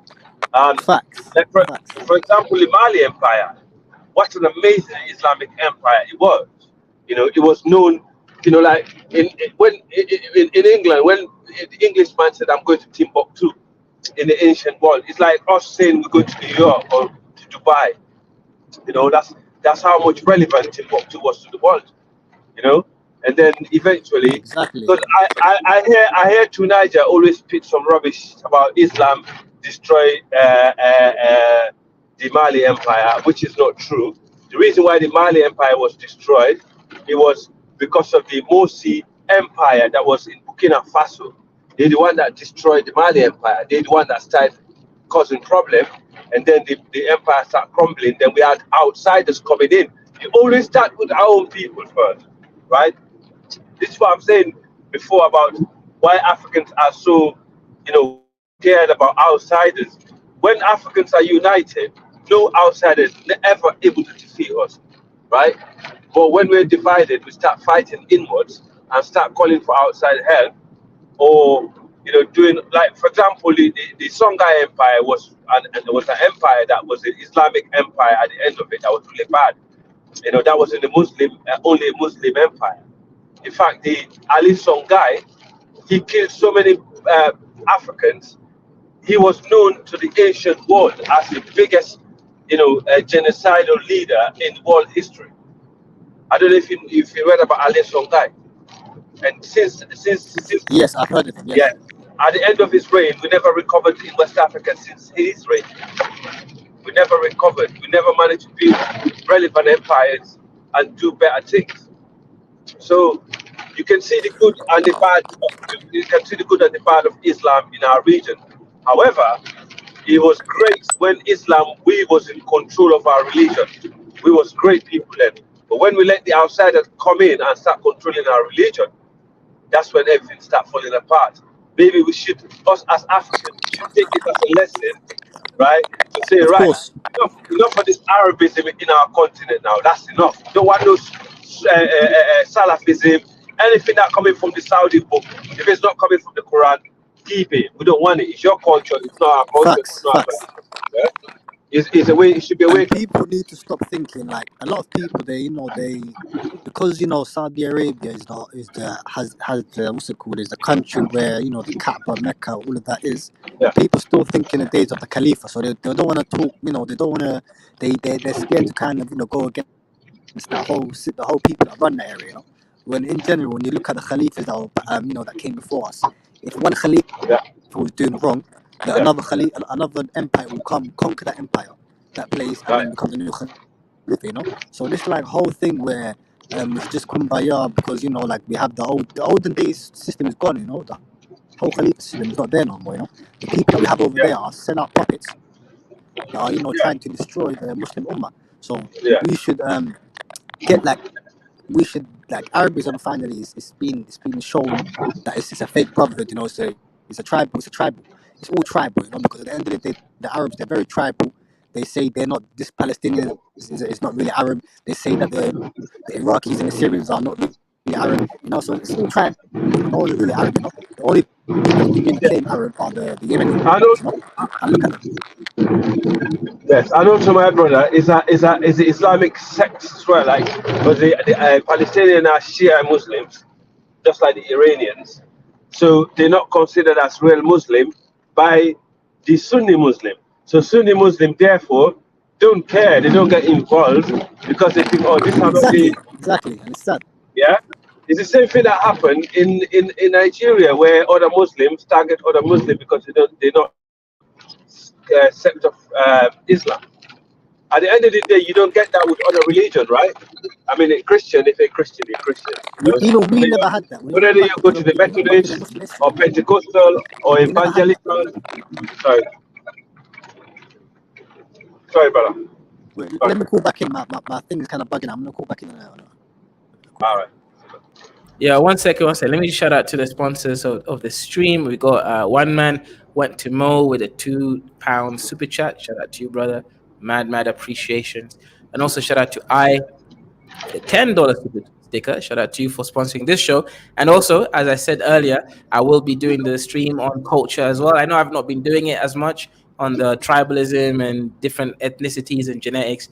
Um, facts, like for, facts. for example, the Mali Empire. What an amazing Islamic empire it was. It was known. Like in England, when the Englishman said, "I'm going to Timbuktu," in the ancient world, it's like us saying we're going to New York or to Dubai. That's how much relevant Timbuktu was to the world. you know. And then eventually, Exactly. because I hear Tunisia always spit some rubbish about Islam destroy the Mali Empire, which is not true. The reason why the Mali Empire was destroyed, it was because of the Morsi Empire that was in Burkina Faso. They're the one that destroyed the Mali Empire. They're the one that started causing problem, and then the empire started crumbling. Then we had outsiders coming in. You always start with our own people first, right? This is what I'm saying before about why Africans are so, scared about outsiders. When Africans are united, no outsider is ever able to defeat us, right? But when we're divided, we start fighting inwards and start calling for outside help, or doing, like, for example, the Songhai Empire and there was an empire that was an Islamic empire at the end of it that was really bad. That was in the Muslim only a Muslim empire. In fact, the Ali Songhai, he killed so many Africans. He was known to the ancient world as the biggest, genocidal leader in world history. I don't know if you read about Ali Songhai. And since Yes, I've heard of him. yeah, Yes. at the end of his reign, we never recovered in West Africa since his reign. We never recovered. We never managed to build relevant empires and do better things. So you can see the good and the bad. You can see the good and the bad of Islam in our region. However, it was great when Islam, we was in control of our religion. We was great people then. But when we let the outsiders come in and start controlling our religion, that's when everything start falling apart. Maybe we should, us as Africans, we should take it as a lesson, right? To say, Of right, course. enough of this Arabism in our continent now. That's enough. Don't want no Salafism, anything that coming from the Saudi book. If it's not coming from the Quran, keep it. We don't want it. It's your culture. It's not our culture. It's Facts, not our facts. culture. Yeah? It's a way. It should be a way. And people need to stop thinking like a lot of people. Because Saudi Arabia has the, what's it called, is the country where the Kaaba, Mecca, all of that is. Yeah, People still think in the days of the Khalifa, so they don't want to talk. They don't want to. They're scared to kind of go against the whole people that run that area. When in general, when you look at the Khalifas that that came before us, if one Khalifa yeah, was doing wrong, that yeah. another empire will come conquer that empire, that place, and Right. then become the new Khalifa. So this like whole thing where it's just kumbaya because like we have the olden days system is gone. The whole Khalifa system is not there no more. The people that we have over Yeah, there are sent out puppets that are yeah, trying to destroy the Muslim Ummah. So yeah. we should get like we should like Arabism finally it's been shown that it's a fake brotherhood. It's a tribal. It's all tribal. Because at the end of the day, the Arabs, they're very tribal. They say they're not, this Palestinian is not really Arab. They say that the Iraqis and the Syrians are not really Arab. So it's all tribal. No one's really Arab. only people making the claim, Arab, are the Yemeni I rebels, don't. you know? And look at them. Yes, I know to my brother is the Islamic sects as well. Like, but the Palestinian are Shia Muslims, just like the Iranians. So they're not considered as real Muslim by the Sunni Muslim. So Sunni Muslim therefore don't care. They don't get involved because they think, oh, this are not the Exactly. And it's sad. yeah. It's the same thing that happened in Nigeria where other Muslims target other Muslims because they're not sect of Islam. At the end of the day, you don't get that with other religion, right? I mean, a Christian, if a Christian, you're Christian. Even we never had that. When you Whether go you back go into to the when you go into the Methodist Muslim history, or Pentecostal or we never had that. evangelical, sorry, sorry, brother. Wait, Sorry. let me call back in. My thing is kind of bugging. I'm gonna call back in. All right. Yeah, one second. Let me just shout out to the sponsors of the stream. We got one man went to Mo with a £2 super chat. Shout out to you, brother. Mad appreciations. And also shout out to I with a $10 super sticker. Shout out to you for sponsoring this show. And also, as I said earlier, I will be doing the stream on culture as well. I know I've not been doing it as much on the tribalism and different ethnicities and genetics.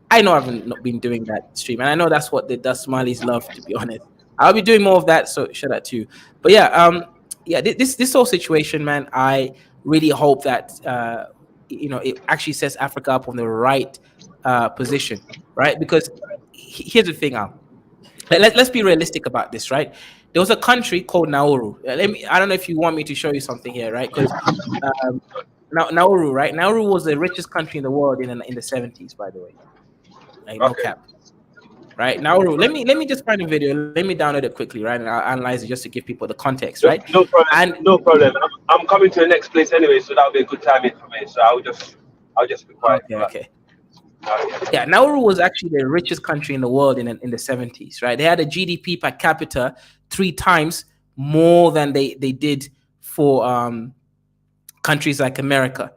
I know I've not been doing that stream. And I know that's what the Dust Smileys love, to be honest. I'll be doing more of that, so shout out to you. But yeah, this whole situation, man, I really hope that it actually sets Africa up on the right position, right? Because here's the thing, Al. Let's be realistic about this, right? There was a country called Nauru. I don't know if you want me to show you something here, right? Because Nauru, right? Nauru was the richest country in the world in the 70s, by the way. Like, no cap. Right now, let me just find a video. Let me download it quickly, right? And I'll analyze it just to give people the context, right? No problem. No problem. I'm coming to the next place anyway, so that'll be a good timing for me. So I'll just be quiet. Okay. Yeah, Nauru was actually the richest country in the world in the 70s, right? They had a GDP per capita 3 times more than they did for countries like America.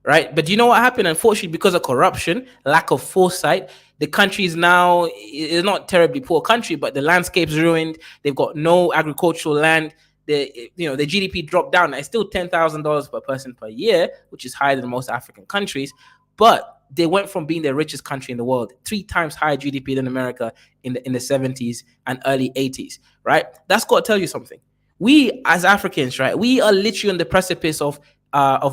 Right. But you know what happened? Unfortunately, because of corruption, lack of foresight, the country is now is not terribly poor country, but the landscape's ruined. They've got no agricultural land. The GDP dropped down. It's still $10,000 per person per year, which is higher than most African countries. But they went from being the richest country in the world, 3 times higher GDP than America in the 70s and early 80s. Right. That's got to tell you something. We as Africans, right, we are literally on the precipice of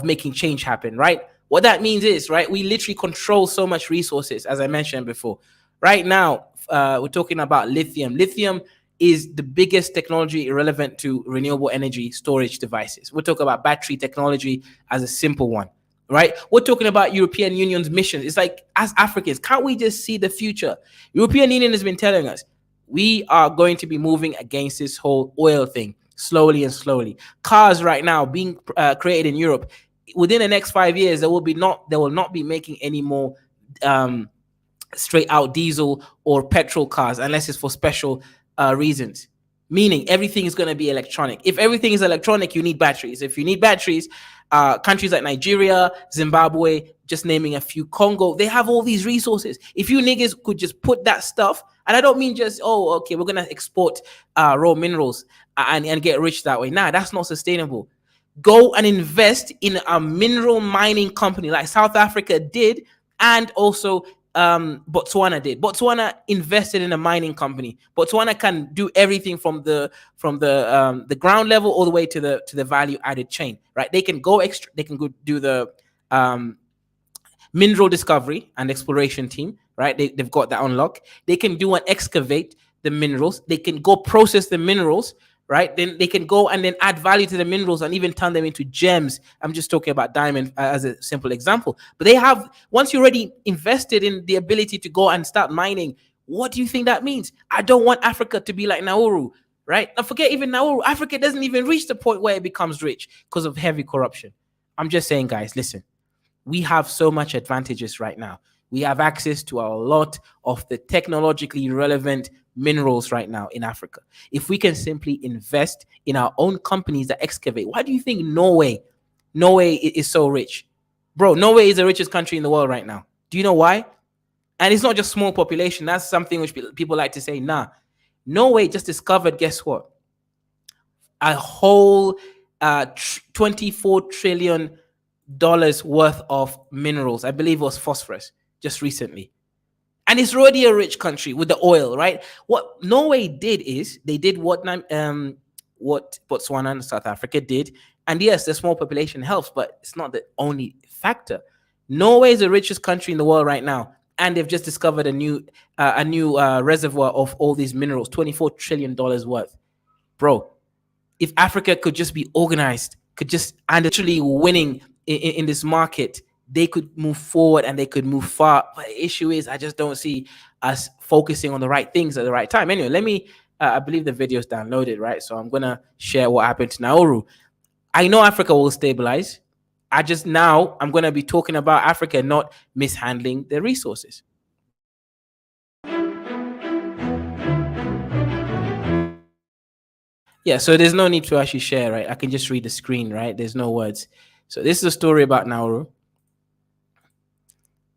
making change happen, right? What that means is, right, we literally control so much resources, as I mentioned before. Right now, we're talking about lithium. Lithium is the biggest technology irrelevant to renewable energy storage devices. We're talking about battery technology as a simple one, right? We're talking about European Union's mission. It's like, as Africans, can't we just see the future? European Union has been telling us we are going to be moving against this whole oil thing. Slowly. Cars right now being created in Europe, within the next 5 years, they will not be making any more straight out diesel or petrol cars unless it's for special reasons. Meaning everything is going to be electronic. If everything is electronic, you need batteries. If you need batteries, countries like Nigeria, Zimbabwe, just naming a few, Congo, they have all these resources. If you niggas could just put that stuff, and I don't mean just, we're going to export raw minerals and get rich that way. Nah, that's not sustainable. Go and invest in a mineral mining company like South Africa did, and also Botswana did. Botswana invested in a mining company. Botswana can do everything from the ground level all the way to the value added chain, right? They can go extra. They can go do the mineral discovery and exploration team, right? They've got that on lock. They can do and excavate the minerals. They can go process the minerals, right? Then they can go and then add value to the minerals and even turn them into gems. I'm just talking about diamond as a simple example. But they have, once you already invested in the ability to go and start mining, what do you think that means? I don't want Africa to be like Nauru, right? Now forget even Nauru. Africa doesn't even reach the point where it becomes rich because of heavy corruption. I'm just saying, guys, listen, we have so much advantages right now. We have access to a lot of the technologically relevant minerals right now in Africa. If we can simply invest in our own companies that excavate, why do you think Norway is so rich? Bro, Norway is the richest country in the world right now. Do you know why? And it's not just small population. That's something which people like to say, nah. Norway just discovered, guess what? a whole $24 trillion worth of minerals. I believe it was phosphorus just recently. And it's already a rich country with the oil, right? What Norway did is they did what Botswana and South Africa did. And yes, the small population helps, but it's not the only factor. Norway is the richest country in the world right now, and they've just discovered a new reservoir of all these minerals, $24 trillion worth. Bro, if Africa could just be organized, and literally winning in this market, they could move forward and they could move far. But the issue is, I just don't see us focusing on the right things at the right time. Anyway, let me, I believe the video is downloaded, right? So I'm going to share what happened to Nauru. I know Africa will stabilize. I'm going to be talking about Africa not mishandling their resources. Yeah, so there's no need to actually share, right? I can just read the screen, right? There's no words. So this is a story about Nauru.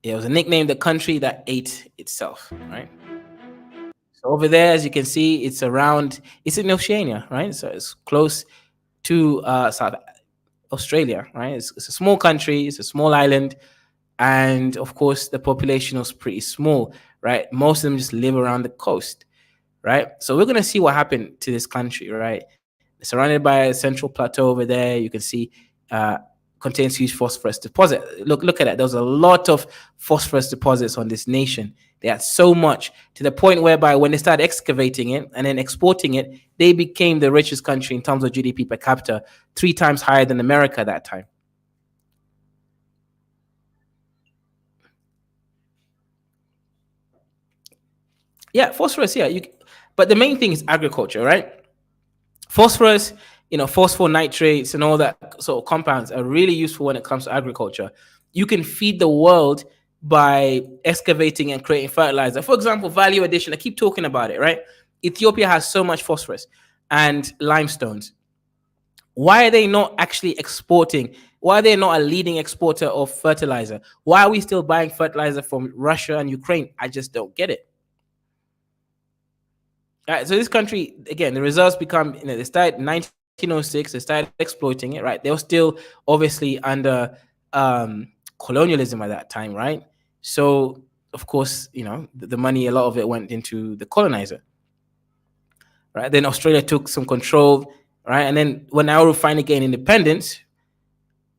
It was a nickname, the country that ate itself, right? So over there, as you can see, it's in Oceania, right? So it's close to South Australia, right? It's a small country, it's a small island, and of course, the population was pretty small, right? Most of them just live around the coast, right? So we're gonna see what happened to this country, right? It's surrounded by a central plateau over there. You can see contains huge phosphorus deposit. Look at that. There was a lot of phosphorus deposits on this nation. They had so much, to the point whereby when they started excavating it and then exporting it, they became the richest country in terms of GDP per capita, 3 times higher than America at that time. Yeah, phosphorus, yeah. But the main thing is agriculture, right? Phosphorus, phosphonitrates and all that sort of compounds are really useful when it comes to agriculture. You can feed the world by excavating and creating fertilizer. For example, value addition. I keep talking about it, right? Ethiopia has so much phosphorus and limestones. Why are they not actually exporting? Why are they not a leading exporter of fertilizer? Why are we still buying fertilizer from Russia and Ukraine? I just don't get it. All right, so this country, again, the results become, they started 1906, they started exploiting it, right? They were still obviously under colonialism at that time, right? So, of course, the money, a lot of it went into the colonizer, right? Then Australia took some control, right? And then when Nauru finally gained independence,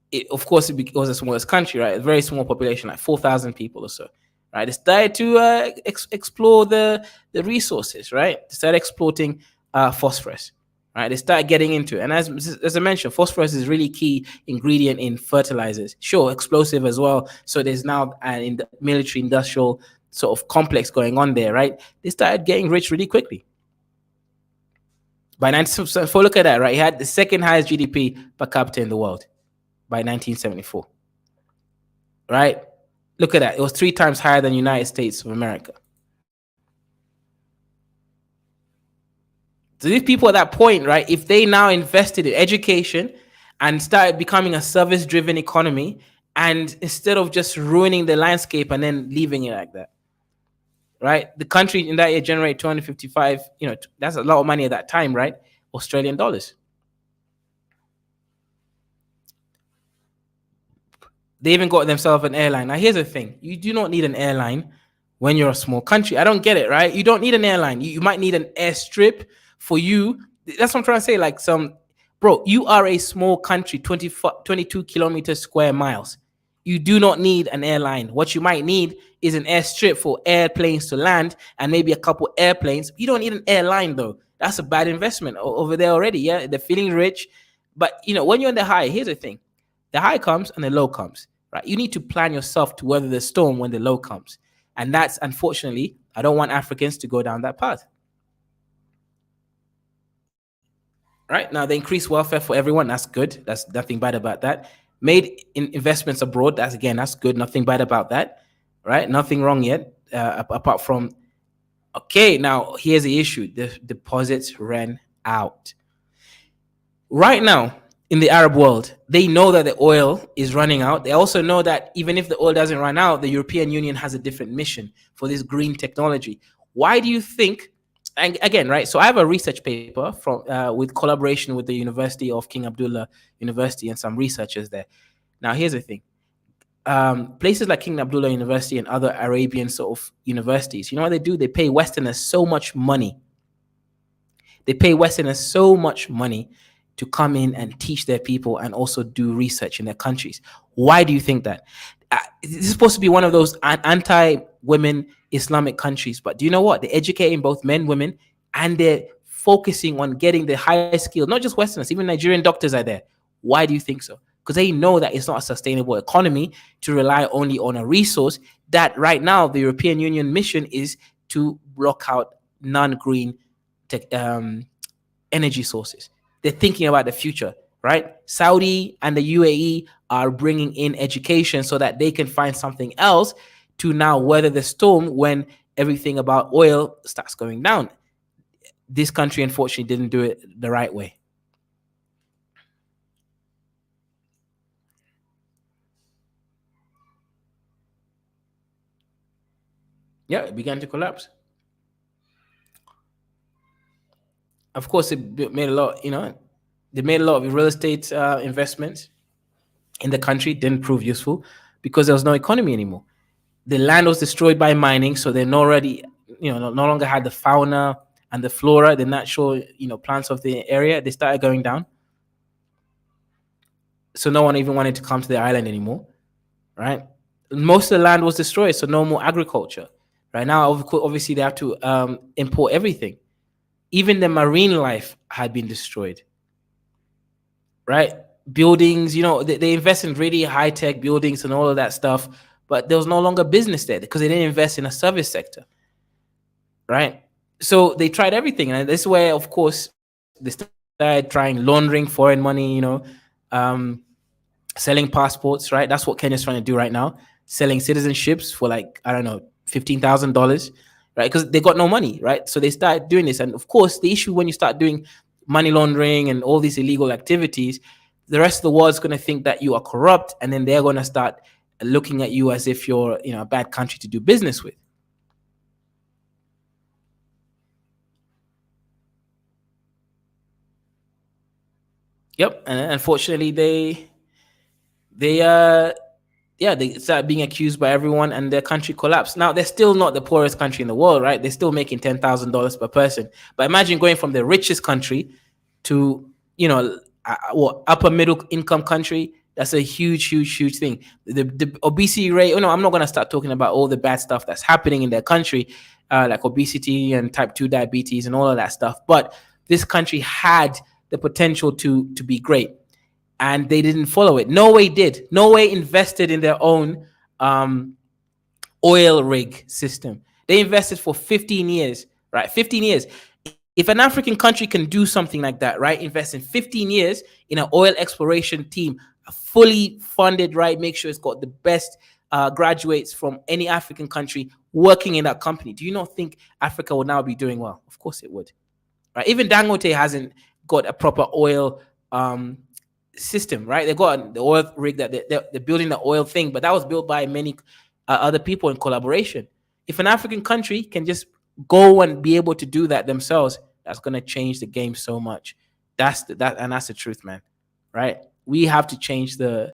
it was the smallest country, right? A very small population, like 4,000 people or so. Right, they started to explore the resources. Right, they started exploiting phosphorus. Right, they started getting into it, and as I mentioned, phosphorus is really key ingredient in fertilizers. Sure, explosive as well. So there's now in the military industrial sort of complex going on there. Right, they started getting rich really quickly. By 1974, look at that. Right, he had the second highest GDP per capita in the world by 1974. Right. Look at that. It was 3 times higher than the United States of America. So these people at that point, right, if they now invested in education and started becoming a service-driven economy, and instead of just ruining the landscape and then leaving it like that, right? The country in that year generated 255, that's a lot of money at that time, right? Australian dollars. They even got themselves an airline. Now, here's the thing. You do not need an airline when you're a small country. I don't get it, right? You don't need an airline. You might need an airstrip for you. That's what I'm trying to say. Like bro, you are a small country, 22 kilometers square miles. You do not need an airline. What you might need is an airstrip for airplanes to land and maybe a couple airplanes. You don't need an airline, though. That's a bad investment over there already. Yeah, they're feeling rich. But, when you're in the high, here's the thing. The high comes and the low comes. Right? You need to plan yourself to weather the storm when the low comes. And that's, unfortunately, I don't want Africans to go down that path. Right? Now, they increase welfare for everyone. That's good. That's nothing bad about that. Made investments abroad. That's good. Nothing bad about that. Right? Nothing wrong yet. Apart from, okay, now here's the issue. The deposits ran out. Right now, in the Arab world, they know that the oil is running out. They also know that even if the oil doesn't run out, the European Union has a different mission for this green technology. Why do you think And again, right? So I have a research paper from with collaboration with the University of King Abdullah University and some researchers there. Now, here's the thing: places like King Abdullah University and other Arabian sort of universities, you know what they do? They pay Westerners so much money. They pay Westerners so much money to come in and teach their people and also do research in their countries. Why do you think that? This is supposed to be one of those anti-women Islamic countries, but do you know what? They're educating both men, women, and they're focusing on getting the highest skill. Not just Westerners, even Nigerian doctors are there. Why do you think so? Because they know that it's not a sustainable economy to rely only on a resource that right now the European Union mission is to block out non-green energy sources. They're thinking about the future, right? Saudi and the UAE are bringing in education so that they can find something else to now weather the storm when everything about oil starts going down. This country, unfortunately, didn't do it the right way. Yeah, it began to collapse. Of course, it made a lot, they made a lot of real estate investments in the country, didn't prove useful because there was no economy anymore. The land was destroyed by mining, so they already, no longer had the fauna and the flora, the natural, plants of the area. They started going down. So no one even wanted to come to the island anymore, right? Most of the land was destroyed, so no more agriculture. Right now, obviously, they have to import everything. Even the marine life had been destroyed, right? Buildings, they invest in really high-tech buildings and all of that stuff, but there was no longer business there because they didn't invest in a service sector, right? So they tried everything. And this is where, of course, they started trying laundering foreign money, selling passports, right? That's what Kenya's trying to do right now, selling citizenships for like, I don't know, $15,000, right? Because they got no money, right? So they start doing this. And of course, the issue when you start doing money laundering and all these illegal activities, the rest of the world's going to think that you are corrupt, and then they're going to start looking at you as if you're, a bad country to do business with. Yep, and unfortunately, they started being accused by everyone, and their country collapsed. Now they're still not the poorest country in the world, right? They're still making $10,000 per person. But imagine going from the richest country to upper middle income country. That's a huge thing. The obesity rate. I'm not gonna start talking about all the bad stuff that's happening in their country, like obesity and type 2 diabetes and all of that stuff. But this country had the potential to be great, and they didn't follow it. Norway did. Norway invested in their own oil rig system. They invested for 15 years, right? 15 years. If an African country can do something like that, right? Invest in 15 years in an oil exploration team, fully funded, right? Make sure it's got the best graduates from any African country working in that company. Do you not think Africa will now be doing well? Of course it would, right? Even Dangote hasn't got a proper oil system, right? They got the oil rig that they're building the oil thing, but that was built by many other people in collaboration. If an African country can just go and be able to do that themselves, that's going to change the game so much. That's the truth, man. Right? We have to change the